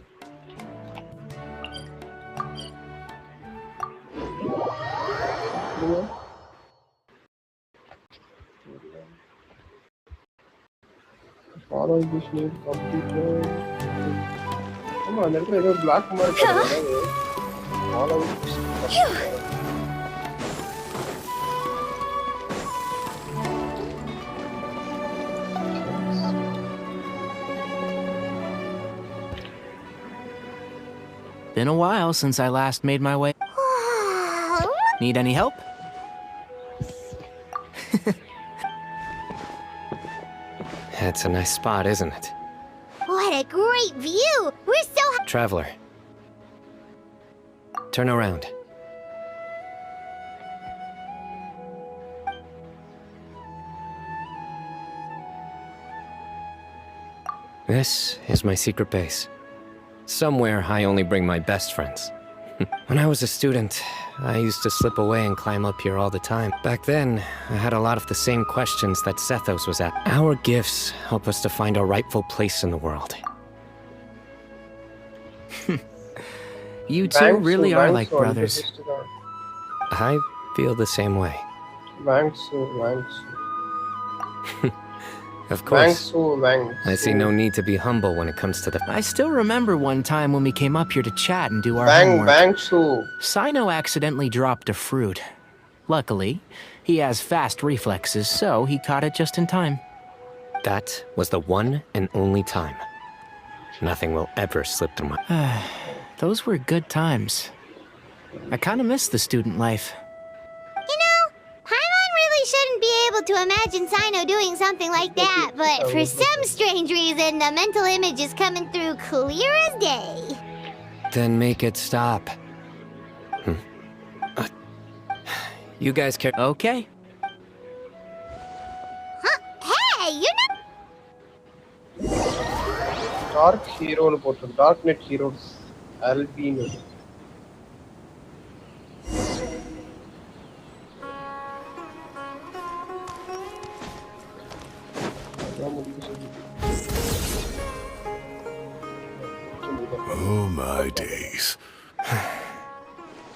Follow this new computer. Come on, there's a black mark. Follow this. Been a while since I last made my way. Need any help? It's a nice spot, isn't it? What a great view! We're so Traveler. Turn around. This is my secret base. Somewhere I only bring my best friends. When I was a student, I used to slip away and climb up here all the time. Back then, I had a lot of the same questions that Zethos was at. Our gifts help us to find our rightful place in the world. You two really are like brothers. I feel the same way. Of course. I see no need to be humble when it comes to the... I still remember one time when we came up here to chat and do our homework. Sino accidentally dropped a fruit. Luckily, he has fast reflexes, so he caught it just in time. That was the one and only time. Nothing will ever slip through my... Those were good times. I kind of miss the student life. You know, Paimon really shouldn't be able to imagine Sino doing something like that, but for some strange reason, the mental image is coming through clear as day. Then make it stop. You guys care? Okay. Huh? Hey, you're not... Dark hero போட்டு Darknet heroes albino. Oh my days.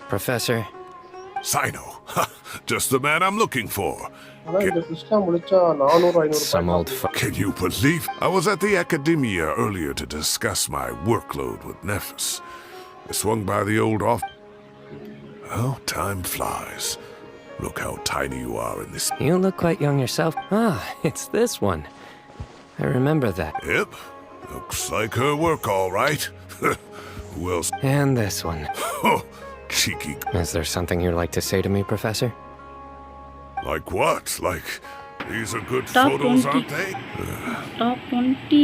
Professor. Sino. Just the man I'm looking for. Some old fuck. Can you believe? I was at the academia earlier to discuss my workload with Nephis. I swung by the old office. Oh, time flies. Look how tiny you are in this. You look quite young yourself. Ah, it's this one. I remember that. Yep. Looks like her work all right. Who else? And this one. Oh, cheeky. Is there something you'd like to say to me, Professor? Like what? Like, these are good Top photos, 20. aren't they? Top 20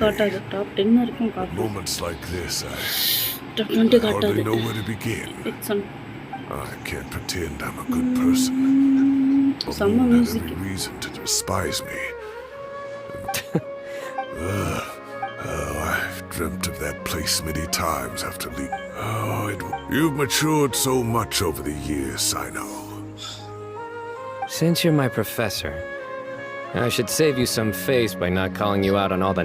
காட்டாது. Top 10 இருக்கும் காட்டும். Moments like this, Top 20 I hardly காட்டாது. know where to begin. It's on. I can't pretend I'm a good person. Summer Moon had music. every reason to despise me. Oh, I've dreamt of that place many times after leaving. Oh, you've matured so much over the years, I know. Since you're my professor, I should save you some face by not calling you out on all the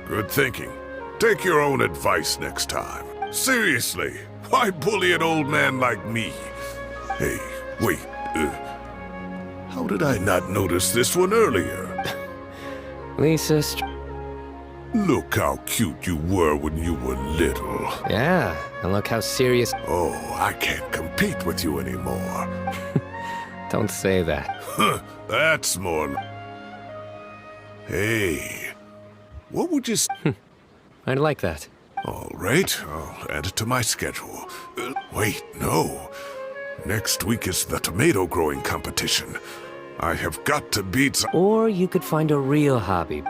Good thinking. Take your own advice next time. Seriously, why bully an old man like me? Hey, wait. How did I not notice this one earlier? Lisa. Look how cute you were when you were little. Yeah, and look how serious. Oh, I can't compete with you anymore. Don't say that. That's more. Hey, what would you? I'd like that. All right, I'll add it to my schedule. Wait, no. Next week is the tomato growing competition. I have got to beat some... Or you could find a real hobby.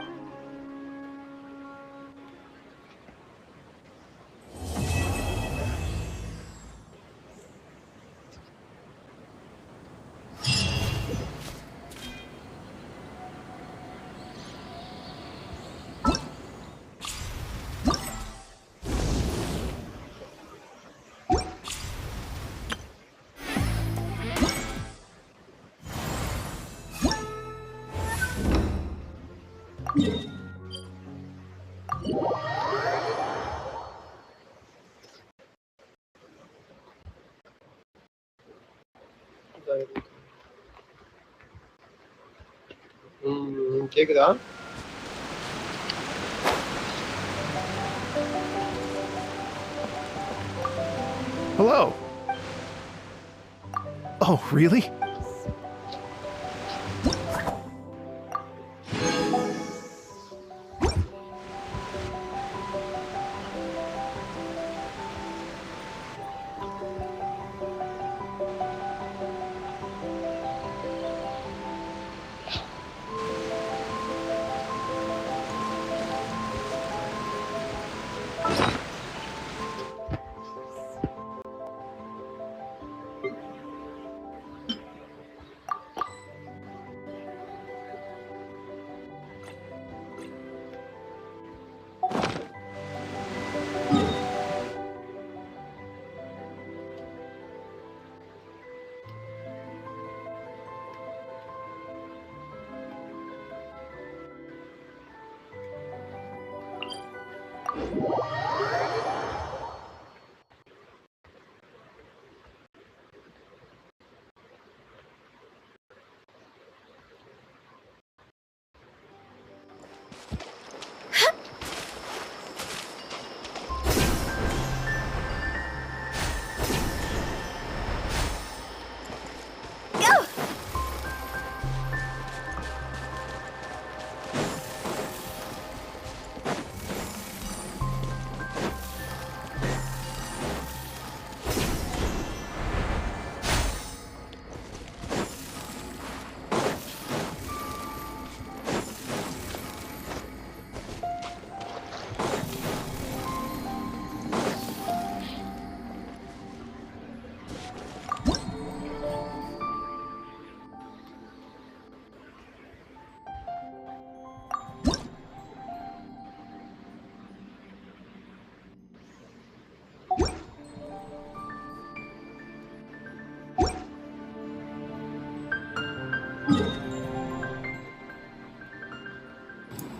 கேக்குதா? Hello. Oh, really?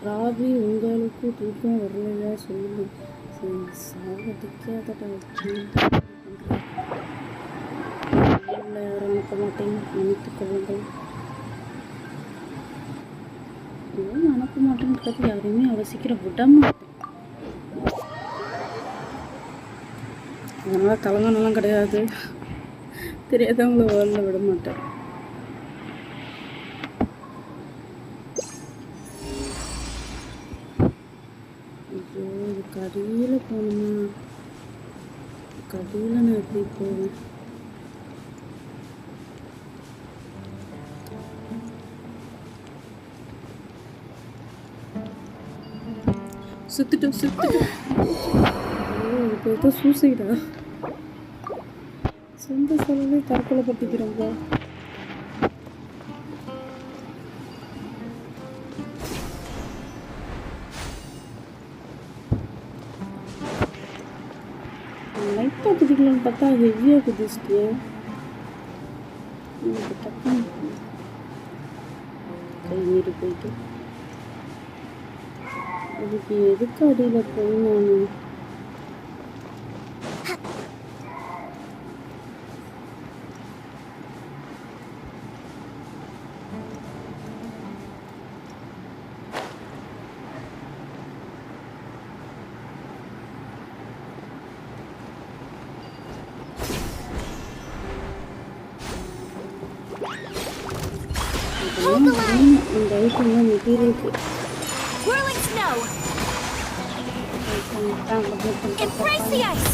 Rabi உங்களுக்கு தூக்கம் வரலையா சொல்லு. சரி சாகடிக்காதடா யாரும் அனுப்ப மாட்டேன் நினைத்து கொள்ளுங்கள். ஏன் அனுப்ப மாட்டேன்றது யாரையுமே அவ்வளோ சீக்கிரம் விட மாட்டேன். அதனால் கலங்கனெல்லாம் கிடையாது. தெரியாதவங்கள வேர்ல்டில் விட மாட்டேன். கடியில் போகணுமா? கடியில் நான் எப்படி போவேன்? சுத்துட்டோம். இப்போ ஏதோ சூசைடா. சொந்த சொல்லவே தற்கொலை பற்றிக்கிறோங்க. லைட்டாக குதிக்கலான்னு பார்த்தா ஹெவியாக குதிச்சிட்டியா? எனக்கு டக்குன்னு கை மீறி போயிட்டு அதுக்கு எதுக்கு அடியில் போய் நான் இந்த ஐட்டம்லாம் மெட்டீரியலுக்கு Whirling snow! Embrace the ice!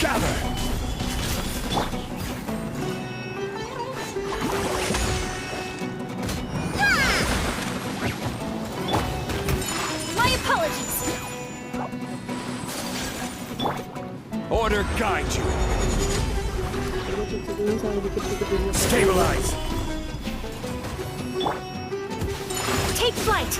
Gather! My apologies! Order guide you! Stabilize! Take flight!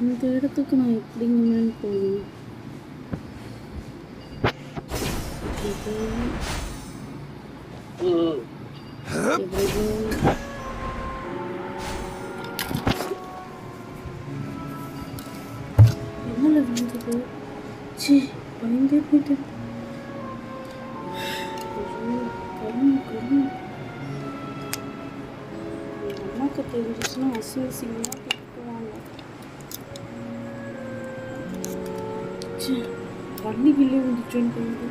இந்த இடத்துக்கு நான் எப்படிங்கன்னு போகணும். என்ன விழுந்தது? சி பயந்தே போயிட்டேன். அம்மாக்கு தெரிஞ்சிச்சுன்னா அசிங்கமாக திட்டுவாங்க. வண்டிகளே வந்துச்சோன்னு தோணுது.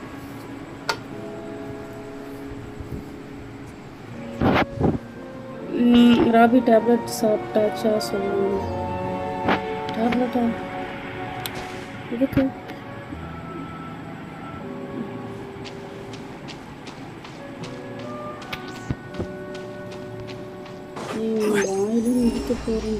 ராபி டேப்லெட் சாப்பிட்டாச்சா சொல்லுங்க. டேப்லெட்டா இதுக்கு வாயிலும் இடிக்க போறேன்.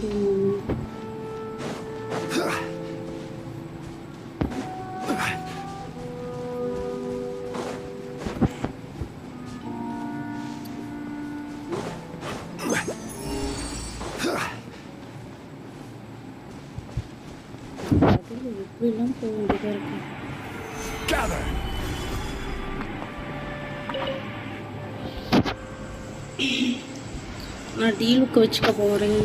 எப்படிலாம் போக வேண்டியதாக இருக்கு. நான் டீலுக்கு வச்சுக்க போகிறேன்.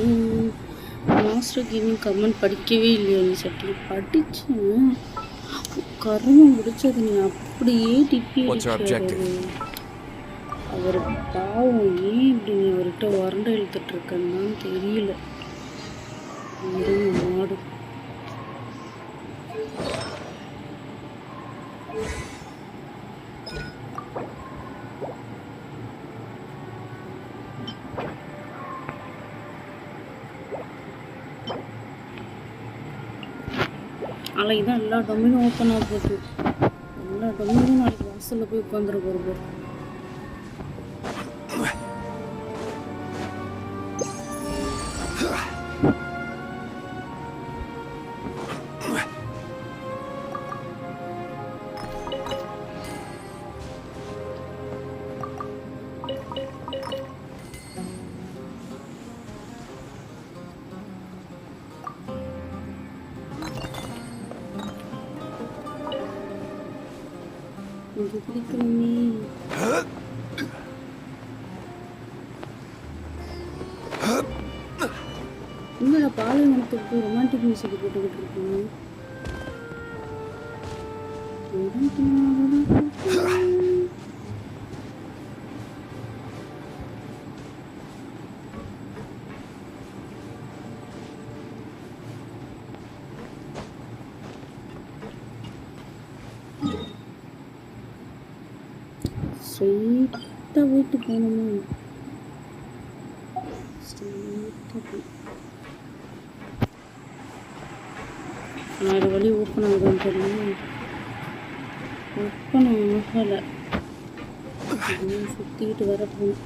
மாஸ்டர் கேமிங் கமெண்ட் படிக்கவே இல்லையா நீ சட்டி? படித்தேன். கருமம் முடிச்சது நீ அப்படியே டிப்பி அடிச்சாரு. அவர் பாவம் ஏன் இப்படி நீ அவர்கிட்ட வறண்ட இழுத்துட்டு இருக்கன்னு தெரியல. மாடு நாளைக்கு தான் எல்லா டொமினும் ஓப்பன் ஆக போகுது. எல்லா டொமினும் நாளைக்கு வாசலில் போய் உட்காந்துட போகிறது. என்னடா பாலைவனத்துக்கு ரொமான்டிக் மியூசிக் போட்டுக்கிட்டு இருக்கேன். ஸ்ட்ரெயிட்டாக வீட்டுக்கு போகணுமா? நான் வழி ஓப்பன் ஆகுதுன்னு தெரியும். ஓப்பன் ஆகலை. சுற்றிக்கிட்டு வர போகணும்.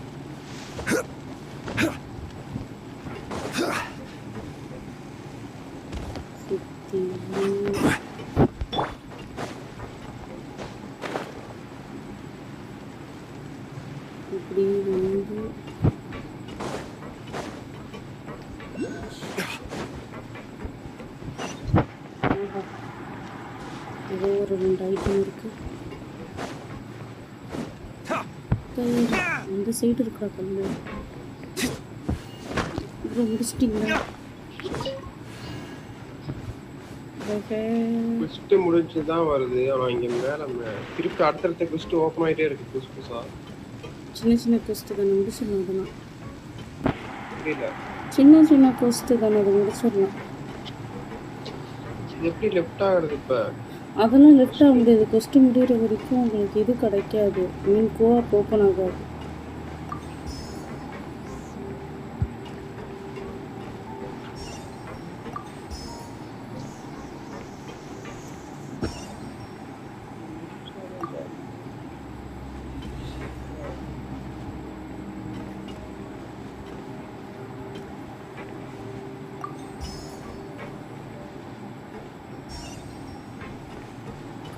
சுற்றி இப்படி வந்து ஏதோ ஒரு 2 ஐட்டம் இருக்கு. அந்த சைடு இருக்கா கல்லு? இப்போ முடிச்சிட்டிங்களா? குஸ்ட் முடிஞ்சு தான் வருது. ஆனால் இங்கே மேலே திருப்பி அடுத்தடுத்த குஸ்ட் ஓப்பன் ஆகிட்டே இருக்கு. புதுசு புதுசாக சின்ன சின்ன குஸ்ட் தானே முடிச்சிடலாம். அதெல்லாம் புரியல. சின்ன சின்ன குஸ்ட் தானே அதை முடிச்சிடலாம். இது எப்படி லெஃப்ட் ஆகிறது? இப்போ அதெல்லாம் லெஃப்ட் ஆக முடியாது. குஸ்ட் முடிகிற வரைக்கும் உங்களுக்கு இது கிடைக்காது. மீன் கோஆப் ஓப்பன் ஆகாது.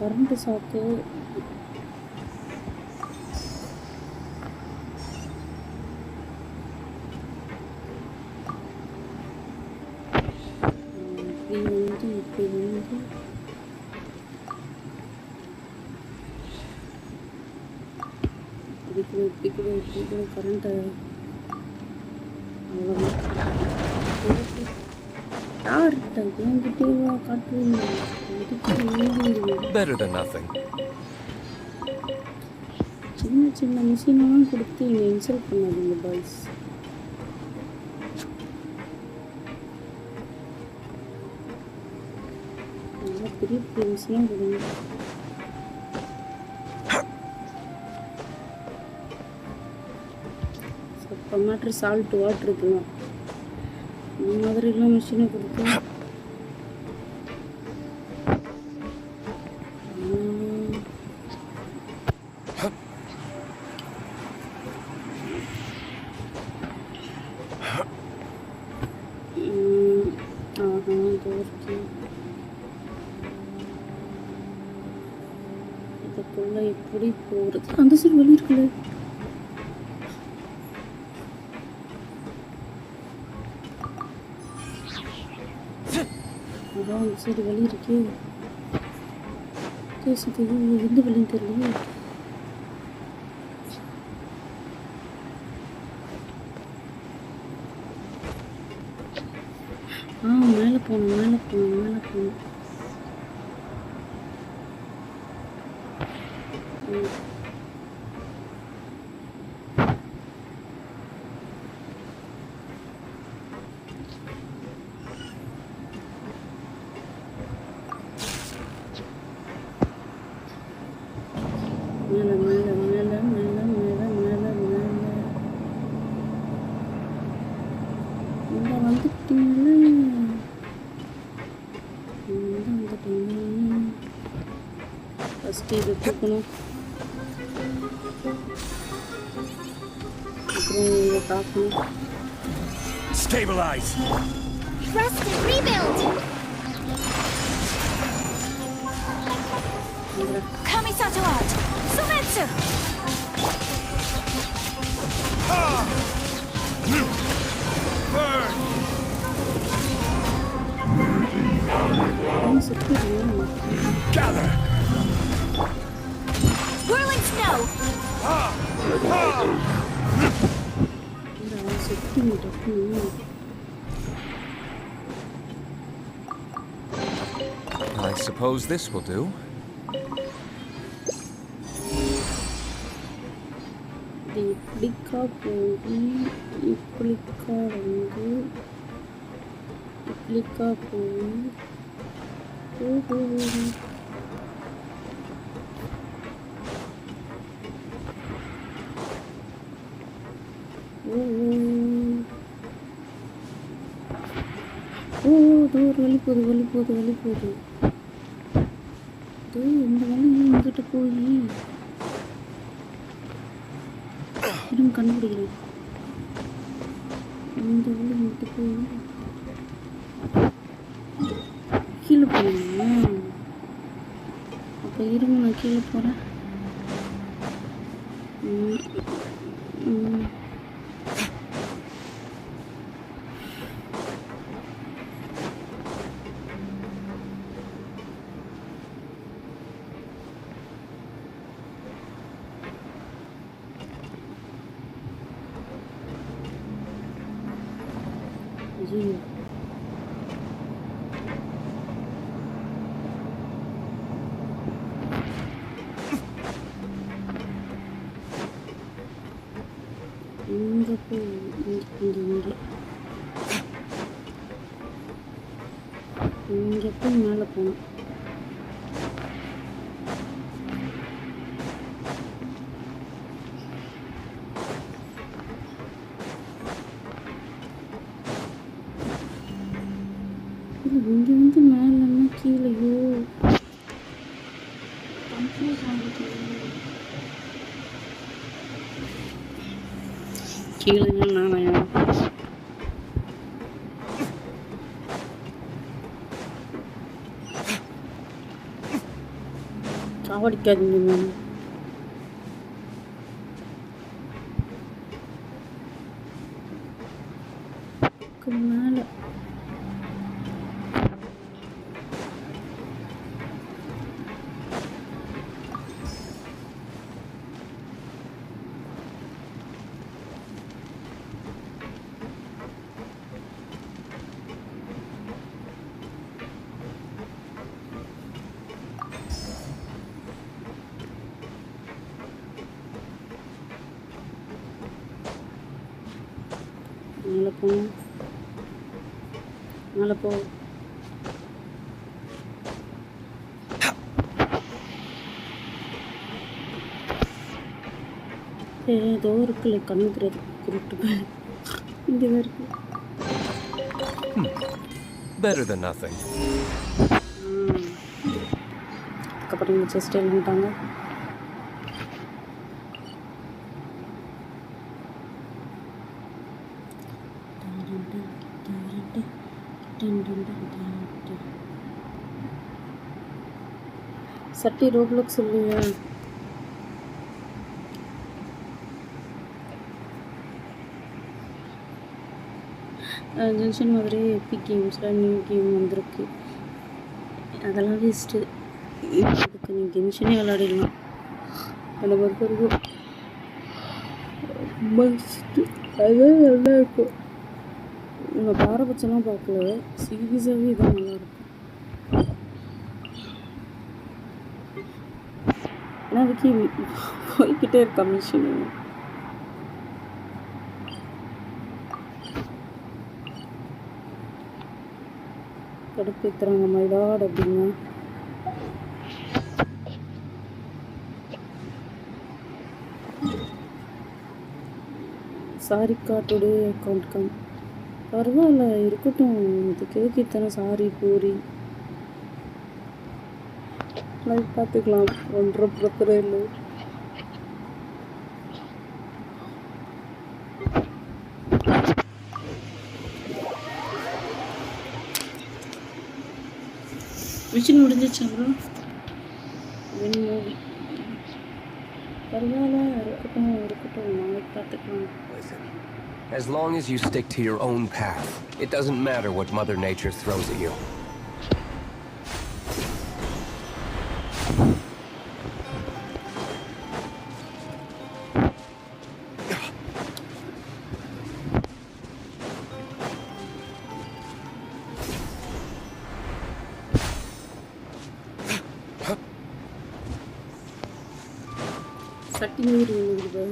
கரண்ட் சாக்கு இப்படி வந்து இப்படி கரண்ட்டை Better than nothing. சின்ன மிஷினெல்லாம் கொடுத்து என்னை இன்சல்ட் பண்ணாதீங்க பாய்ஸ். நல்லா பெரிய மிஷினாக கொடுங்க. டொமேட்டோ சால்ட் வாட்டர் இருக்கலாம் இந்த மாதிரிலாம் மிஷினை கொடுத்து இதுக்குள்ள எப்படி போகிறது? அந்த சைடு வழி இருக்குல்ல. அதான் அந்த சைடு வழி இருக்கே. பேசுறது எந்த வழின்னு தெரியலையே. மேலே போகணும். ஃபஸ்ட்டு இது தூக்கணும். அப்புறம் இதை பார்க்கணும். Stabilize. Rest and rebuild. Kamisato out. Sumetsu. Burn. Gather. Whirling snow. I suppose this will do. இப்படிக்கா போய் இப்படிக்கா வந்து இப்படிக்கா போய் வழி போகுது இந்த வழி இங்கிட்ட போய் இன்னும் கண்டுபிடிக்கிறேன். இந்த வழி இங்கிட்ட போய் கீழே போகணுமா? அப்போ இருங்க, நான் கீழே போகிறேன். இங்கே போய் மேலே போகணும். இங்கே வந்து மேலே கீழேயோ கீழே நானாயா? சாவடிக்காதீங்க மேம். மேலே மேலே போகணும். மேலே போ. ஏதோ இருக்குல்ல கண்ணுக்குறது குருட்டு இங்கே தான் இருக்கு. Better than nothing. அதுக்கப்புறம் இந்த செஸ்ட் எழுதிட்டாங்க. சட்டி ரோப்ளாக்ஸ் இல்லையா? ஜென்ஷன் மாதிரி எபிக் கேம்ஸில் நியூ கேம் வந்திருக்கு. அதெல்லாம் வேஸ்ட்டு. அதுக்கு நீ கென்ஷனே விளையாடிடலாம். அதை பொறுத்த வரைக்கும் பெஸ்ட்டு. அதுதான் நல்லா இருக்கும். உங்கள் பாரபட்சம்லாம் பார்க்கல, சீரியஸாகவே இதான் நல்லாயிருக்கும். ஏன்னா அதுக்கு போய்கிட்டே இருக்கா மிஷினு. கடுப்பேற்றுறாங்க மைதாட் அப்படிங்க. சாரிக்கா டுடே அக்கௌண்ட் கம். பரவாயில்ல இருக்கட்டும், இதுக்கு எதுக்கு இத்தனை சாரி பூரி லைக் பார்த்துக்கலாம். ஒன்றரை பிரச்சனை இல்லை. மிஷின் முடிஞ்சிச்சு அப்புறம் மூவி. பரவாயில்ல இருக்கட்டும் இருக்கட்டும், நாளைக்கு பார்த்துக்கலாம். As long as you stick to your own path, it doesn't matter what Mother Nature throws at you. சட்டி நீர் விழுகுது.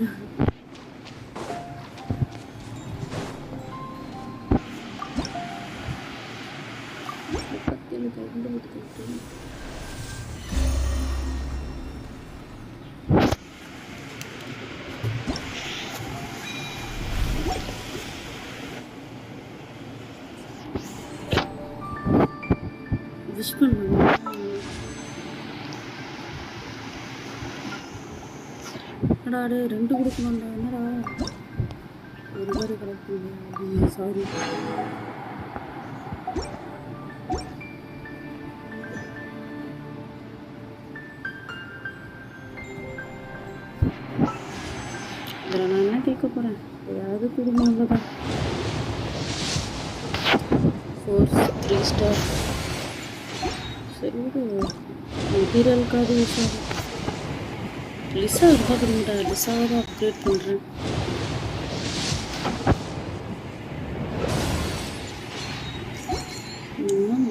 விஷ் பண்ணுங்க. என்னடா டே 2 கொடுக்கணும்டா. என்னடா ஒரு பேர் கிடைக்கும். சாரி. இதில் நான் என்ன கேட்க போகிறேன்? ஏதாவது குடும்பம் இல்லைதான். 4 3 ஸ்டார். சரி விடு, மெட்டீரியலுக்காக யூஸ் ஆகும். லிசா இருக்கா கொடுங்கடா. லிசாவை தான் அப்கிரேட் பண்ணுறேன்.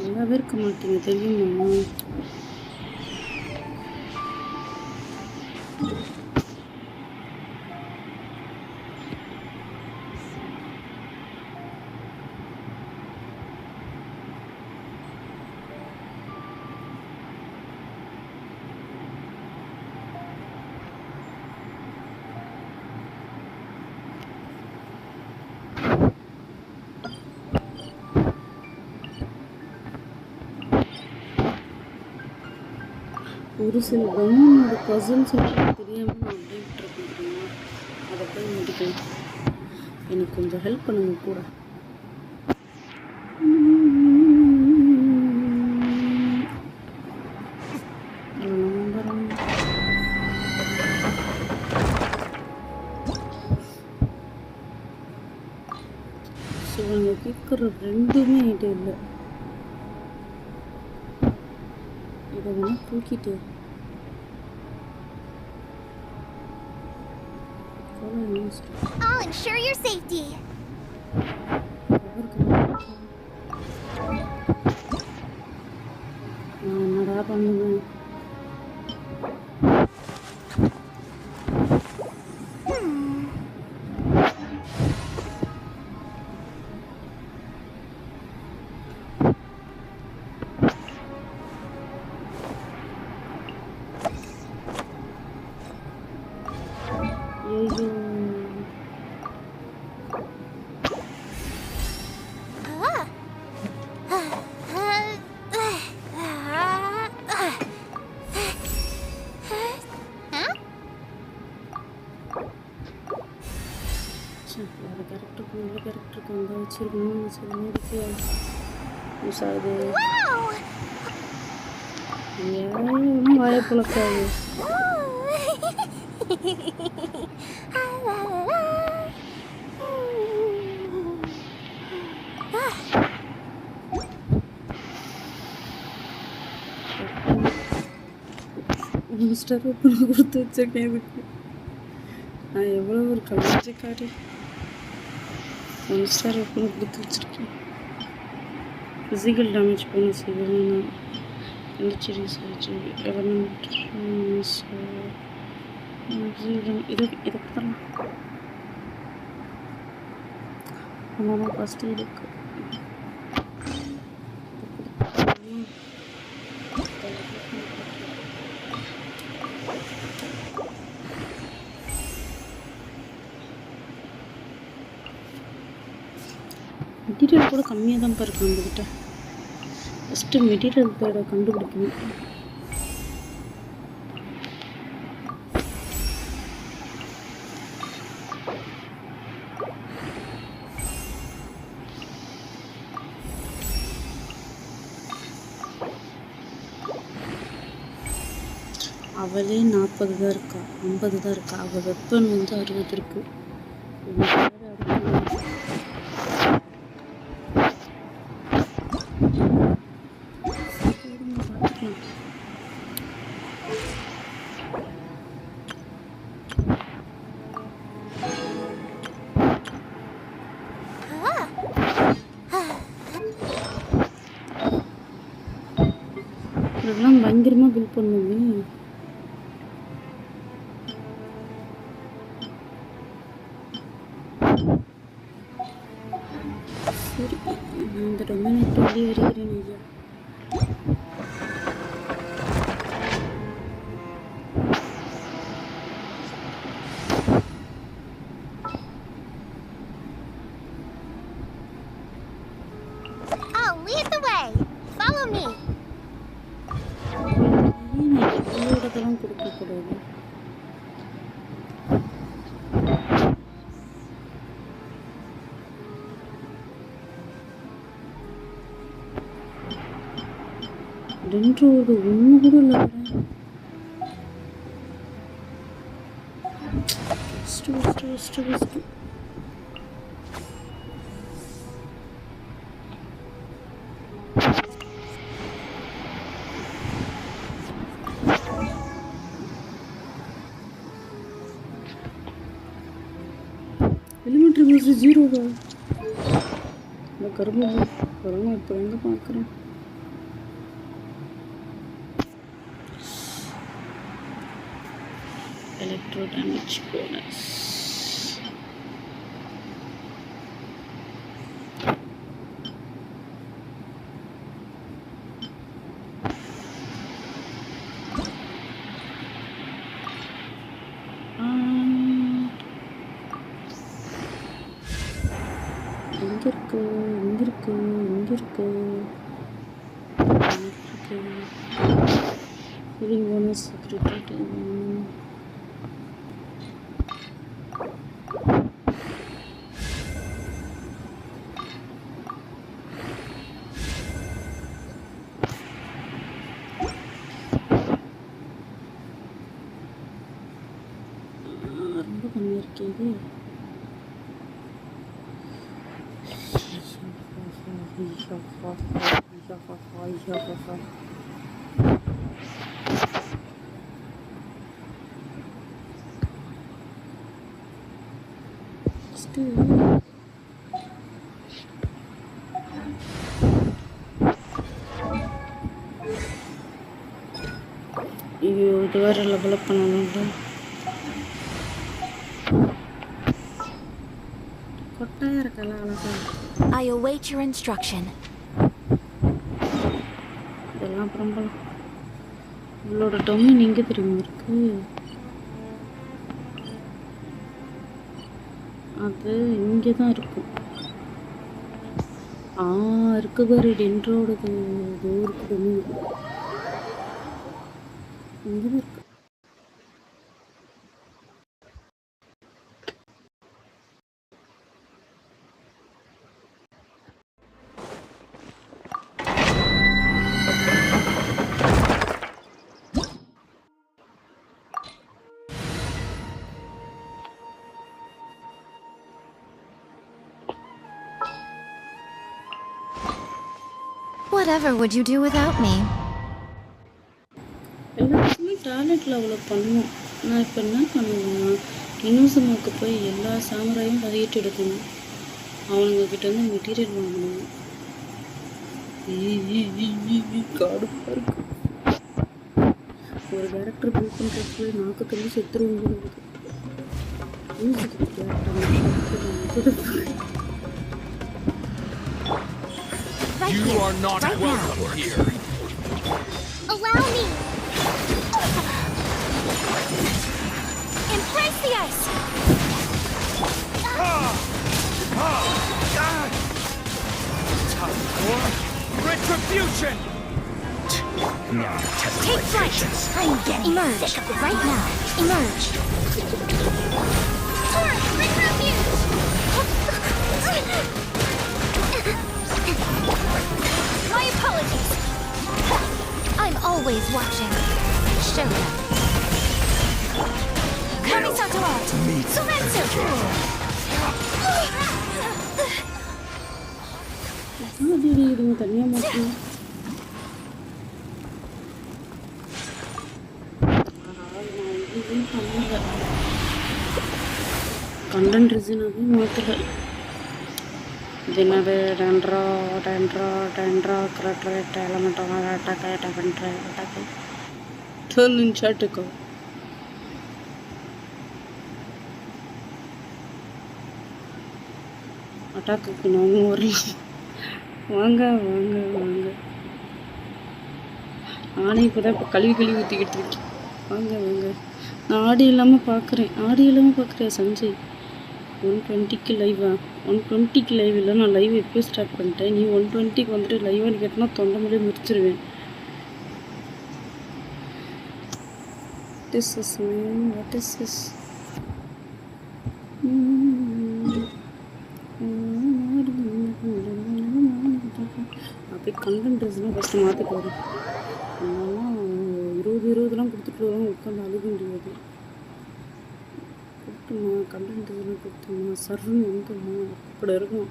நல்லாவே இருக்க மாட்டேங்க தெரியுமா? ஒரு சில கவர்மெண்டோட பசில்ஸ் தெரியாமல் நான் அப்படியே விட்டுருக்கேன். அதை போய் முடிக்கிறேன். எனக்கு கொஞ்சம் ஹெல்ப் பண்ணுங்க கூட. நம்புகிறேன். இருக்கிற ரெண்டுமே என்கிட்ட இல்லை. இதை வேணா தூக்கிட்டு I'll ensure your safety. என்னடா பண்ணுவேன்? கொடுத்து வச்சிருக்கேன் இதுக்கு. நான் எவ்வளோ ஒரு கலாச்சிக்காரி. 1 ஸ்டார் ஓப்பன் கொடுத்து வச்சிருக்கேன். ஃபிசிக்கல் டேமேஜ் போனஸ் இதெல்லாம் சீரியஸ் ஆச்சு. இதை கொடுத்துடலாம். ஆனால் ஃபஸ்ட்டு இருக்கு. மெட்டீரியல் கூட கம்மியாக தான் இருக்கு நம்மக்கிட்ட. ஃபஸ்ட்டு மெட்டீரியல் பேடை கண்டுபிடிக்கணும். அவளே 40 தான் இருக்கா, 50 தான் இருக்கா. அவள் வெப்பன் வந்து 60 இருக்கு. இதெல்லாம் பயங்கரமாக பில் பண்ணுமே. சரி, இந்த டொமைன் விட்டு வெளியே வருகிறேன் ஐயா. I'll lead the way. Follow me. இதெல்லாம் கொடுக்கக்கூடாது. ரெண்டோடு ஒன்று கூட இல்லை. எலிமெண்ட்ரி மியூஸ் 0வா? இந்த கரும்பு வரணும். இப்போ எங்கே பார்க்குறேன்? Electro damage bonus. எங்க இருக்கு healing bonus secret. ரொம்ப கம்மியாக இருக்கே இது. ஐயோ இது வேற லெவல் அப் பண்ணணும்ல. கொட்டையா இருக்கல அழகா. I await your instruction. இதெல்லாம் பரம்பல. இவளோட டொமைன் எங்க தெரியுமா இருக்கு? அது இங்கே தான் இருக்கும். இருக்கு பாரு டென்ட்ரோடது. இது இருக்கு டொமைன். இங்கே தான் இருக்கு. Whatever would you do without me? எல்லாத்துக்குமே டேலண்ட் லெவலில் பண்ணுவோம். நான் இப்போ என்ன பண்ணுவேன்னா இன்னுசமாக்கு போய் எல்லா சாமராயும் பதியிட்டு எடுக்கணும். அவனுங்க கிட்டேருந்து மெட்டீரியல் வாங்கணும். கடுப்பாக இருக்கு. ஒரு கேரக்டர் பில்ட் பண்ணுறதுக்கு நாக்கு தள்ளி செத்துருவோம். You are not welcome here. Allow me! Embrace the ice! Time for retribution! Now you're testing Take my flight! patience. I'm getting Emerge sick of this. right now. Emerge. Torrent, bring refuge! My apologies. I'm always watching. Show them. Kamisato art. Sumetsu. இதுங்க தனியாக மாட்டேன். Content ரீசனாகவே மாற்றல. இது என்னது டென்ட்ரா கிரட்ரேட் எலமெண்ட்டாக attack turn இன் சாட்டுக்கோ. அட்டாக்குக்கு நாமும் வரலாம். வாங்க வாங்க வாங்க. நானே இப்போ தான் இப்போ கழுவி ஊற்றிக்கிட்டு இருக்கேன். வாங்க வாங்க. நான் ஆடி இல்லாமல் பார்க்குறேன் சஞ்சய். 120க்கு லைவா? 120க்கு லைவ் இல்லை. நான் லைவ் எப்போயும் ஸ்டார்ட் பண்ணிட்டேன். நீ 120க்கு வந்துட்டு லைவான்னு கேட்டனா தொண்டை முடியே முடிச்சிருவேன். This is man, what is this? அப்படியே கண்டென்ட் ட்ரெஸ்லாம் ஃபஸ்ட்டு மாற்றிட்டு வரும். அதெல்லாம் 20 கொடுத்துட்டு வரும். உட்காந்து அழுக முடியாது. கொடுத்துமா கண்டென்ட் ட்ரெஸ்லாம் கொடுத்துமா சர்ன்னு வந்துமா அப்படி இருக்கும்.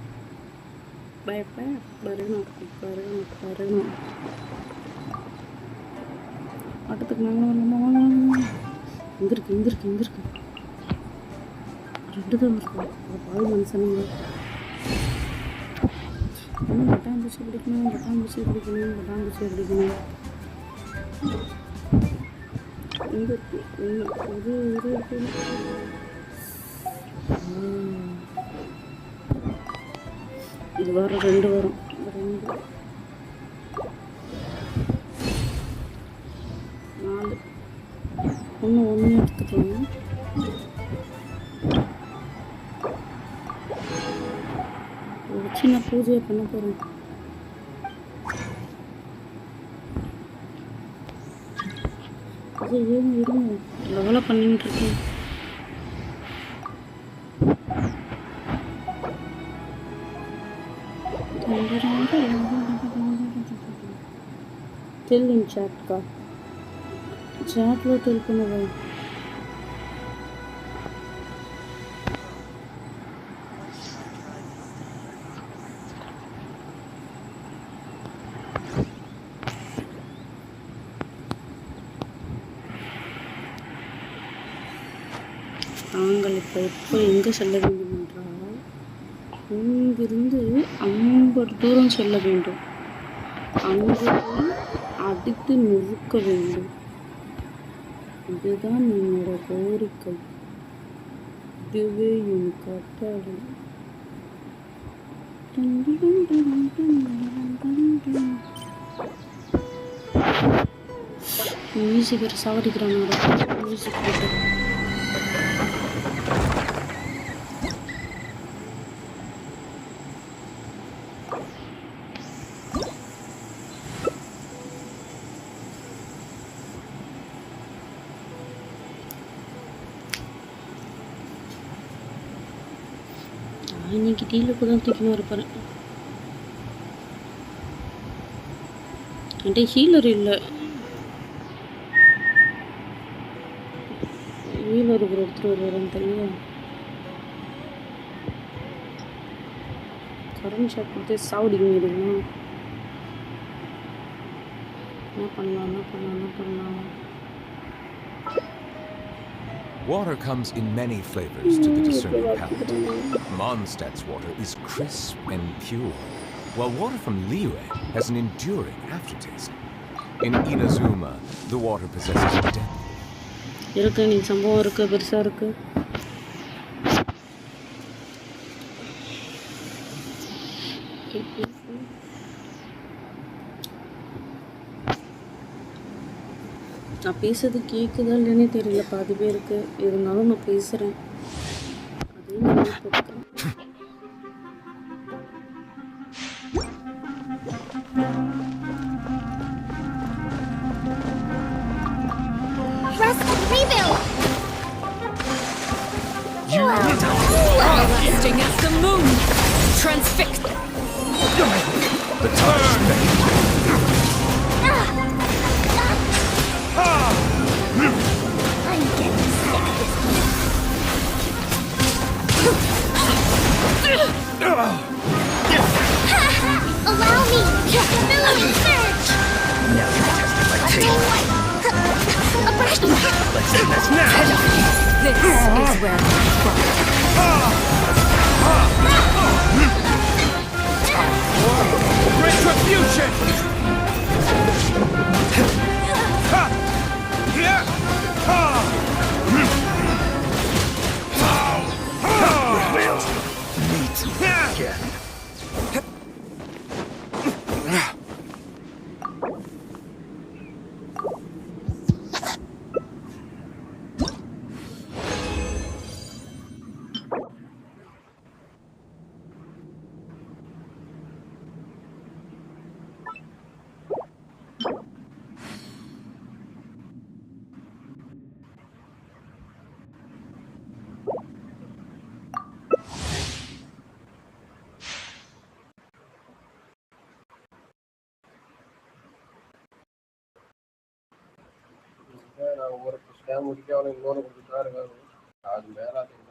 அப்படி இருக்கணும். ஆட்டத்துக்கு நாங்கள் வரலாமா? எந்திருக்கு 2 தான் இருக்கும். பால் மனுஷனுங்க இன்னும் பட்டாம்பூச்சி பிடிக்கணும். எங்கே இருக்கு? ஒரு இருக்கு. இது வரும் 2 வரும். 4 ஒன்று எடுத்துக்கலாம். ஒரு சின்ன பூஜையை பண்ண போகிறேன். இருங்க லெவலாக பண்ணிட்டு இருக்கேன். टेल इन चैट का चैट लो टेल को भाई நாங்கள் இப்போ எங்கே செல்ல வேண்டும் என்றால் இங்கிருந்து 50 தூரம் செல்ல வேண்டும். அங்கே அடித்து நொறுக்க வேண்டும். இதுதான் என்னோட கோரிக்கை. இதுவே என் கட்டளை. மியூசிக் வேறு சாவடிக்கிறானோட மியூசிக் போட்டு. இன்னைக்கு டீலுக்கு தான் தூக்கிமா இருப்பாரு. என்கிட்ட ஹீலர் இல்லை. ஹீலர் ஒருத்தர் வருவான்னு தெரியும். கரண்ட் ஷாக் கொடுத்து சாவடிக்க முடியுமா? என்ன பண்ணலாம்? Water comes in many flavors to the discerning palate. Mondstadt's water is crisp and pure, while water from Liyue has an enduring aftertaste. In Inazuma, the water possesses depth. இருக்கு, நீ சம்பவம் இருக்கு, பெருசா இருக்கு. நான் பேசுறது கேட்குதா இல்லைன்னே தெரியல பாதி பேருக்கு. இருந்தாலும் நான் பேசுகிறேன். அதே நான் போட்டுக்கிறேன். Everlasting as the moon, transfixed. The time is ready. I'm getting sick of this Allow me! Million surge! Now you're testing my taste. A brush! Let's end this now! This is where I fall. Retribution! நான் ஒரு scam முடிக்க அவனை இன்னொன்று கொடுத்துட்டு இருக்காரு. அது மேலே இருக்கு.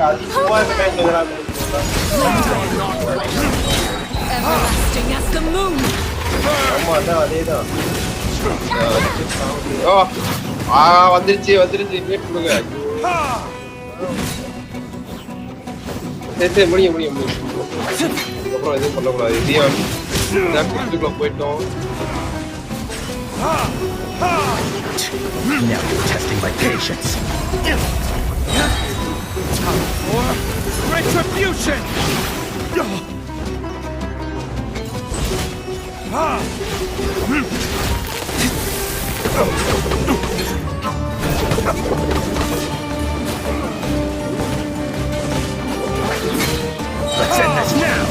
அது சும்மா Everlasting as the moon. ஆமா அதான் அதேதான். வந்துருச்சு வெயிட் பண்ணுங்க. சரி முடியும். அதுக்கப்புறம் எதுவும் பண்ணக்கூடாது. இதையும் குடிச்சுக்குள்ள போயிட்டோம். Now you're testing my patience. Time for retribution! Let's end this now!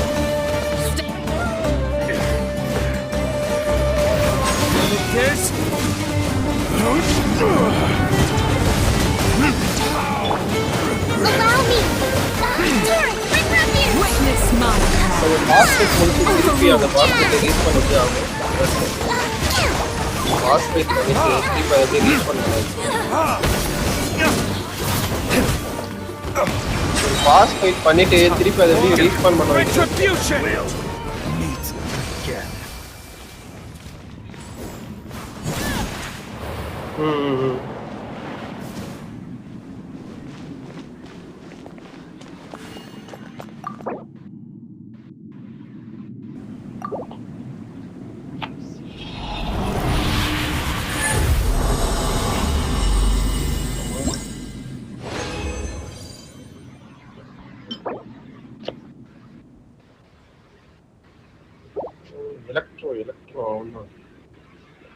This? Allow me! Witness my basket முடிச்சு திருப்பி அந்த பாஸ்கெட்டை ரீச் பண்ணிட்டு ஆகும். பாஸ்கெட் பண்ணிட்டு திருப்பி அதை ரீச் பண்ணுவாங்க. பாஸ் ஃபைட் பண்ணிட்டு திருப்பி அதை ரீஸ்பான் பண்ணுவாங்க.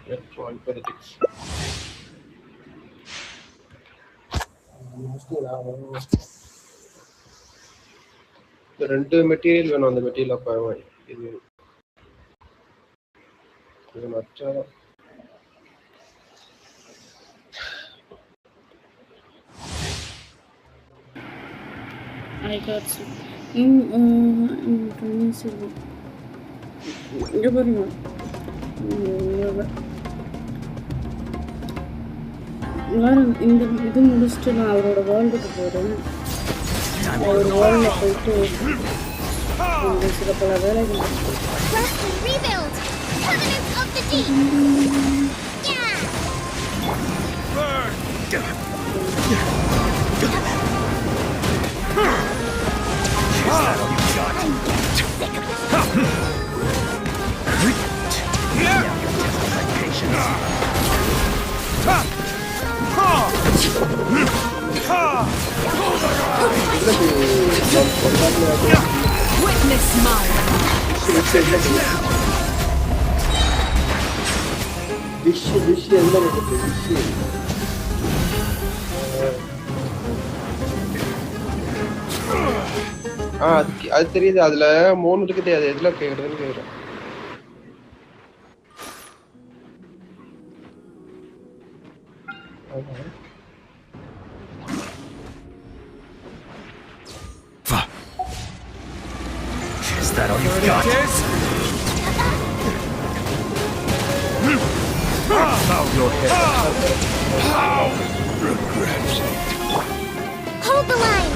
Electro-hypothetics. The ரெண்டு மெட்டீரியல் வேணும் அந்த மெட்டீரியல் அப்ப இது மச்சாதான் I got some. இங்க பாருங்க. இந்த இது முடிச்சுட்டு நான் அவரோட வேர்ல்டுக்கு போகிறேன். அவர் வேர்ல்டில் போயிட்டு சில பல வேலைகள் Witness mine. Dish எல்லாம் இருக்கு dish. அது தெரியுது அதுல 3 இருக்குது அது எதுல கேக்குறதுன்னு கேக்குறேன். Is that all you've got? Bow your head. How regret. Hold the line.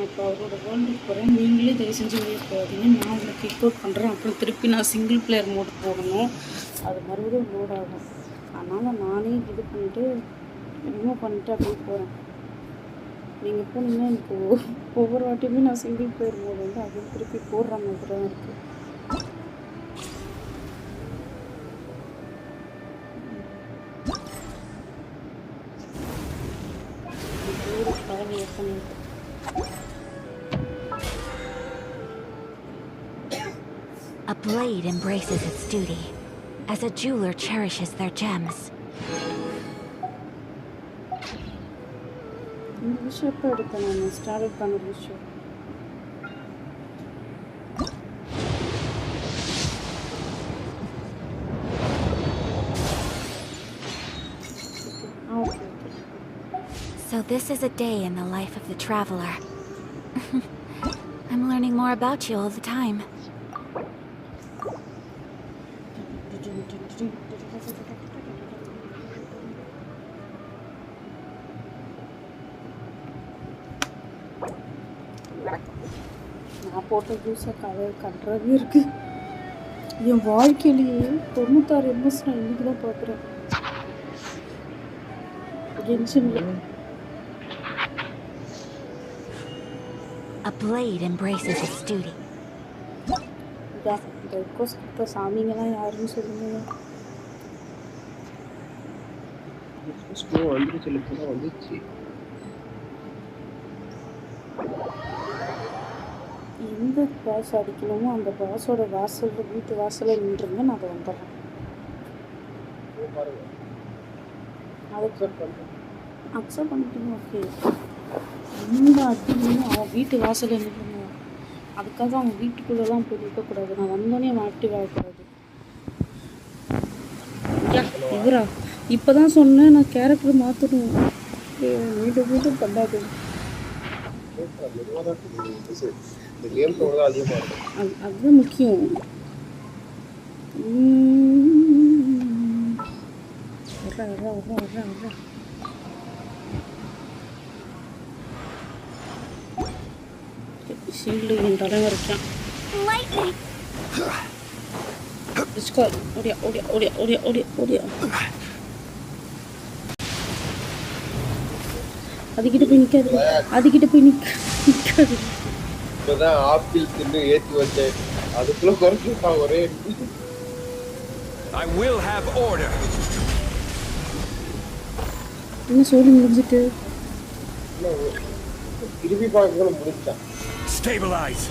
இப்போ அவரோட வேர்ல்டுக்கு போகிறேன். நீங்களே தயவு செஞ்சு வெளியே போகாதீங்க. நான் உங்களை கிக் அவுட் பண்ணுறேன். அப்புறம் திருப்பி நான் சிங்கிள் பிளேயர் மோட் போடணும். அது மறுபடியும் லோட் ஆகும். அதனால் நானே இது பண்ணிட்டு ரிமூவ் பண்ணிட்டு அப்படியே போகிறேன். நீங்கள் போனீங்கன்னா எனக்கு ஒவ்வொரு வாட்டியுமே நான் சிங்கிள் பிளேயர் மோட் வந்து அதுவும் திருப்பி போடுற மாதிரி தான் இருக்குது. A blade embraces its duty, as a jeweler cherishes their gems. இந்த விஷயம் எப்போ எடுத்தேன் நான் ஸ்டார்ட் பண்ண விஷயம் So this is a day in the life of the traveler. I'm learning more about you all the time. நான் போட்ட ஜூஸை கட்டுறதே இருக்கு. என் வாழ்க்கையிலேயே 96 MS நான் இன்னைக்கு தான் பார்க்குறேன். Genshinல A blade embraces its duty. இந்த ரிக்வஸ்ட் கொடுத்த சாமிங்கெல்லாம் யாருன்னு சொல்லுங்க. வந்துச்சு எந்த பாஸ் அடிக்கணுமோ அந்த பாஸோட வாசல் வீட்டு வாசலில் நின்றுங்க. நான் அதை வந்துடுறேன். அக்செப்ட் பண்ணிக்கணும். ஓகே எந்த அடிக்கணும் அவன் வீட்டு வாசலில் நின்றுங்க. அதுக்காக அவன் வீட்டுக்குள்ளெல்லாம் போய் இருக்கக்கூடாது. நான் வந்தோடனே அவன் ஆக்டிவ் ஆகக்கூடாது. இவரா இப்போ தான் சொன்னேன் நான் கேரக்டர் மாற்றணும். மீண்டும் மீண்டும் பண்ணாது. அதுதான் முக்கியம். ஷீல்டு என் தலைவர் இருக்கான். ஓடியா ஓடியா ஓடியா ஓடியா ஓடியா ஓடியா. அதுக்கிட்ட போய் நிற்காது. அதுக்கிட்ட போய் நிற்காது. இப்போதான் ஆப்பிள் தின்னு ஏற்றி வச்சேன். அதுக்குள்ள குறைச்சிருக்கான் ஒரே. I will have order. என்ன சொல்லி முடிஞ்சிட்டு திருப்பி பார்க்கல முடிச்சான். Stabilize.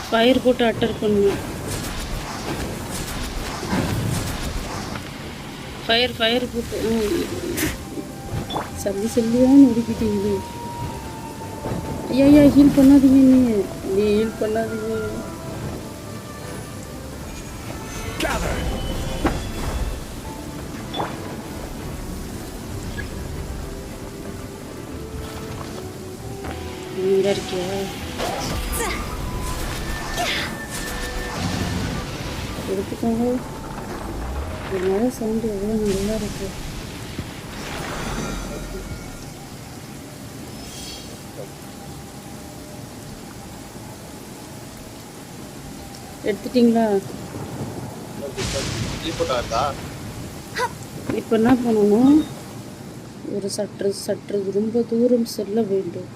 ஃபயர் போட்டு அட்டர் பண்ணு. ஃபயர் போட்டு சொல்லிதான் நொறுக்கிட்டீங்க. ஐயா ஹீல் பண்ணாதீங்க. நீ ஹீல் பண்ணாதீங்க. நீங்க இருக்கியா? எடுத்துக்கோங்க. மழை சவுண்டு எவ்வளோ நல்லா இருக்கு. எடுத்துட்டீங்களா? இப்போ என்ன பண்ணணும்? ஒரு சற்று ரொம்ப தூரம் செல்ல வேண்டும்.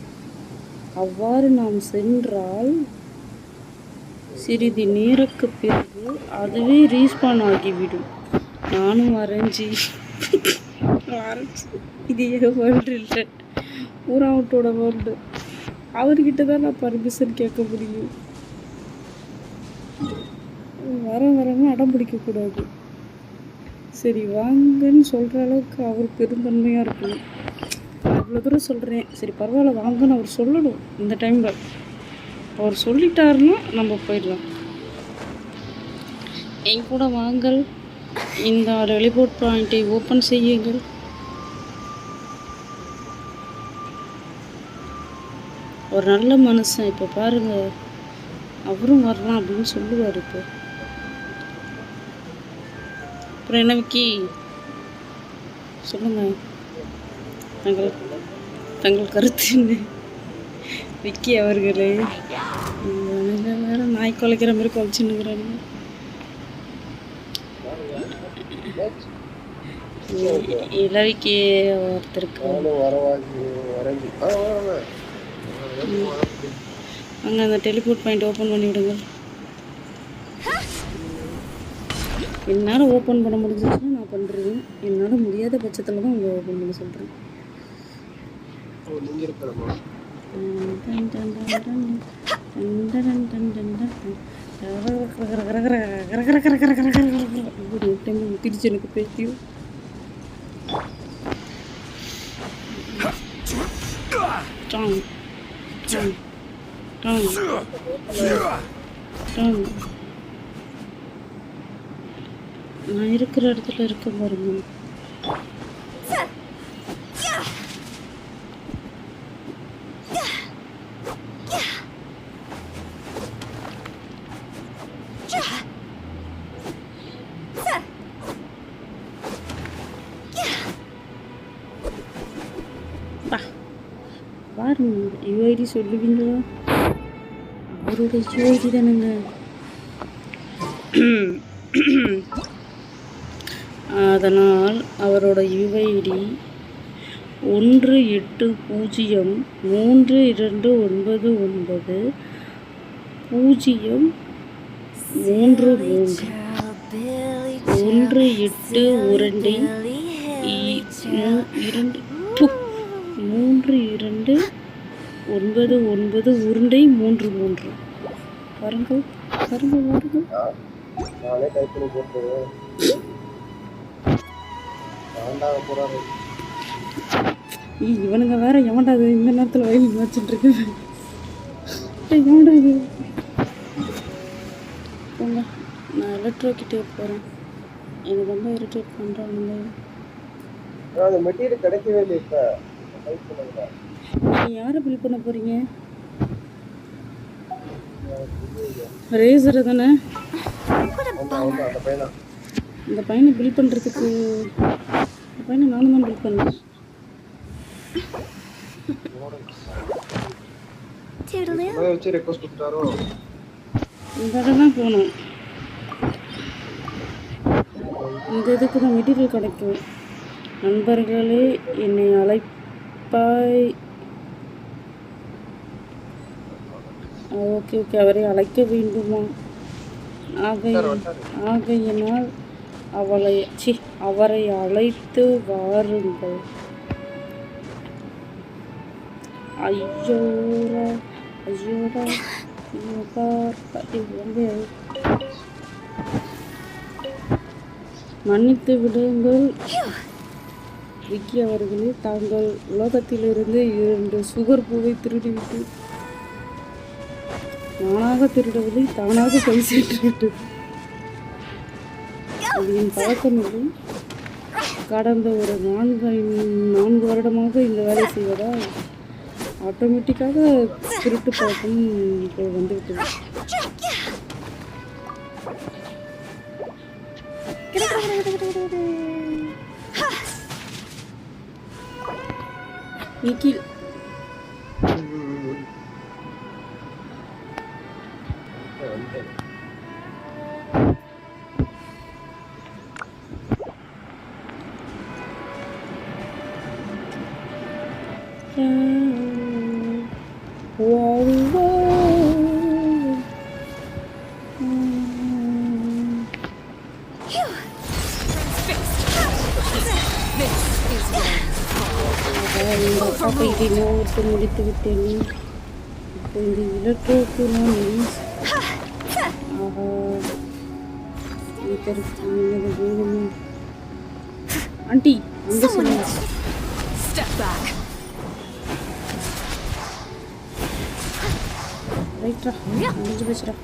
அவ்வாறு நாம் சென்றால் சிறிது நேரக்கு பிறகு அதுவே ரீஸ்பான் ஆகிவிடும். நானும் வரைஞ்சி இது என் வேர்ல்டு இல்லை, ஊராவட்டோட வேர்ல்டு. அவர்கிட்ட தான் நான் பர்மிஷன் கேட்க முடியும். வரவங்க அடம் பிடிக்கக்கூடாது. சரி வாங்கன்னு சொல்கிற அளவுக்கு அவர் பெருந்தன்மையாக இருக்கணும். அவ்வளோ தூரம் சொல்கிறேன். சரி பரவாயில்ல வாங்கன்னு அவர் சொல்லணும். இந்த டைமில் அவர் சொல்லிட்டாருன்னா நம்ம போயிடலாம். என் கூட வாங்கல். இந்த டெலிபோர்ட் பாயிண்ட்டை ஓப்பன் செய்யுங்கள். ஒரு நல்ல மனுஷன். இப்போ பாருங்கள், அவரும் வரலாம் அப்படின்னு சொல்லுவார். இப்போ அப்புறம் என்ன விக்கி சொல்லுங்கள், தங்கள் கருத்து என்ன? விக்கி அவர்களே வேற நாய் குலைக்கிற மாதிரி குலைச்சுன்னுக்குறாங்க. இளவிக்கு ஒருத்தருக்கு அங்கே அந்த டெலிபோர்ட் பாயிண்ட் ஓப்பன் பண்ணி விடுங்க. என்னால் ஓப்பன் பண்ண முடிஞ்சிச்சுன்னா நான் பண்ணுறேன். என்னால் முடியாத பட்சத்தில் தான் உங்களை ஓப்பன் பண்ண சொல்கிறேன். திருச்சி எனக்கு பேசியும் நான் இருக்கிற இடத்துல இருக்க பாருங்க. பாருங்க, யூஐடி சொல்லுவீங்களா? அவரோட யூஐடி தானுங்க. அதனால் அவரோட யுஐடி 1832990333 183299 பாருங்க. நானே டைப் பண்ணி போட்டுருவேன். இவனுங்க வேற எவன்டா அது இந்த நேரத்தில் வயலின் வச்சுட்டு இருக்கு. எவன்டா இது? போங்க, நான் எலக்ட்ரோக்கிட்டே போகிறேன். எனக்கு ரொம்ப இரிட்டேட் பண்ணுறானுங்க. அந்த மெட்டீரியல் கிடைக்கவே இல்லை. இப்போ நீங்கள் யாரை பில் பண்ண போகிறீங்க? ரேசரு தானே? இந்த பையனை பில் பண்ணுறதுக்கு இந்த பையனை நானும் தான் பில் பண்ணேன். வச்சு ரெக்வஸ்ட் கொடுத்தாரோ இந்த இடம் தான் போகணும். இந்த இதுக்கு தான் மெட்டீரியல் கிடைக்கும். நண்பர்களே என்னை அழைப்பாய். ஓகே ஓகே, அவரை அழைக்க வேண்டுமா? ஆகையினால் அவரை அழைத்து வாருங்கள். ஐயோரா ஐயோரா மன்னித்து விடுங்கள் விக்கி அவர்களே, தாங்கள் உலகத்திலிருந்து 2 சுகர் பூவை திருடிவிட்டு நானாக திருடவில்லை, தானாக கை சேர்த்துவிட்டு அது என் பழக்கம் இல்லை. கடந்த ஒரு 4 வருடமாக இந்த வேலை செய்வதால் ஆட்டோமேட்டிக்காக திருட்டு பழக்கம் வந்துவிட்டது. நிக்கில் முடித்து விட்டேன். இப்போ இந்த இலக்குக்கு நான் வேணுமே. ஆண்டி அங்கே சொல்லுங்க. ரைட்ரா, முடிஞ்சு பேசுகிறா.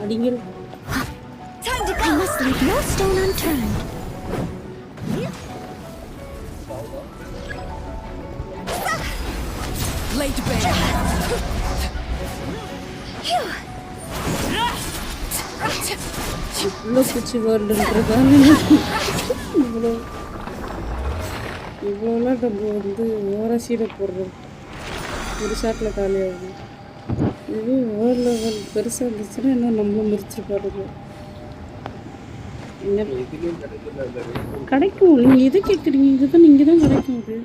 அடிங்கள். I must leave no stone unturned. Laid bare. இவ்வளோ குச்சி வேர்ல்டுன்றதால இவ்வளோலாம் நம்ம வந்து ஓரசீடை போடுறோம். ஒரு ஷாட்டில் காலியாகுது. இதுவே வேர்ல்ட் லெவல் பெருசாக இருந்துச்சுன்னா இன்னும் நம்மளும் மிரிச்சு பாருங்க. என்ன கிடைக்கும்? நீங்கள் எதை கேட்குறீங்க? இதுதான் நீங்கள் தான் கிடைக்கும். அது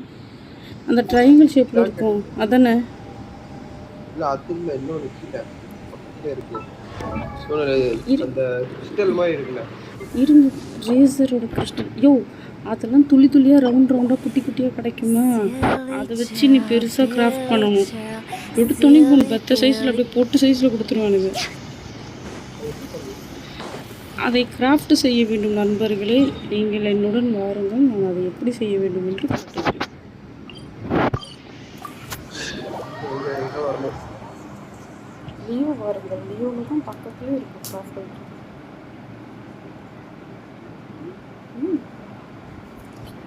அந்த ட்ரையாங்கிள் ஷேப்பில் இருக்கும் அதானே? இல்லை அது இல்லை, இன்னொன்று கீழே இருக்கு. அந்த கிறிஸ்டல் மாதிரி இருக்குல்ல, இருங்க. ரேசரோட கிறிஸ்டல். யோ, அதெல்லாம் துளி துளியாக ரவுண்டாக குட்டி குட்டியாக கிடைக்குமா? அதை வச்சு நீ பெருசாக கிராஃப்ட் பண்ணணும். எப்படி துணி போகணும் பெத்த சைஸில் அப்படியே போட்டு சைஸில் கொடுத்துருவானுங்க. அதை கிராஃப்ட் செய்ய வேண்டும் நண்பர்களே. நீங்கள் என்னுடன் வாருங்கள், நான் அதை எப்படி செய்ய வேண்டும் என்று காட்டுகிறேன். லியோ வாருங்கள். லியோவில் தான் பக்கத்துலேயே இருக்கும் craft item.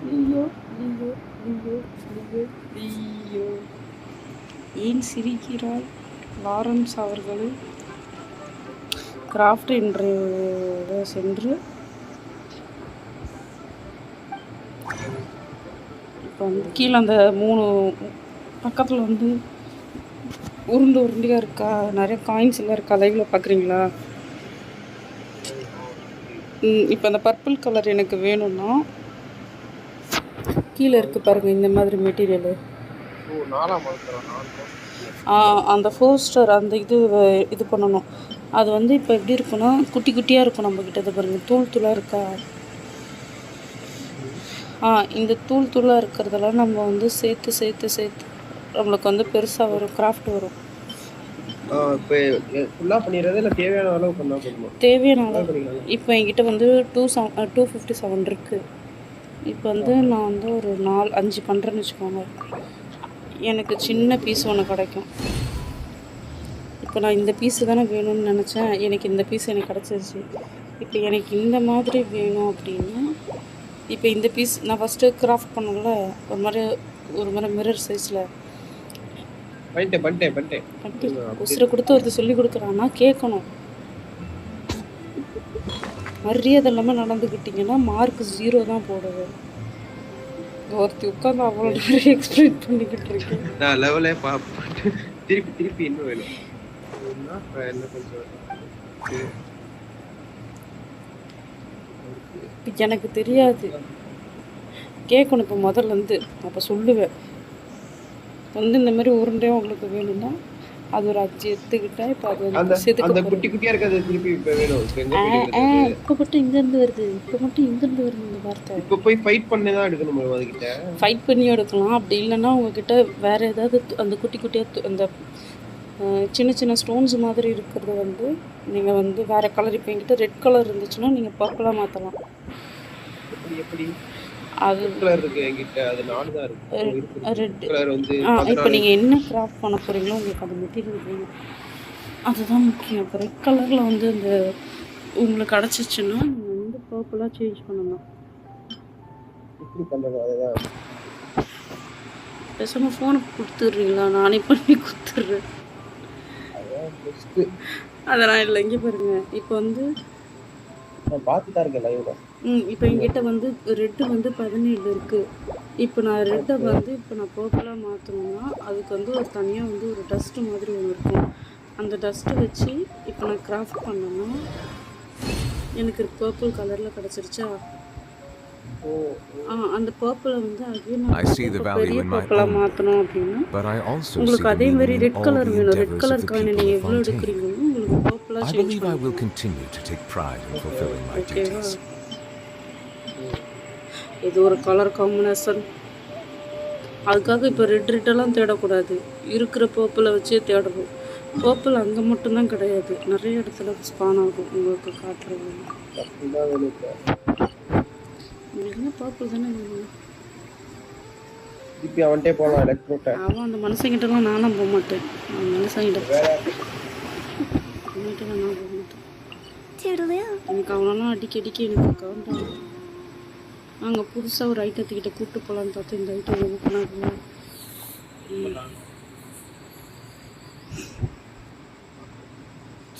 Leo Leo Leo Leo Leo. ஏன் சிரிக்கிறாய் லாரன்ஸ் அவர்களே? கிராஃப்ட் என்று சென்று இப்போ வந்து கீழே அந்த 3 பக்கத்தில் வந்து உருண்டையாக இருக்கா, நிறைய காயின்ஸ் எல்லாம் இருக்கா, லைவில் பார்க்குறீங்களா? இப்போ அந்த பர்பிள் கலர் எனக்கு வேணும்னா கீழே இருக்குது பாருங்கள், இந்த மாதிரி மெட்டீரியலு. அந்த 4 ஸ்டார் அந்த இது பண்ணணும். அது வந்து இப்போ எப்படி இருக்குன்னா குட்டி குட்டியாக இருக்கும் நம்மக்கிட்ட. இதை பாருங்கள், தூள் தூளாக இருக்கா. இந்த தூள் தூளாக இருக்கிறதெல்லாம் நம்ம வந்து சேர்த்து நம்மளுக்கு வந்து பெருசாக வரும், கிராஃப்ட் வரும். இப்போ ஃபுல்லாக பண்ணிடுறது இல்லை தேவையான அளவு பண்ணால் போதுமா? தேவையான அளவு. இப்போ என்கிட்ட வந்து 257 இருக்குது. இப்போ வந்து நான் வந்து ஒரு 4-5 பண்ணுறேன்னு வச்சுக்கோங்க. எனக்கு சின்ன பீஸ் ஒன்று கிடைக்கும். இப்போ நான் இந்த பீஸு தானே வேணும்னு நினச்சேன், எனக்கு இந்த பீஸ் எனக்கு கிடச்சிருச்சு. இப்போ எனக்கு இந்த மாதிரி வேணும் அப்படின்னா, இப்போ இந்த பீஸ் நான் ஃபஸ்ட்டு கிராஃப்ட் பண்ணல, ஒரு மாதிரி மிரர் சைஸில் பண்ணிட்டேன். உசுரை கொடுத்து ஒருத்தர் சொல்லி கொடுக்குறான்னா கேட்கணும். மரியாதை இல்லாமல் நடந்துக்கிட்டிங்கன்னா மார்க் 0 தான் போடுது. ஒருத்தி உட்காந்து அவ்வளோ நேரம் எக்ஸ்பிளைன் பண்ணிக்கிட்டு இருக்கேன். நான் லெவலே திருப்பி இன்னும் வேணும். என்ன கொஞ்சம் எனக்கு தெரியாது, கேட்கணும். இப்போ முதல்லேருந்து அப்போ சொல்லுவேன் வந்து இந்த மாதிரி உருண்டையும் உங்களுக்கு வேணும்னா அது ஒரு 5 எடுத்துக்கிட்டேன். இப்போ அது அந்த குட்டி குட்டியாக இருக்கிறது திருப்பி இப்போ வேணும். இப்போ மட்டும் இங்கேருந்து வருது, இந்த வார்த்தை. இப்போ போய் ஃபைட் பண்ணி தான் எடுக்கணும். அதுக்கிட்ட ஃபைட் பண்ணி எடுக்கலாம். அப்படி இல்லைன்னா உங்ககிட்ட வேறு ஏதாவது அந்த குட்டி குட்டியாக அந்த சின்ன சின்ன ஸ்டோன்ஸ் மாதிரி இருக்கிறது வந்து நீங்கள் வந்து வேறு கலர், இப்போ என்கிட்ட ரெட் கலர் இருந்துச்சுன்னா நீங்கள் பர்பிளாக மாற்றலாம். எப்படி அது கலர் இருக்கு என்கிட்ட, அது 4 தான் இருக்கு. ரெட் கலர் வந்து இப்போ நீங்கள் என்ன கிராஃப்ட் பண்ண போகிறீங்களோ உங்களுக்கு அந்த மெட்டீரியல் வேணும், அதுதான் முக்கியம். இப்போ ரெட் கலரில் வந்து இந்த உங்களுக்கு கிடச்சிச்சின்னா நீங்கள் வந்து பர்பிளாக சேஞ்ச் பண்ணலாம். எப்படி பண்ணுறது? அதுதான் பேசாமல் ஃபோனை கொடுத்துட்றீங்களா? நானே பண்ணி கொடுத்துட்றேன். அதெல்லாம் இல்லை. இங்கே பாருங்க, இப்போ வந்து நான் பார்த்து தான் இருக்கேன் லைவ்ல. இப்போ என்கிட்ட வந்து ரெட்டு வந்து 17 இருக்குது. இப்போ நான் ரெட்டை வந்து இப்போ நான் பர்பிளாக மாற்றணும்னா அதுக்கு வந்து ஒரு தனியாக வந்து ஒரு டஸ்ட்டு மாதிரி ஒன்று இருக்கும். அந்த டஸ்ட்டை வச்சு இப்போ நான் கிராஃப்ட் பண்ணேன்னா எனக்கு பர்பிள் கலரில் கிடச்சிருச்சா? அந்த பர்பிளை வந்து பெரிய பர்பிளாக மாற்றணும் அப்படின்னா உங்களுக்கு அதே மாதிரி ரெட் கலர் வேணும். ரெட் கலர் காயின் நீங்கள் எவ்வளோ எடுக்கிறீங்களோ உங்களுக்கு பர்பிளாக சேஞ்ச் ஓகேவா? இது ஒரு கலர் காம்பினேஷன். அதுக்காக இப்போ ரெட்டெல்லாம் தேடக்கூடாது, இருக்கிற பர்பிளை வச்சே தேடணும். பர்பிள் அங்கே மட்டும்தான் கிடையாது, நிறைய இடத்துல ஸ்பான் ஆகும். உங்களுக்கு காட்டுறது என்ன பர்பிள் தானே வேணும். இப்போ அவன்கிட்டே போகலாம். எலக்ட்ரோட்ட அவன் அந்த மனுஷங்கிட்டலாம் நானும் போக மாட்டேன். அவன் மனுஷங்கிட்ட நான் போக மாட்டேன். எனக்கு அவனெல்லாம் அடிக்கடிக்கு எனக்கு கவுண்ட். நாங்கள் புதுசாக ஒரு ஐட்டத்துக்கிட்ட கூப்பிட்டு போகலான்னு பார்த்து இந்த ஐட்டம் ஓப்பன் ஆகணும்.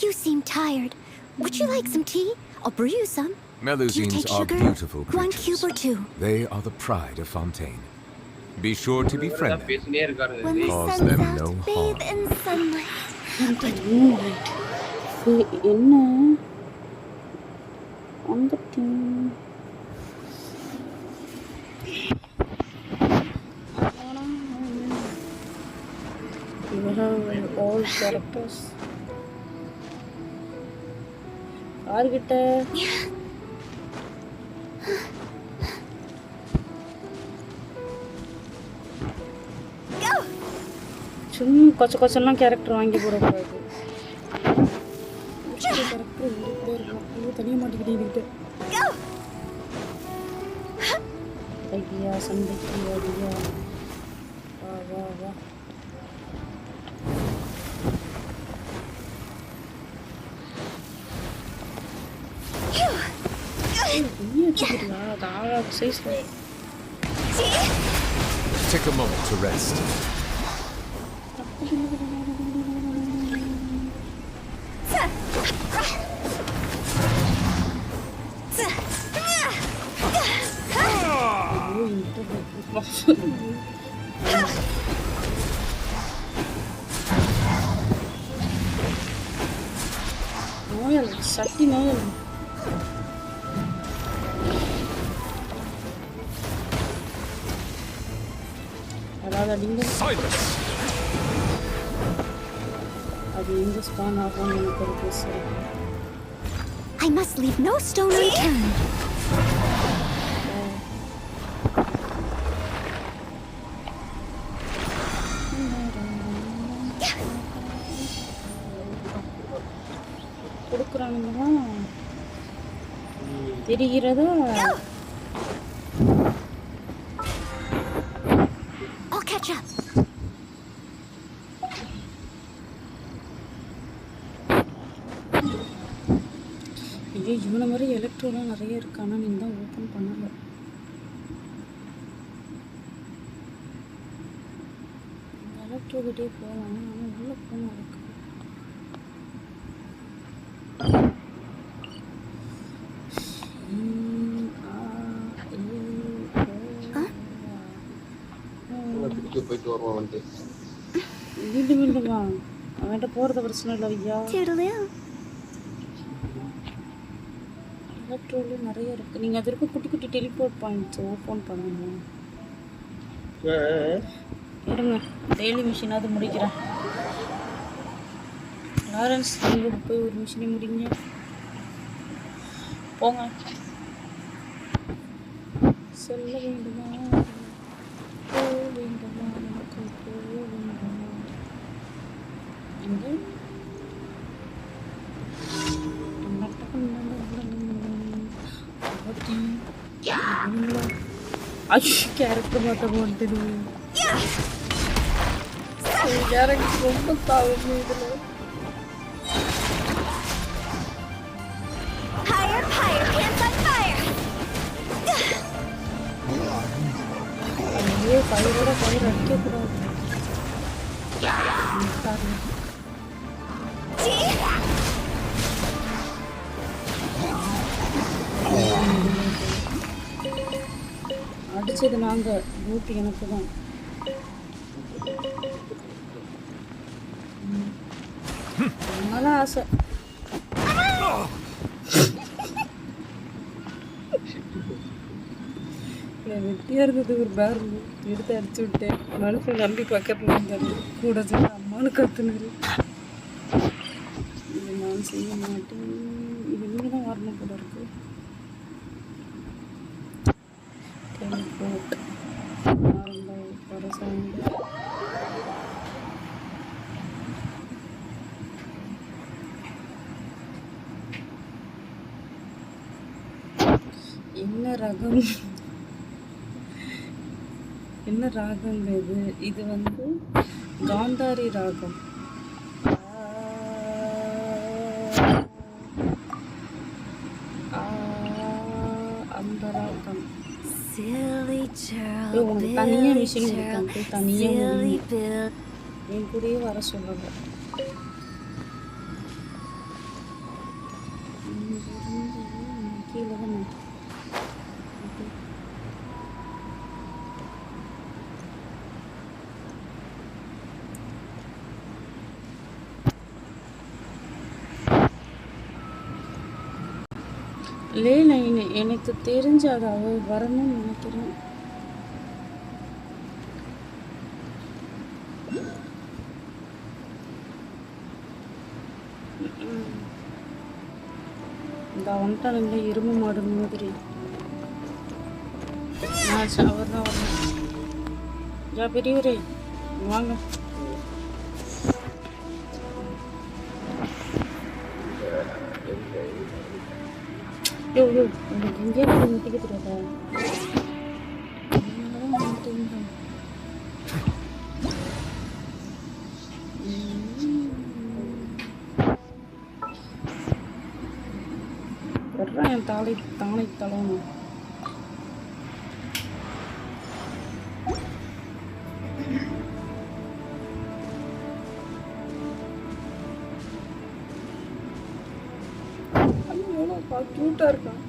You seem tired. Would you like some tea? I'll brew you some. Melusines are beautiful creatures. 1 cube or 2. They are the pride of Fontaine. Be sure to befriend them. When the Cause sun them is no out, bathe harm. in sunlight. என்ன அந்த you have all characters. யார்கிட்ட சும்மா கொச்செல்லாம் character வாங்கி போடக்கூடாது. Character தனியாக மாட்டிக்கிட்டே ஐயா சண்டைக்கு ஐயா வா வா வா. Take a moment to rest. நோயாளி சட்டி நோயாளி. அதாவது அது எங்க ஸ்பான் ஆகும் எனக்கு ஒரு பேசுறேன். I must leave no stone unturned. தெரிகிறதா? I'll catch up. ஐயோ இவனை மாதிரி எலக்ட்ரோலாம் நிறைய இருக்கு. ஆனால் நீங்கள் தான் ஓப்பன் பண்ணலை. எலக்ட்ரோ கிட்டே போகலாம். ஆனால் உள்ளே போகணும் இருக்கு. போயிட்டு வருவோம் வந்து மீண்டும் மீண்டும் வா. அவன்கிட்ட போகிறது பிரச்சனை இல்லை ஐயா. எலக்ட்ரோல நிறைய இருக்குது. நீங்கள் அது இருக்க குட்டி குட்டி டெலிபோர்ட் பாயிண்ட்ஸ் ஓப்பன் பண்ணுங்க. இருங்க டெய்லி மிஷினாவது முடிக்கிறேன். லாரன்ஸ் நீங்கள் போய் ஒரு மிஷினை முடிங்க. போங்க. செல்ல வேண்டுமா போக வேண்டுமா நமக்கு போக வேண்டுமா எங்கே கேரக்டர் மாற்ற மாட்டேது. கேரக்டர் ரொம்ப தாவும் இதில். ஐயோ ஃபயரோட ஃபயர் அடிக்கக்கூடாது. அடிச்சது நாங்கள் டியூட்டி எனக்கு தான். அதனால ஆசை. வெட்டியாக இருந்தது ஒரு பேர் எடுத்து அடிச்சு விட்டேன். மனுஷன் நம்பி பக்கத்தில் இருந்தாரு. கூட சேர்ந்து அம்மானு கத்துனாரு. இது நான் செய்ய மாட்டேன். இது நீங்கள் தான் வரணும் போல இருக்கு. டெலிபோர்ட் பரசாங்க. என்ன ரகம்? என்ன ராகங்க இது? இது வந்து காந்தாரி ராகம். அந்த ராகம் தனியாக மிஷின் கொடுத்தாங்க. தனியாக என் கூடயே வர சொல்லுங்க. கீழே தானே லைன் எனக்கு தெரிஞ்ச அது அவ வரணும்னு நினைக்கிறேன். இந்த வந்துட்டான் இல்லை எறும்பு மாடு மாதிரி. அவர் தான் வரணும். ஜா பெரியவரே வாங்க. உங்களுக்கு எங்கேயாவது முட்டிக்க தெரியாதா? வர்றான் என் தானை தலணும். க்யூட்டாக இருக்கான்.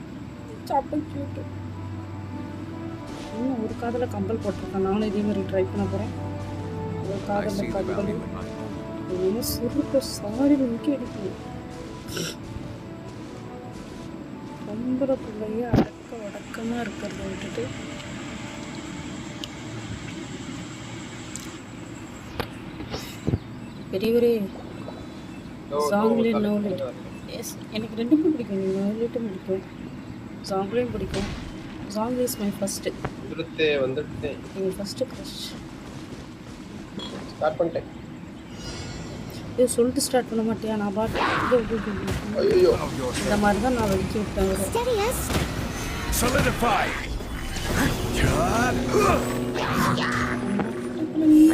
சாப்பா க்யூட்டு. இன்னும் ஒரு காதில் கம்பல் போட்டிருக்கேன். நானும் இதே மாதிரி ட்ரை பண்ண போகிறேன். ஒரு காதில் கம்பல் இன்னும் சுருக்க சாரி முக்கிய எடுக்கணும். பொம்பளை பிள்ளைய அடக்கமாக இருக்கிறத விட்டுட்டு பெரியவரே சாங்லேயும் நோலிட். எஸ் எனக்கு ரெண்டுமே பிடிக்கும். நோலிட்டும் பிடிக்கும், சாங்லேயும் பிடிக்கும். Song is my first. எங்கள் ஃபஸ்ட்டு க்ரஷ். ஸ்டார்ட் பண்ணிட்டேன். இது சொல்லிட்டு ஸ்டார்ட் பண்ண மாட்டியா? நான் பாட்டு இந்த மாதிரி தான் நான் வெடிச்சு விட்டேன். Solidify!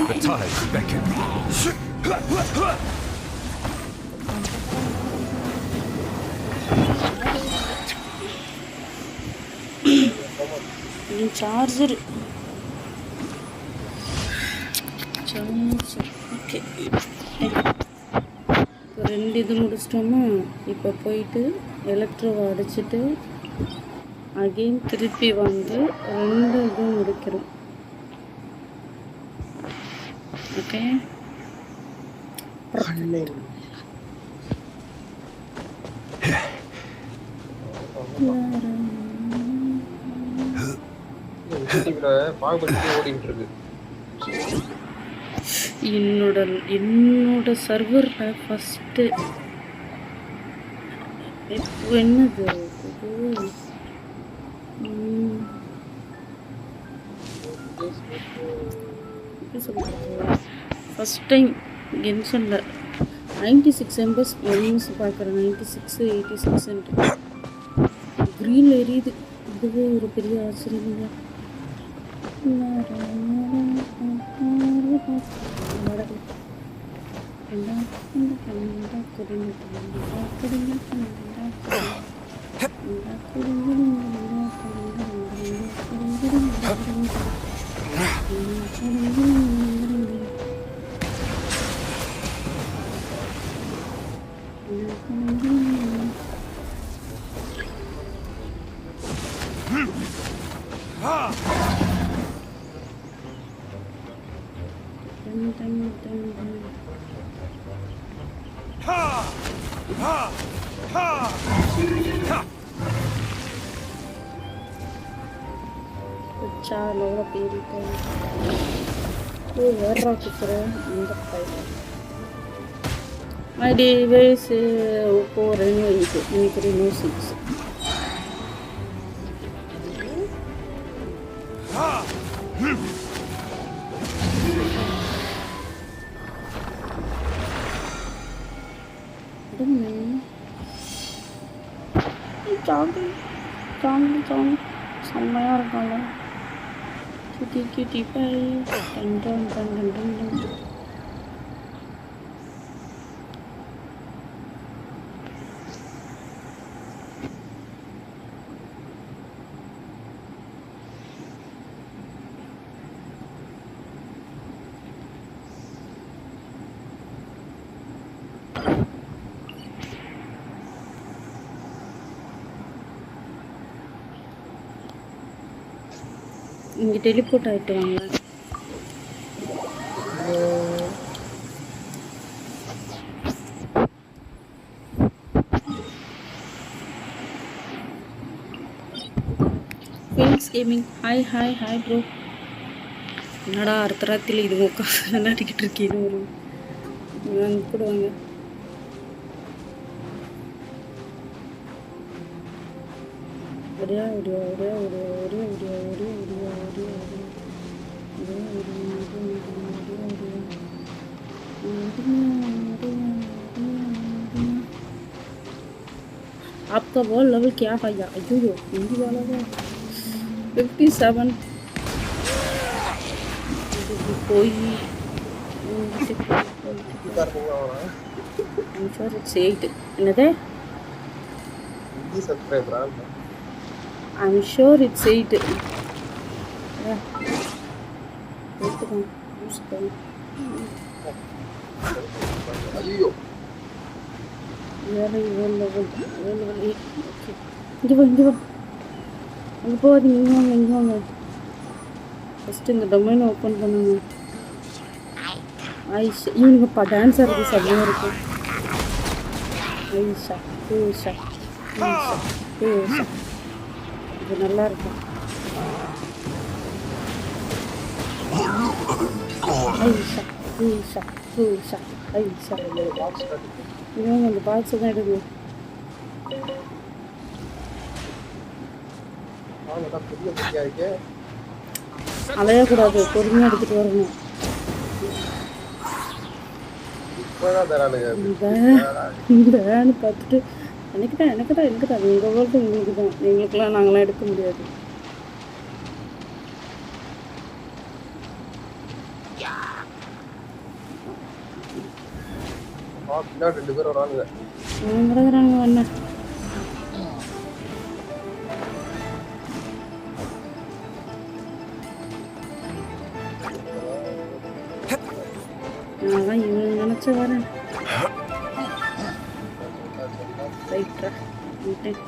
The tides beckon. Charger. Okay. ரெண்டு இது முடிச்சிட்டோமா இப்போ போயிட்டு எலக்ட்ரோவை அடிச்சுட்டு அகெயின் திருப்பி வந்து ரெண்டு இதுவும் முடிக்கிறோம். ஓகே என்னோட சர்வரில் ஃபஸ்ட்டு இப்போ என்னது ஃபஸ்ட் டைம் கென்ஷனில் 96 members எம்எஸ் பார்க்குறேன். 96 86 க்ரீன் எரியுது. இதுவே ஒரு பெரிய ஆச்சரியம். Ciao, Pirito. Guerra che my device OPPO Reno எனக்கு Reno 6. Jong செம்மையா இருக்காங்க. கிட்டி பை டன் இங்கே டெலிபோர்ட் ஆகிட்டு வாங்க. Feels gaming hi bro. என்னடா அடுத்த ராத்திரியில் இது உட்காந்து விளையாடிக்கிட்டு இருக்கீங்க. ஒரு வாங்க கூட வாங்க. आपका बॉल लेवल क्या है यार? अयो हिंदी वाला है 57. कोई I'm sure it's 8. என்னது? Hindi subscriber I'm sure it's 8. Yeah. இங்கே வாங்க. ஃபஸ்ட்டு இந்த டொமைனை ஓப்பன் பண்ணுங்க. ஐஷா இவனுங்கப்பா டான்ஸ் ஆடுறது செம்மையாக இருக்கும். ஐஷா இது நல்லா இருக்கும். ஐஷா இவங்க அந்த பாக்ஸை தான் எடுங்க. அலையக்கூடாது, பொறுமையாக எடுத்துகிட்டு வரணும். வேன்னு பார்த்துட்டு எனக்கு தான் உங்கள் வேர்ல்டு உங்களுக்கு தான், எங்களுக்கெல்லாம் நாங்களாம் எடுக்க முடியாது. பின்னாடி 2 பேர் வரானுங்க. அண்ணா நான் இவன் நினச்ச வரேன். ரைட்டா விட்டேன்.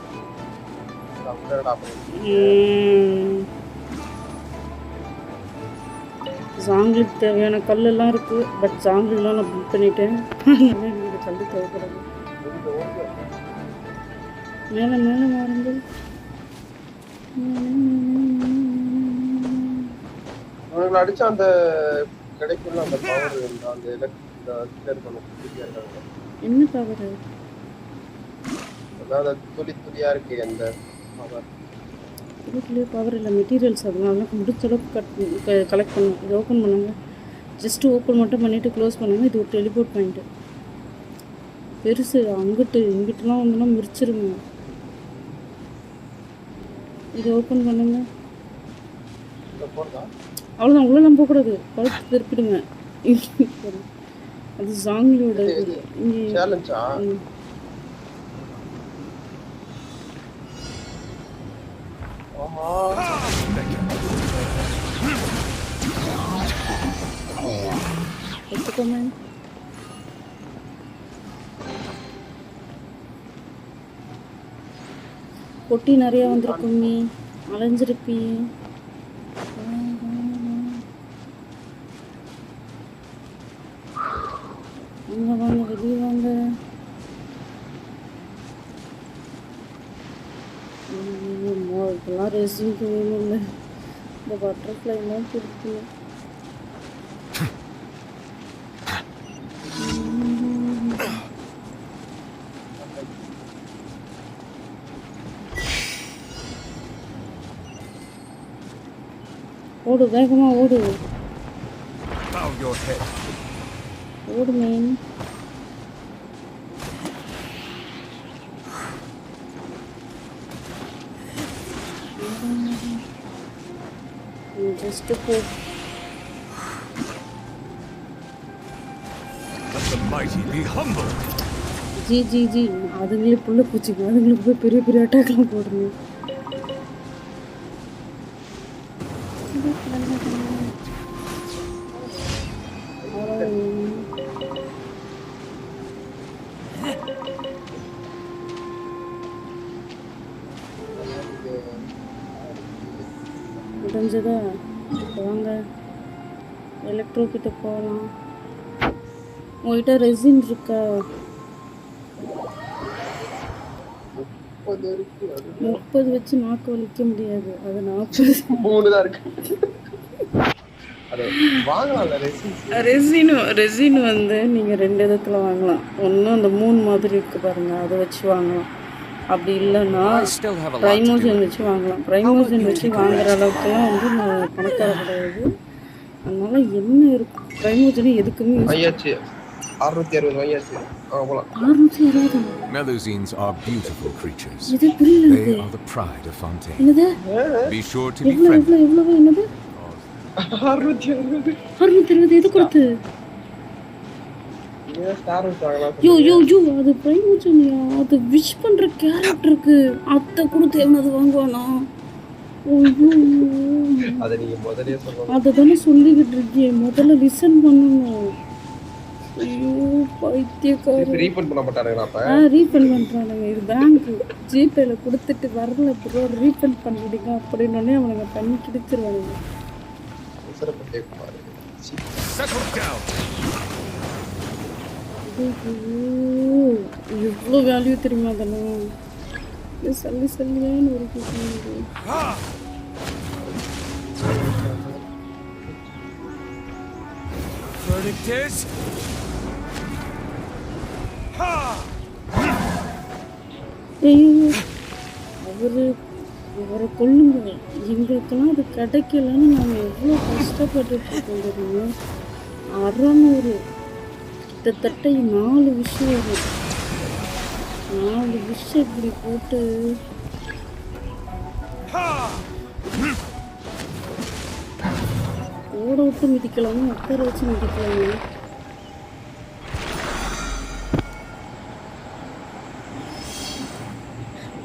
ஜாங்கிலுக்கு தேவையான கல்லெல்லாம் இருக்குது. பட் ஜாங்கிலாம் நான் பில்ட் பண்ணிட்டேன். அதனால எனக்கு கல் தேவைப்படுது. மேலே மாறுங்கள். அவங்களை அடிச்சா அந்த கிடைக்குள்ள அந்த பவர் அந்த என்ன பவர்? அதாவது துளியா இருக்கு அந்த பவர். துளியே பவர் இல்லை, மெட்டீரியல்ஸ். அதனால முடிச்ச அளவுக்கு கலெக்ட் பண்ணும். இது ஓப்பன் பண்ணுங்க. ஜஸ்ட்டு ஓப்பன் மட்டும் பண்ணிவிட்டு க்ளோஸ் பண்ணுங்கள். இது ஒரு டெலிபோர்ட் பாயிண்ட்டு. பெருசு இங்கிட்டுலாம் வந்துன்னா முறிச்சிருங்க. இது ஓப்பன் பண்ணுங்க. அவ்வளோதான், உள்ளெல்லாம் போகக்கூடாது. கழுத்து திருப்பிடுங்க. அது ஜாங்கிலோட சேலஞ்சா? எடுத்துக்கோங்க. பொட்டி நிறைய வந்திருக்கும். நீ அலைஞ்சிருப்பி. வாங்க வெளியே வாங்க. இதெல்லாம் ரெசிங்க்கு வேணும் இல்லை. இந்த பட்டர்ஃப்ளைலாம் பிடிக்கணும். ஓடு, வேகமா ஓடு. ஓடு மேன். ஜஸ்ட் போ. ஜி அதுங்களே புள்ள பூச்சிங்க. அதுங்களுக்கு போய் பெரிய பெரிய அட்டாக்லாம் போடுங்க. முடிஞ்சதா? வாங்க எலக்ட்ரோ கிட்ட போகலாம். உங்கள்கிட்ட ரெசின் இருக்கா? 30 வச்சு நாக்கு வலிக்க முடியாது. அது 40 தான் இருக்கு. ரெசின் வந்து நீங்கள் 2 விதத்தில் வாங்கலாம். ஒன்று அந்த 3 மாதிரி இருக்குது பாருங்கள், அதை வச்சு வாங்கலாம். அப்படி இல்லைன்னா ப்ரைமோஜன் வச்சு வாங்கலாம். ப்ரைமோஜன் வச்சு வாங்குற அளவுக்குலாம் வந்து நான் பணக்கார கிடையாது. அதனால என்ன இருக்கு ப்ரைமோஜனை எதுக்குமே ஆயாச்சு. 660 வாங்கியாச்சு. போலாம். 660. Melusines are beautiful creatures. இது புரியல. They are the pride of Fontaine. என்னது? Be sure to be friendly. எவ்வளவு என்னது? 660 எது கொடுத்து? யோ அது ப்ரைமோஜனியா? அது விஷ் பண்ற கேரக்டருக்கு அத்தை கொடுத்து எவனது வாங்குவானா? அதை நீங்க முதல்லயே சொல்லணும். அதை தானே சொல்லிக்கிட்டு இருக்கேன். முதல்ல லிசன் பண்ணணும். ஐயோ பைத்தியக்காரன். ரீஃபண்ட் பண்ண மாட்டானுங்க. அப்ப ரீஃபண்ட் பண்றானுங்க. இது பேங்க் ஜிபேல கொடுத்துட்டு வரல ப்ரோ ரீஃபண்ட் பண்ணிடுங்க அப்படின்னே அவனுங்க பண்ணி கிடிச்சிருவானுங்க. சிறப்பு குமார். எவ்வளோ வேல்யூ தெரியுமா அதெல்லாம்? சல்லியான்னு ஒரு கேட்குறது. அவரை கொல்லுங்க. எங்களுக்கெல்லாம் அது கிடைக்கலன்னு நாங்கள் எவ்வளோ கஷ்டப்பட்டுட்டு இருக்கோம் தெரியுமா? 600 கிட்டத்தட்ட 4 விஷயம் வரும். 4 விஷ் இப்படி போட்டு ஓட விட்டு மிதிக்கலாமா உட்கார வச்சு மிதிக்கலாமா?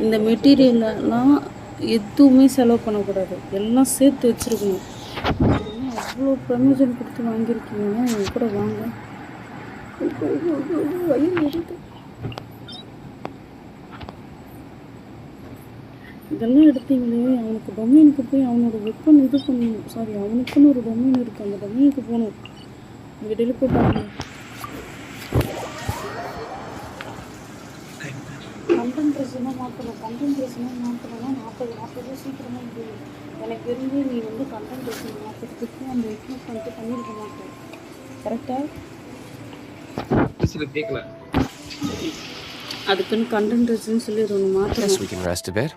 இந்த மெட்டீரியல்லாம் எதுவுமே செலவு பண்ணக்கூடாது, எல்லாம் சேர்த்து வச்சுருக்கணும். அவ்வளோ ப்ரமோஷன் கொடுத்து வாங்கியிருக்கீங்கன்னா என் கூட வாங்க. இதெல்லாம் எடுத்தீங்களே, அவனுக்கு டொமைனுக்கு போய் அவனோட வெப்பன் இது பண்ணணும். சாரி, அவனுக்குன்னு ஒரு டொமைன் இருக்குது, அந்த டொமைனுக்கு போகணும். இங்கே டெலிபோர்ட் ஆகணும். கண்டென்ட் ட்ரெஸ்ஸுனா மாற்றணும். கண்டென்ட் ட்ரெஸ்ஸுனா மாற்றணும்னா 40 சீக்கிரமாக போகும். எனக்கு தெரிஞ்சு நீ வந்து கண்டென்ட் ட்ரெஸ் மாற்றுறதுக்கு அந்த எக்யூப்மெண்ட்டு பண்ணியிருக்க மாட்டேன். கரெக்டாக கேட்கல. அதுக்குன்னு கண்டென்ட் ட்ரெஸ்ன்னு சொல்லி ஒன்று மாற்றணும். Guess we can rest a bit.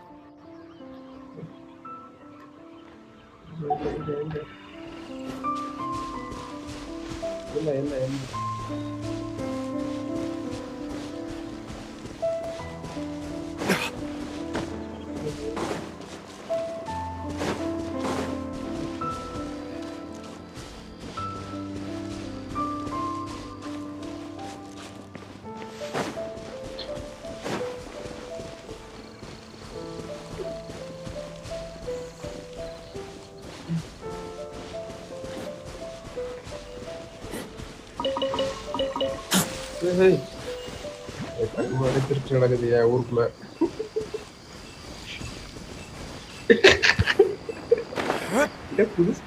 என்ன திருச்சி நடக்குது என் ஊருக்குள்ள. புதுசு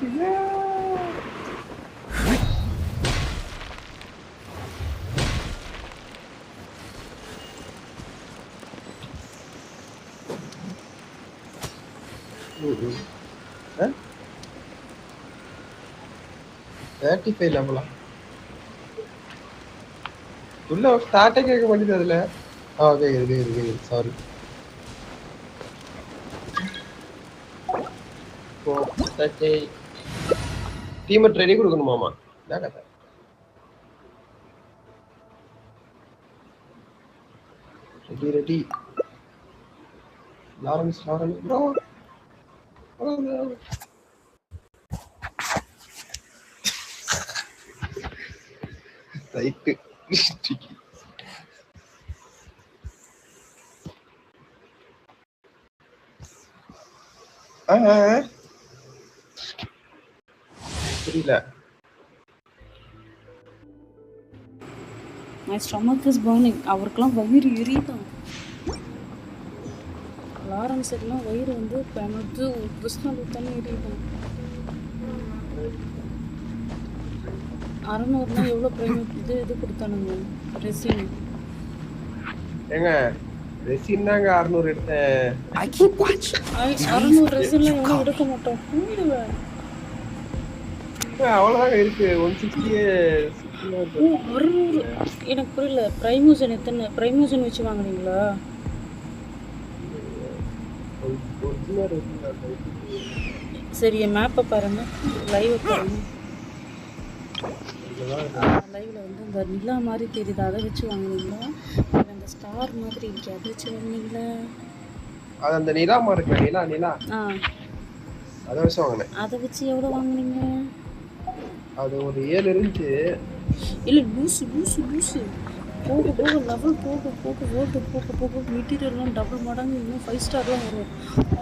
லெவலா உள்ள ஸ்டார்ட்டே கேட்க மாட்டேது அதுல. கேக்குது சாரி. Team training கொடுக்கணுமாமா? என்ன கதை? Ready Lawrence bro right. புரியல. My stomach is burning. அவருக்கெல்லாம் வயிறு எரியுதான். லாரன்ஸ் எல்லாம் வயிறு வந்து எனக்கு கிருஷ்ணாலு தண்ணி எரியுதான். 600னா எவ்வளோ ப்ரைவேட் இது கொடுத்தானுங்க ரெசின். ஏங்க ரெசின் தாங்க 600 எடுத்தேன். 600 ரெசின்ல எவ்வளோ எடுக்க மாட்டோம். புரியல. அவ்வளோதாங்க இருக்கு. 160 எனக்கு புரியல. ப்ரைமோஷன் எத்தனை ப்ரைமோஷன் வச்சு வாங்குனீங்களா? சரி, என் மேப்பை பாருங்க, லைவ் பாருங்க. லைவ்ல வந்து இந்த நிலா மாதிரி தெரியுது, அதை வச்சு வாங்குனீங்களா? அந்த ஸ்டார் மாதிரி இருக்கு, அதை வச்சு வாங்குனீங்களா? அது அந்த நிலா மாதிரி இருக்கு. நிலா அதை வச்சு வாங்கினேன். அதை வச்சு எவ்வளோ வாங்குனீங்க? அது ஒரு 7 இருந்துச்சு. இல்லை லூசு போக போக லெவல் போக மெட்டீரியல்லாம் டபுள் மடங்கு இன்னும் 5 ஸ்டார்லாம் வரும்.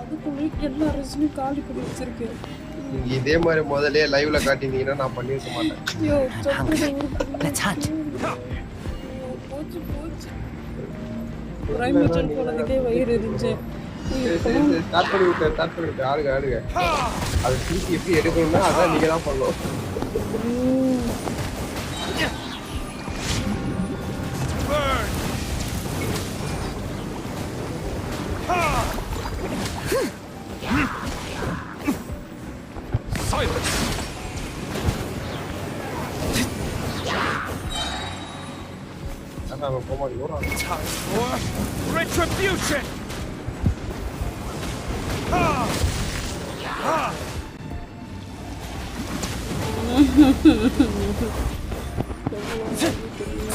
அதுக்குள்ளே எல்லா ரெஸ்லையும் காலி பண்ணி வச்சிருக்கேன். இதே மாதிரி முதல்ல லைவ்ல காட்டினீங்கன்னா நான் பண்ணிருக்க மாட்டேன். ப்ரைமேஜன் போனதுக்கே வயிறு இருந்துச்சு. ஸ்டார்ட் பண்ணி விட்டு ஆடுங்க. அது திருப்பி எப்படி எடுக்கணும்னா அதான் நீங்க தான் பண்ணணும். Silence! Time for retribution!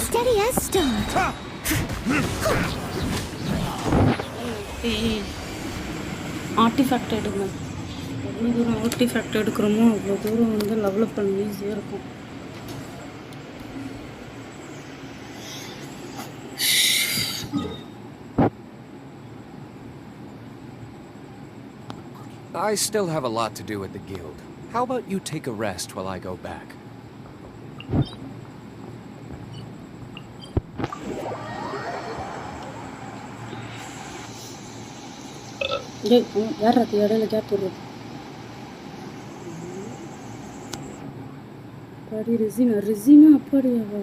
Steady as stone. Artifact எடுங்க. எவ்வளோ தூரம் ஆர்டிஃபேக்ட் எடுக்கிறோமோ அவ்வளோ தூரம் வந்து லெவலப் பண்ண ஈஸியாக இருக்கும். I still have a lot to do at the guild. How about you take a rest while I go back? யார் அது இடையில கேப் போடுறது? அப்பாடி ரெசினா அப்பாடியாவா?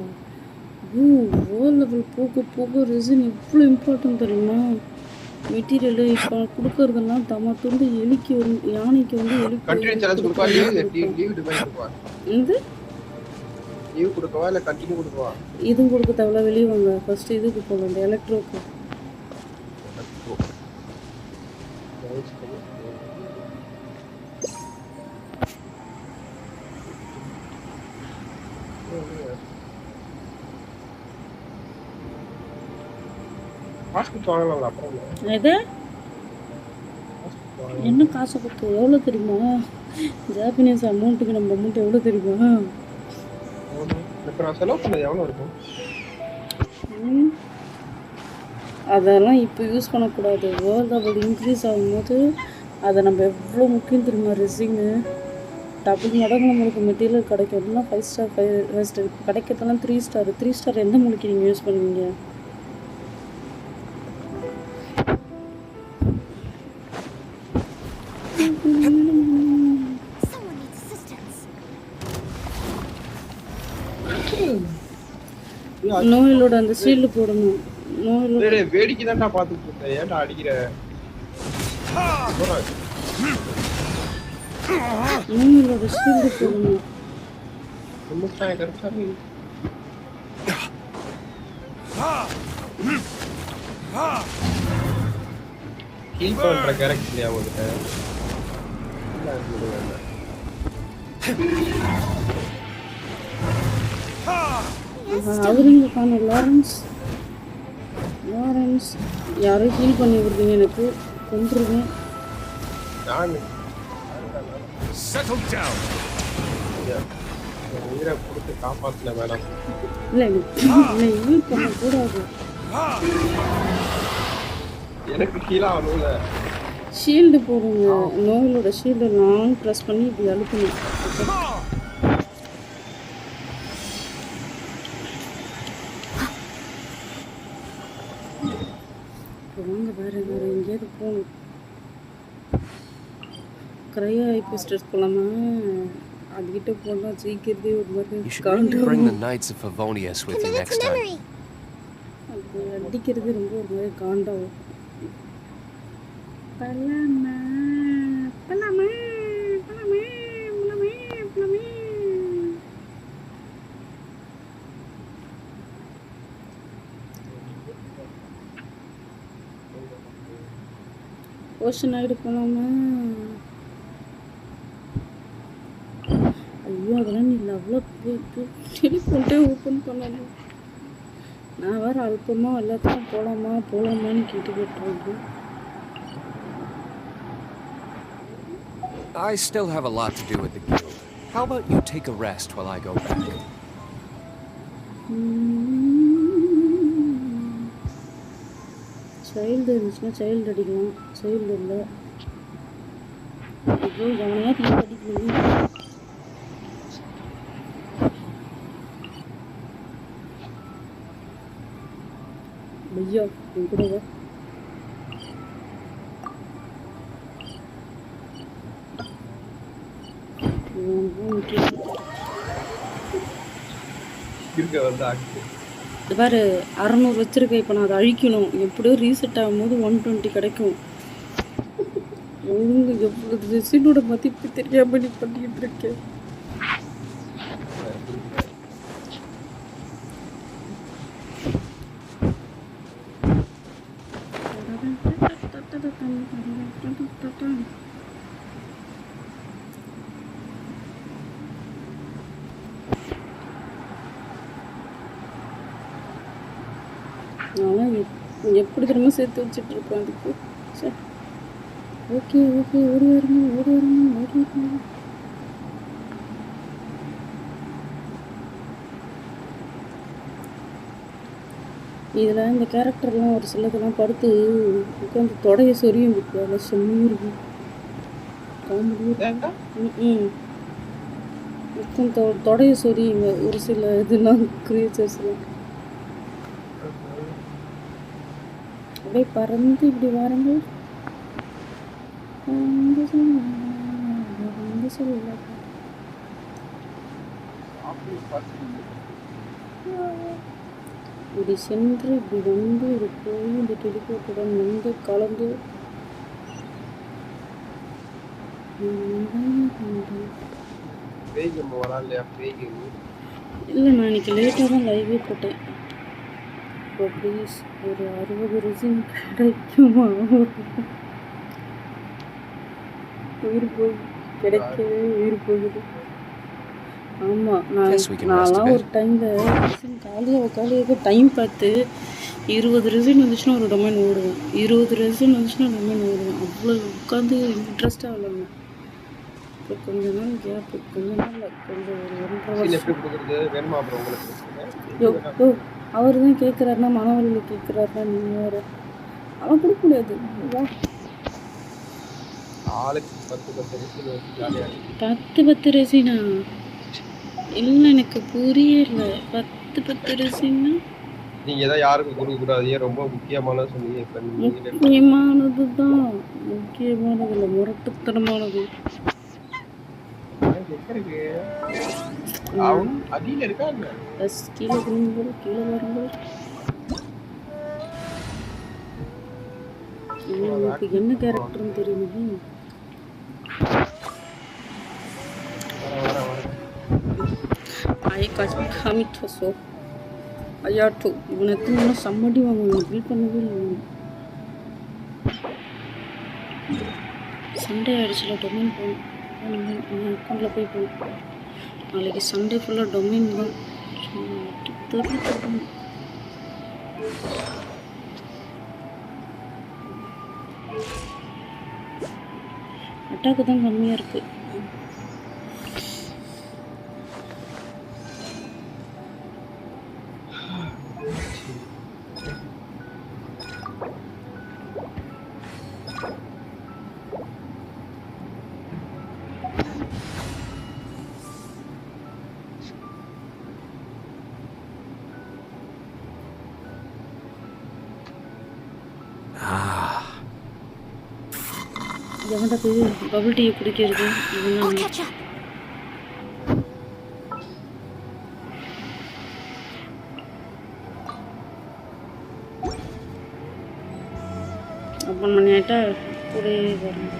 வேர்ல்ட் லெவல் போக போக ரெசின் எவ்வளோ இம்பார்ட்டன்ட் தெரியுமா? மெட்டீரியலு இப்போ கொடுக்கறதெல்லாம் தம்மா துண்டு எலிக்கு வந்து யானைக்கு வந்து இதுவும் கொடுக்க தேவையில்ல. வெளியே வாங்க ஃபர்ஸ்ட். இதுக்கு போகலாம், இந்த எலக்ட்ரோக்கு. என்ன காசு கொடுத்து எவ்வளோ தெரியுமா? ஜாப்பனீஸ் அமௌண்ட்டுக்கு நம்ம அமௌண்ட் எவ்வளோ தெரியுமா? அதெல்லாம் இப்போ யூஸ் பண்ணக்கூடாது. வேர்ல்ட் லெவல் இன்க்ரீஸ் ஆகும்போது அதை நம்ம எவ்வளோ முக்கியம் தெரியுமா? ரெசின்னு டபுள் மடங்கு நம்மளுக்கு மெட்டீரியல் கிடைக்கும். எல்லாம் 5 ஸ்டார் 5 ஸ்டார் கிடைக்கிறதெல்லாம் 3 ஸ்டார். 3 ஸ்டார் எந்த மொழிக்கு நீங்கள் யூஸ் பண்ணுவீங்க? நோயிலோட அந்த ஷீல்டு போடணும். நோயிலோட வேடிக்கை தான் நான் பார்த்துட்டு இருக்கேன். ஏன்டா அடிக்கிற? நோயிலோட ஷீல்டு போடணும். ஹீல் பண்ற கேரக்டர் இல்லையா உங்களுக்கு? அவருங்க காணும். லாரன்ஸ் யாரும் ஹீல் பண்ணி விடுறீங்க, எனக்கு கொண்டுருவேன். காப்பாத்தல மேடம். இல்லை ஹீல் பண்ணக்கூடாது. எனக்கு ஹீல் ஆகணும்ல. ஷீல்டு போடுங்க. நோயிலோட ஷீல்டு லாங் ப்ரெஸ் பண்ணி இப்படி அழுத்தணும். வாங்க வேறு எங்கேயாவது போகணும். கிரையா ஐபிஸ்டர்ஸ் போகலாமா? அதுக்கிட்ட போனால் சீக்கிரதே ஒரு மாதிரி அது அடிக்கிறது ரொம்ப ஒரு மாதிரி காண்டாகும். ஓஷன் ஆகிட்டு போகலாமா? ஐயோ அதெல்லாம் நீ லெவலில் டெலிஃபோன்ட்டே ஓப்பன் பண்ணணும். நான் வேறு அல்பமாக எல்லாத்துக்கும் போகலாமான்னு கேட்டுருக்கேன். I still have a lot to do at the guild. How about you take a rest while I go back? Child இருந்துச்சுன்னா சைல்டு அடிக்கலாம். சைல்டு இல்லை. ஐயோ எவனையா தீர்த்து அடிக்கணும். ஐயோ என் கூட வா. இது பாரு 600 வச்சிருக்கேன். இப்போ நான் அதை அழிக்கணும். எப்படியோ ரீசெட் ஆகும்போது 120 கிடைக்கும். ஒழுங்கு எவ்வளோ ரெசினோட மதிப்பு தெரியாம நீ பண்ணிட்டு இருக்கேன். நான் எப்படி திரும்ப சேர்த்து வச்சுட்டு இருப்பேன் அதுக்கு. சரி ஓகே ஓகே ஓடி வரணும் ஓடி வரணும் ஓடி வரணும். இதில் இந்த கேரக்டர்லாம் ஒரு சிலதெல்லாம் படுத்து உட்காந்து தொடைய சொரியும் இருக்கு. அதில் செம்மையும் இருக்கும் காமெடியும். உட்காந்து தொடைய சொரியுங்க ஒரு சில இதெல்லாம் கிரியேச்சர்ஸ்லாம். அப்படியே பறந்து இப்படி வாருங்க. சொல்ல இப்படி சென்று இப்படி வந்து இது போய் இந்த டெலிபோர்ட்டுடன் வந்து கலந்து இல்லை. நான் இன்னைக்கு லேட்டாக தான் லைவே போட்டேன். இப்போ ப்ளீஸ் ஒரு 60 ரெசின் கிடைக்குமா? உயிர் போய் கிடைக்கவே உயிர் போகுது. ஆமாம் நான்லாம் ஒரு டைமில் காலையாக டைம் பார்த்து 20 ரெசின் வந்துச்சுன்னா ஒரு டொமைன் ஓடுவேன். 20 ரெசின் வந்துச்சுன்னா டொமைன் ஓடுவேன். அவ்வளோ உட்காந்து இன்ட்ரெஸ்ட்டாக விளாட்ணும். இப்போ கொஞ்ச நாள் கேப் கொஞ்ச நாள் கொஞ்சம் ஒரு 1.5 வருஷம். அவர் தான் கேட்குறாருன்னா மனவழியில் கேட்குறாருன்னா நீங்கள் வேறு அவன் கொடுக்க முடியாது. வா 10 ரெசினா இல்லை எனக்கு புரியல. 10 ரெசினா நீங்க ஏதாவது யாருக்கு கொடுக்க கூடாது. ரொம்ப முக்கியமானது சொன்னீங்க. முக்கியமானது தான். முக்கியமானது இல்லை முரட்டுத்தனமானது. அடியில் இருக்காங்க. கீழே குனிங்கள் கீழே வருங்கள். உங்களுக்கு என்ன கேரக்டர்னு தெரியுமா? காமிட்டோ ஐயாட்டோ இவனை எத்தனை சம்மடி வாங்க பில் பண்ணவே இல்லை. சண்டே ஆகிடுச்சுல டொமைன் போகணும். அக்கௌண்ட்டில் போய் போகணும். நாளைக்கு சண்டே ஃபுல்லாக டொமைன் தான். அட்டாக்கு தான் கம்மியாக இருக்குது. எவன்டா போய் பபிள் டீ குடிக்கிறது? ஓப்பன் பண்ணிட்டா கூட வரும்.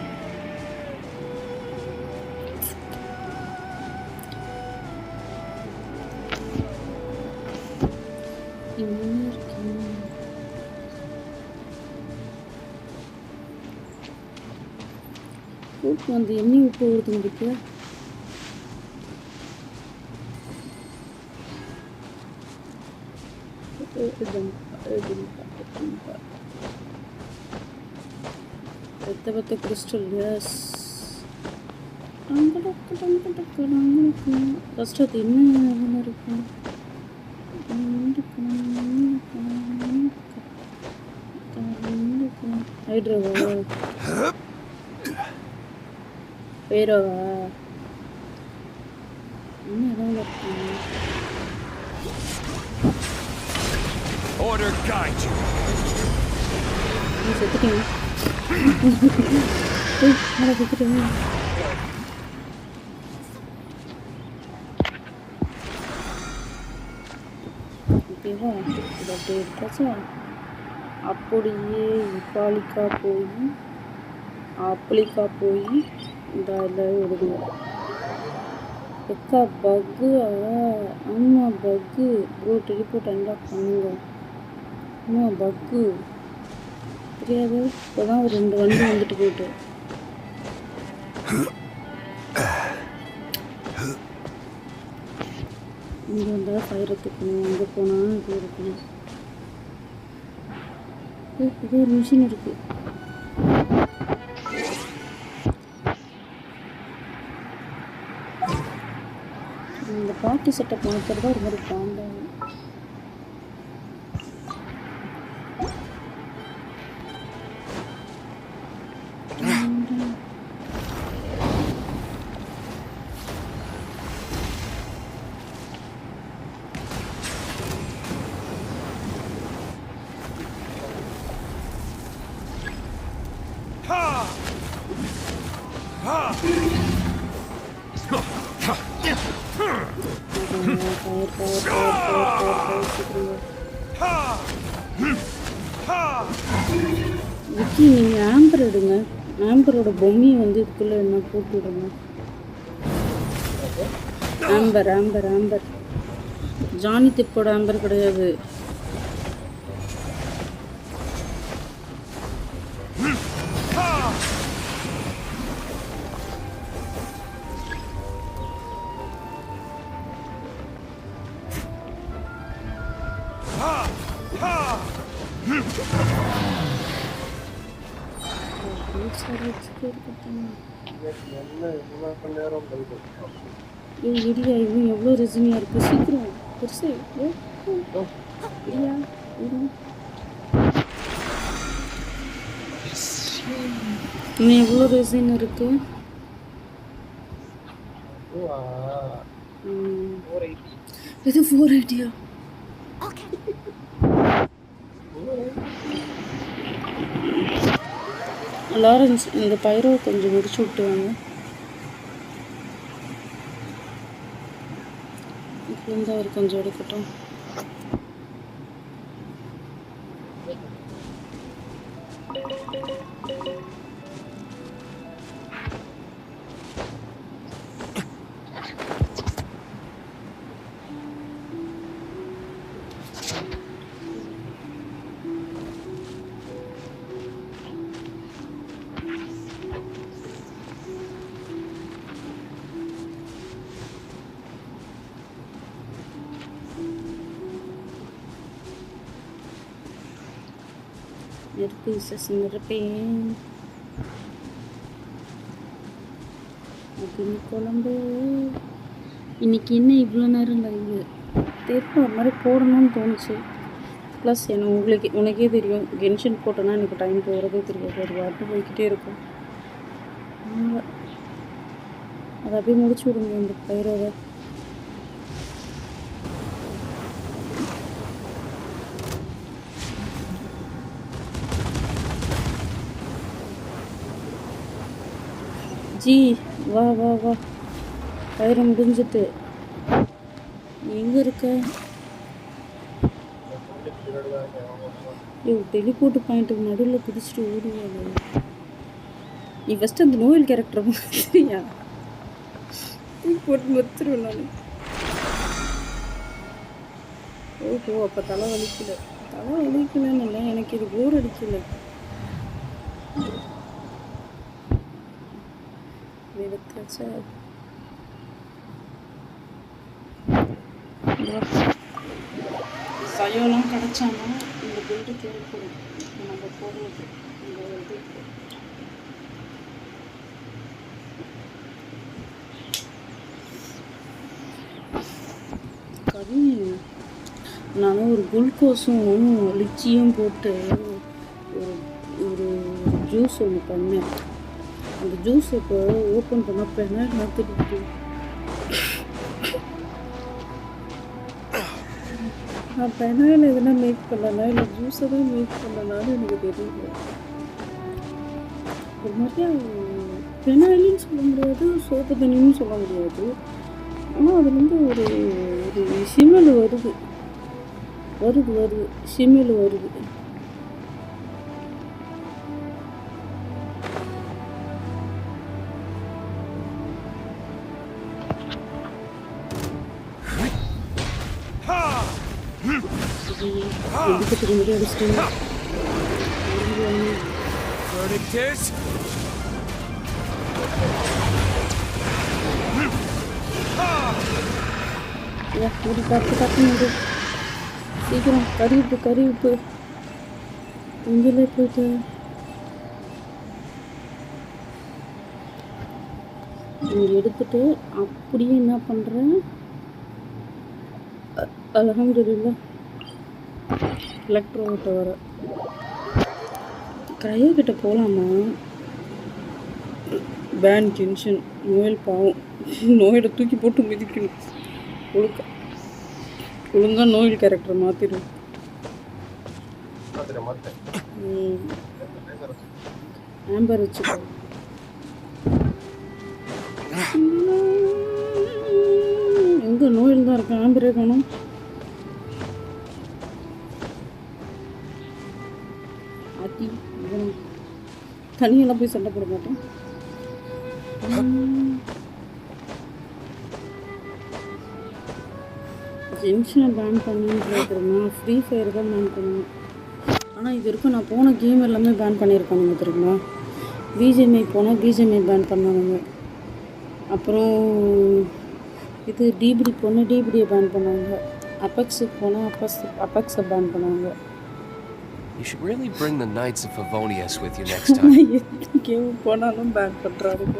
கூட்டு வந்து எண்ணெய் உப்பு ஊற்று முடிக்க பெத்த கிறிஸ்டல். எஸ் ஃபஸ்ட் அது என்ன இருக்கும்? ஹைட்ரோவா பேரோவா இன்னும் எதாவது இருக்கு. செத்துட்டீங்க. செத்துட்டீங்க. ஓகேவா? இது அப்படியே இருக்காச்சா? அப்படியே இப்பாலிக்கா போய் ஆப்பிளிக்கா போய் இந்த இதில் விடுங்க. எக்கா பக்கு. ஆமாம் பக்கு ப்ரோ. டெலிபோர்ட் அன்லாக் பண்ணுங்க. ஆமாம் பக்கு தெரியாது. இப்போ தான் ஒரு 2 வண்டி வந்துட்டு போயிட்டு இங்கே வந்தால் ஃபயர் எடுத்துக்கணும். அங்கே போனால் இது இருக்கணும். இது ஒரு மிஷின் இருக்கு. இந்த பார்ட்டி செட்டப் மாற்றுறதா ஒரு மாதிரி பாண்டாகும். விக்கி நீங்கள் ஆம்பர் எடுங்க. ஆம்பரோட பொம்மையை வந்து இதுக்குள்ளே என்ன போட்டு விடுங்க. ஆம்பர் ஆம்பர் ஆம்பர் ஜானி டிப்போட ஆம்பர் கிடையாது. இடியா இவன் எவ்வளோ ரெசினியாக இருக்குது. சீக்கிரம் பெருசு இல்லையா இன்னும் எவ்வளோ ரெசின் இருக்கு. இது 480. லாரன்ஸ் இந்த பைரோ கொஞ்சம் முடிச்சு விட்டுவாங்க. இப்போருந்து அவர் கொஞ்சம் எடுக்கட்டும். நிரப்பேன் அப்படின்னு குழம்பு. இன்னைக்கு என்ன இவ்வளோ நேரம் லைவு தெரியும் ஒரு மாதிரி போடணும்னு தோணுச்சு. ப்ளஸ் எனக்கு உனக்கே தெரியும் கென்ஷன் போட்டோன்னா எனக்கு டைம் போகிறதே தெரியாது. ஒரு வாட்டு போய்கிட்டே இருக்கும். அதை அப்படியே முடிச்சு விடுங்க இந்த பயிரோவை. ஜி வா வா வா பயிரை முடிஞ்சிட்டு எங்கே இருக்க? டெலிபோர்ட் பாயிண்ட்டுக்கு நடுவில் குதிச்சுட்டு ஓடுவாங்க. நீ ஃபஸ்ட்டு அந்த நோயல் கேரக்டரை பார்த்துறியா? போட்டு மறுத்துருவேன் நான். ஓஹோ அப்போ தலை வலிக்கலன்னு இல்லை, எனக்கு இது போர் அடிக்கலை. சயோலாம் கிடச்சானா இந்த பில்டு தேவைப்படும் நம்ம போடுறது. கவி நானும் ஒரு குளுக்கோஸும் லிச்சியும் போட்டு ஒரு ஜூஸ் ஒன்று பண்ணேன். அந்த ஜூஸ் இப்போ ஓப்பன் பண்ணப்போ என்ன நடந்துட்டு நான் பெனாயில் எதுனா மேக் பண்ணனா இல்லை ஜூஸை தான் மேக் பண்ணனாலும் எனக்கு தெரியல. ஒரு மாதிரியா பெனாயிலின்னு சொல்ல முடியாது, சோப்பு தண்ணின்னு சொல்ல முடியாது. ஆனால் அது வந்து ஒரு சிமெல் வருது சிமெல் வருது. சீக்கிரம் கறி உப்பு இங்கேயே போயிட்டு இங்கே எடுத்துட்டு அப்படியே என்ன பண்ணுறேன், அல்ஹம்துலில்லாஹ் எலக்ட்ரோகிட்ட வர கையை கிட்ட போகலாமா? பேன் கென்ஷன் நோயல் பாவம், நோயோட தூக்கி போட்டு மிதிக்கணும். ஒழுங்கா நோயல் கேரக்டர் மாற்றிடும். ஆம்பர் வச்சுக்கோ. எங்கே நோயில் தான் இருக்கேன், ஆம்பரே காணும். ஆத்தி தனியெல்லாம் போய் சண்டை போட மாட்டேன். ஜென்ஷனை பேன் பண்ணின்னு ஃப்ரீ ஃபயர் தான் பேன் பண்ணுவேன். ஆனால் இது வரைக்கும் நான் போன கேம் எல்லாமே பேன் பண்ணியிருக்கானுங்க தெரியுமா? பிஜிஎம்ஐ போனால் பிஜிஎம்ஐ பேன் பண்ணானுங்க. அப்புறம் இது டிபிடி போனால் டிபிடியை பேன் பண்ணாங்க. அப்பெக்ஸுக்கு போனால் அப்பெக்ஸை பேன் பண்ணாங்க. You should really bring the Knights of Favonius with you next time. எந்த கேம் போனாலும் பேன் பண்ணுறாருங்க.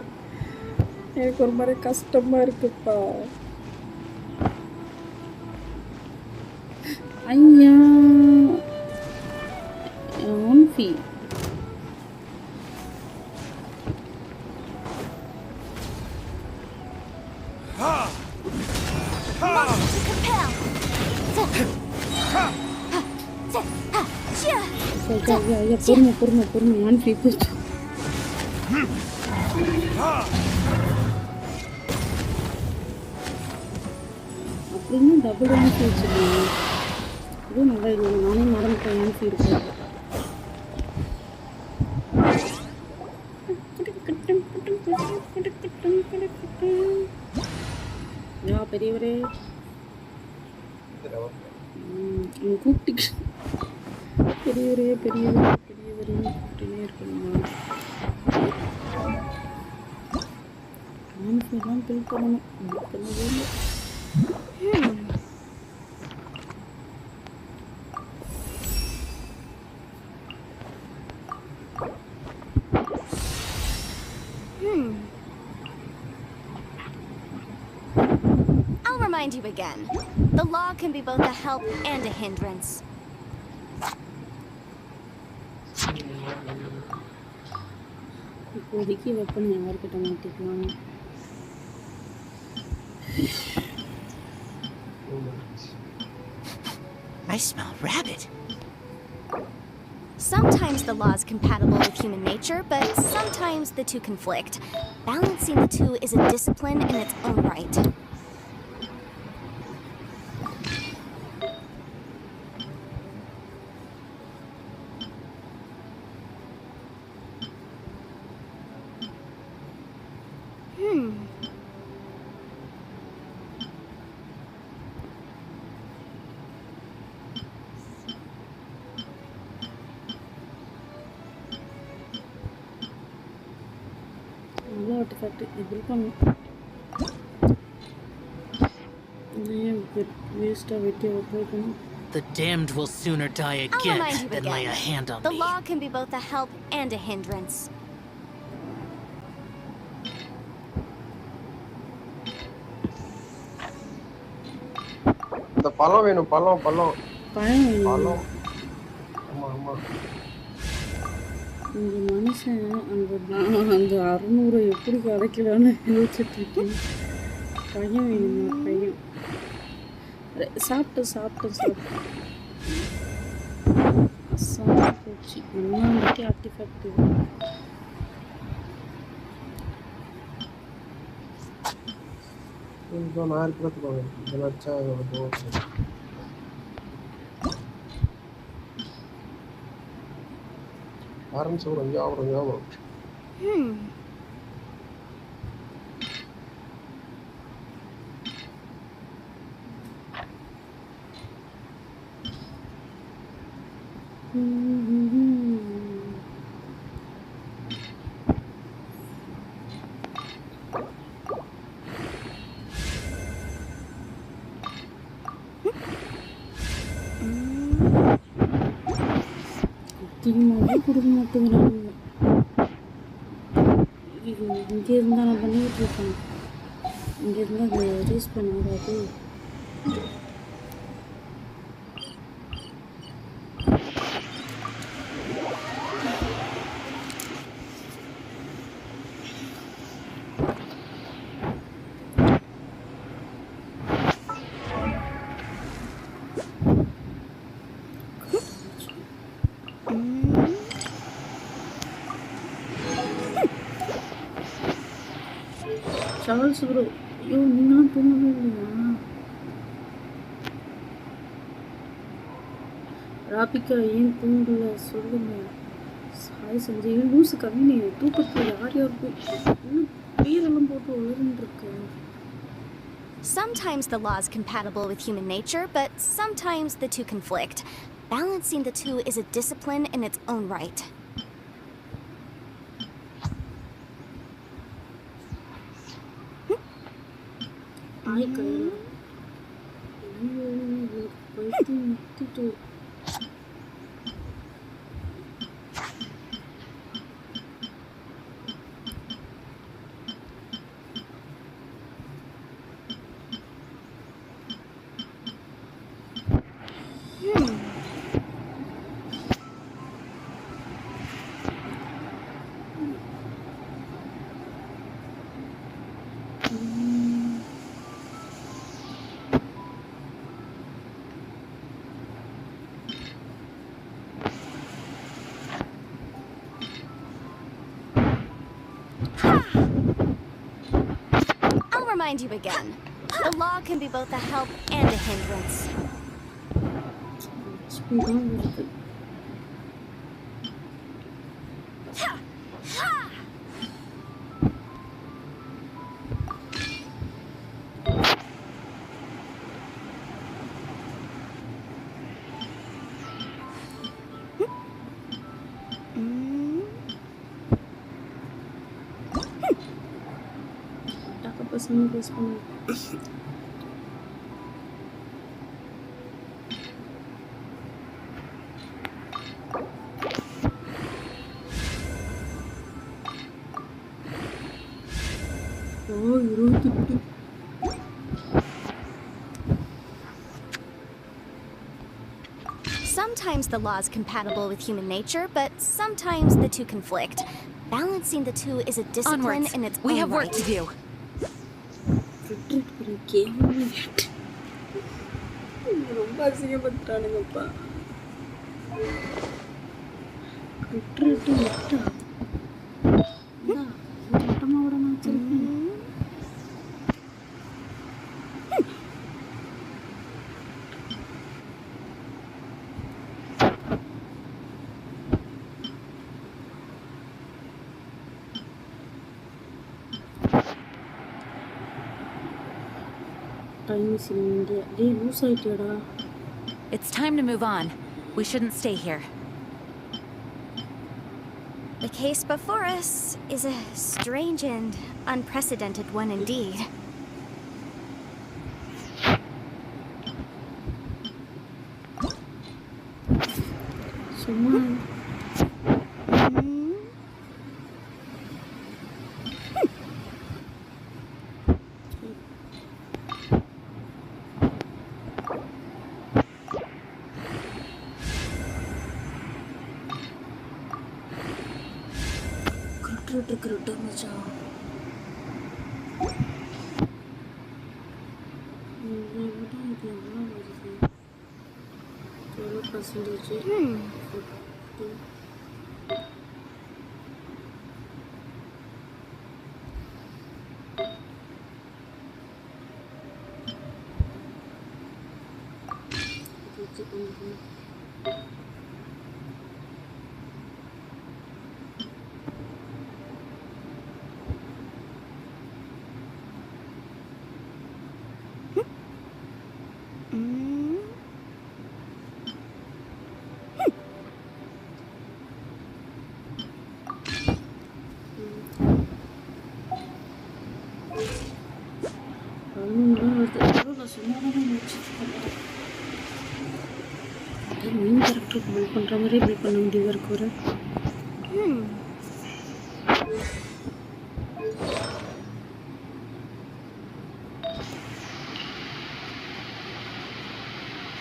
எனக்கு ஒரு மாதிரி கஷ்டமாக இருக்குப்பா. ஐயா ஒன்ஃபி பொறுமை ஒன்ஃபி போச்சு. அப்படின்னு டபுள் ஒன்ஃபி வச்சுருக்கேன். இதுவும் நல்லா இல்லை, நானே மறந்துட்டேன். ஒன்ஃபி இருக்கேன். பெரியவரே கூப்பிட்டு பெரியவரே கூப்பிட்டுனே இருக்கணுமா? கான்ஃபெல்லாம் பில் பண்ணணும். பண்ணவே இல்லை. Remind you again. The law can be both a help and a hindrance. இப்போதைக்கு வெப்பன் யார்கிட்ட மாட்டிக்கலாம்? I smell rabbit. Sometimes the law is compatible with human nature, but sometimes the two conflict. Balancing the two is a discipline in its own right. The damned will sooner die I'll again remind you than lay a again. hand on The me. law can be both a help and a hindrance. இந்த பழம் வேணும், பழம். பழம். ஆமா. இந்த மனுஷன் அந்த 600 எப்படி கிடைக்கலான்னு யோசிச்சுட்டு இருக்கேன். பையன் வேணுமா? பையன் சாப்பிட்டு போச்சு. இன்னும் ஆர்டிஃபேக்ட் நான் இருக்கிறதுக்கு வச்சா ஆரம்பிச்சு ஒரு ஞாபகம். டீமாவே கொடுக்க மாட்டேங்கிறாங்க. இங்கே இருந்தால் நான் பண்ணிக்கிட்டு இருக்கேன். இங்கே இருந்தால் அதை ரீஸ் பண்ண முடியாது. சார்ல்ஸ் ப்ரோ, ஐயோ நீங்களாம் தூங்கவே இல்லையா? ராபிகா ஏன் தூங்கல சொல்லுங்க. சாய் சஞ்சய் லூஸு கம்மி தூக்கத்தில் யார் யார் போய் பேரெல்லாம் போட்டு வளர்ந்துருக்கு. Sometimes the law is compatible with human nature, but sometimes the two conflict. Balancing the two is a discipline in its own right. Remind you again. The law can be both a help and a hindrance. This one. Oh, you don't. Sometimes the law is compatible with human nature, but sometimes the two conflict. Balancing the two is a discipline in its own right. We have work to do. ரொம்ப அசிங்கப்படுத்துறானுங்கப்பா. மட்டமா விட நான் வச்சிருக்கேன். It's time to move on. We shouldn't stay here. The case before us is a strange and unprecedented one indeed. main character build பண்ற மாதிரி build பண்ண வேண்டியதா இருக்கு ஒரு.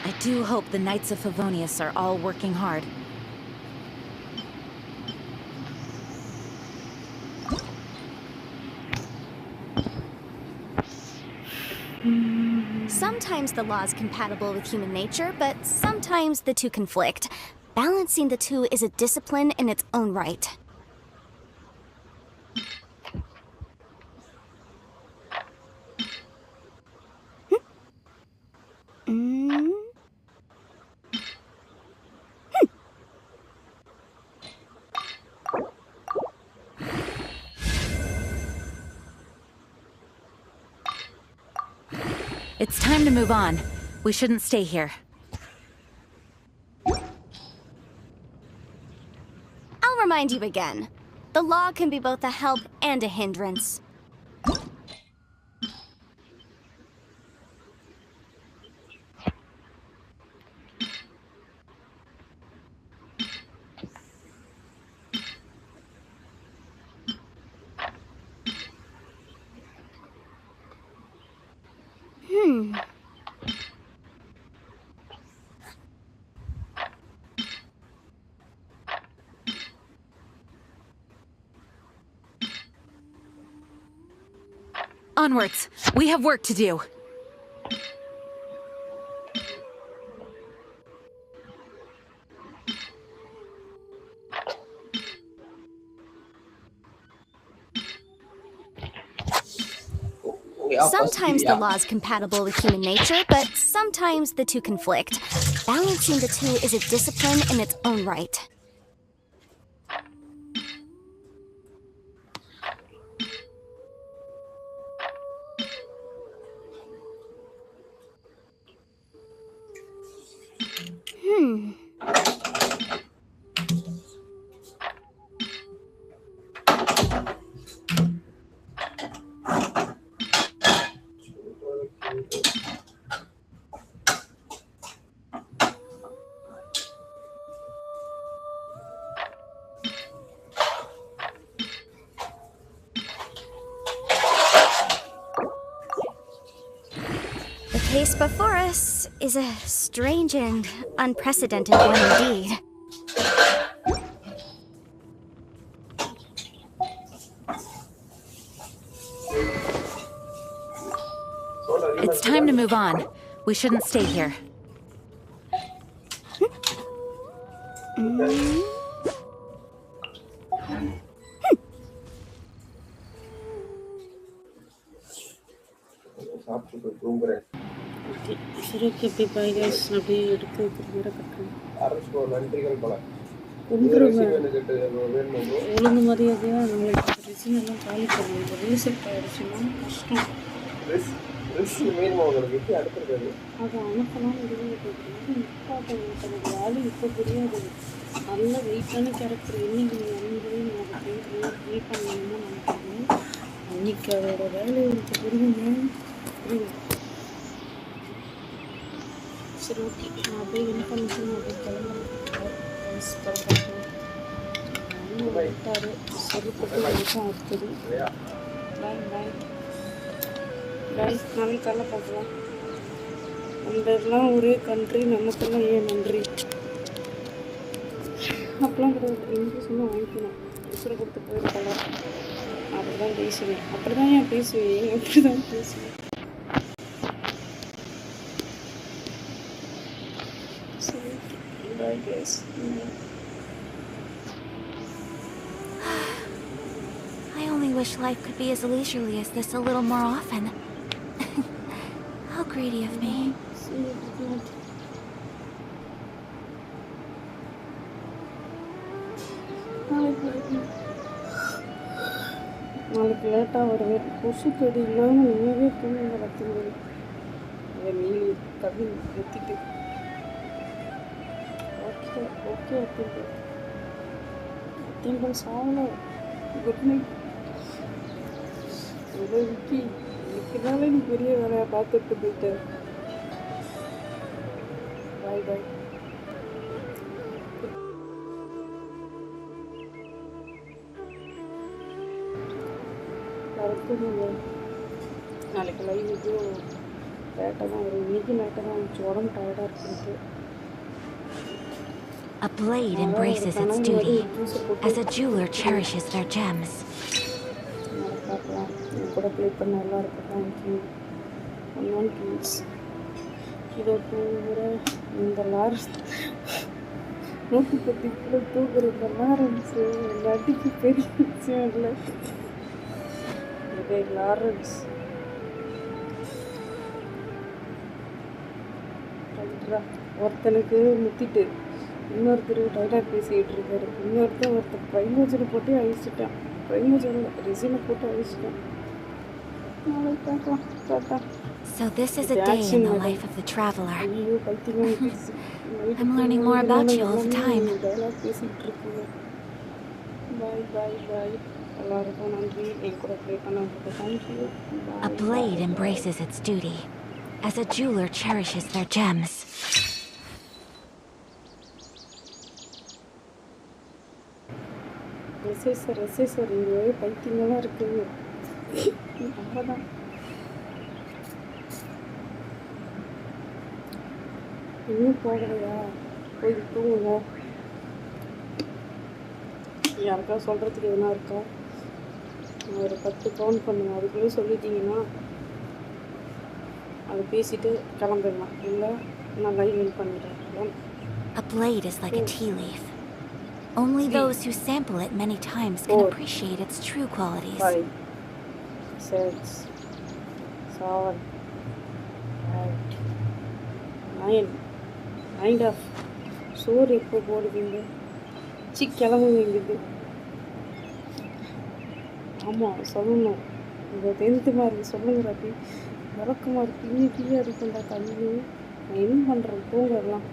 I do hope the Knights of Favonius are all working hard. Sometimes the law is compatible with human nature, but sometimes the two conflict. Balancing the two is a discipline in its own right. It's time to move on. We shouldn't stay here. I'll remind you again. The law can be both a help and a hindrance. Onwards. We have work to do. Sometimes the law is compatible with human nature, but sometimes the two conflict. Balancing the two is a discipline in its own right. The case before us is a strange and unprecedented one indeed. It's time to move on. We shouldn't stay here. சரி okay போய் bye guys அப்படியே எடுத்து திரும்ப கட்டுறேன் ஒழுங்கு மரியாதையாக நம்மளுக்கு resin எல்லாம் காலி பண்ணணும் ரீசெட் ஆகிடுச்சுன்னா கஷ்டம் அதை அனுப்பலாம் இம்பார்ட்டன்ட் வேல்யூ இப்போ புரியாது நல்ல வெயிட்டான கேரக்டர் என்னைக்கு வெயிட் பண்ணணுமோ நினைக்கிறேன் அன்னைக்கு அதோட வேல்யூ எனக்கு புரியுங்க புரியுது சரி ஓகே நான் அப்படியே இன்ஃபர்மேஷன் அப்படியே கிளம்புறேன் இன்னும் விட்டாரு சொல்லிப்பட்டு நிமிஷம் அடுத்தது பாய் பாய் பாய் நாளைக்கு காலைல பார்க்கலாம் நம்ம எல்லாம் ஒரே கண்ட்ரி நமக்கெல்லாம் ஏன் நன்றி அப்பெல்லாம் கிடையாது எங்கே சொன்னால் வாங்கிக்கணும் உசுரை கொடுத்து போயிருக்கலாம் அப்படி தான் பேசுவேன் அப்படி தான் ஏன் பேசுவேன் அப்படி தான் பேசுவேன் I guess. I only wish life could be as leisurely as this a little more often. How greedy of me. நாளைக்கு லேட்டாக வருவேன் கொசு கடி இல்லாமல் நிம்மதியாக தூங்க கற்றுங்க அதை மீறி கவி நிறுத்திட்டு ஓகே அத்தியங்கள் சாவல குட் நைட் ஏதோ விக்கி விக்கினாலே நீ பெரிய வேலையாக பார்த்துட்டு போயிட்டேன் பாய் பாய் தூங்குங்க. நாளைக்கு லைவுக்கு லேட்டாக தான் வரும். இன்னைக்கு லேட்டாக தான் வந்துச்சு. உடம்பு டயர்டாக இருக்குன்ட்டு. A blade embraces its duty, as a jeweler cherishes their gems. பார்க்கலாம். என் கூட ப்ளே பண்ண நல்லா இருக்கு. தேங்க்யூ. 1 ப்ளீஸ். கிலோ தூங்குற இந்த லாரன்ஸ் 110 கிலோ தூங்குற இந்த லாரன்ஸ் நடிக்கு பெரிய விஷயம் இல்லை. இதே லாரன்ஸ் ஒருத்தனுக்கு முத்திட்டு இன்னொருத்தர் டைலாக் பேசிக்கிட்டு இருக்காரு. ஒருத்தர் ப்ரைமோஜனை போட்டு அழிச்சிட்டான். ப்ரைமோஜனில் ரெசினை போட்டு அழிச்சிட்டான். நாளைக்கு பார்க்கலாம். Tata. So this is a day in the life of the traveler. I'm learning more about you all the time. Dialogue பேசிக்கிட்டு இருக்குங்க. பாய் பாய் பாய். எல்லாருக்கும் நன்றி. என் கூட ப்ளே பண்ணவங்களுக்கு thank you. A blade embraces its duty, as a jeweler cherishes their gems. ரெசேசர் இங்கே பைத்தியங்களாக இருக்குது. அவ்வளோதான். இன்னும் போகலையா? போய் தூங்குங்க. யாருக்கா சொல்கிறதுக்கு எதுனா இருக்கா? நான் ஒரு 10 கவுண்ட் பண்ணுவேன். அதுக்குள்ளே சொல்லிட்டீங்கன்னா அதை பேசிட்டு கிளம்பிடலாம். இல்லை நான் லைவ் வின் பண்ணிடுறேன். A blade is like a tea leaf. Only those who sample it many times can appreciate its true qualities. 5, 6, 7, 8, 9. Mind off. சோறு எப்போ போடுவீங்க? கிளம்புங்க இங்கிட்டு. ஆமாம் சொல்லணும். இந்த 10th மார்க் சொல்லுங்க ராப்பி. விளக்கமாக இருக்கு. இன்னைக்கு அடிக்கண்டா கண்ணு. நான் என்ன பண்ணுறேன்? தூங்கலாம்.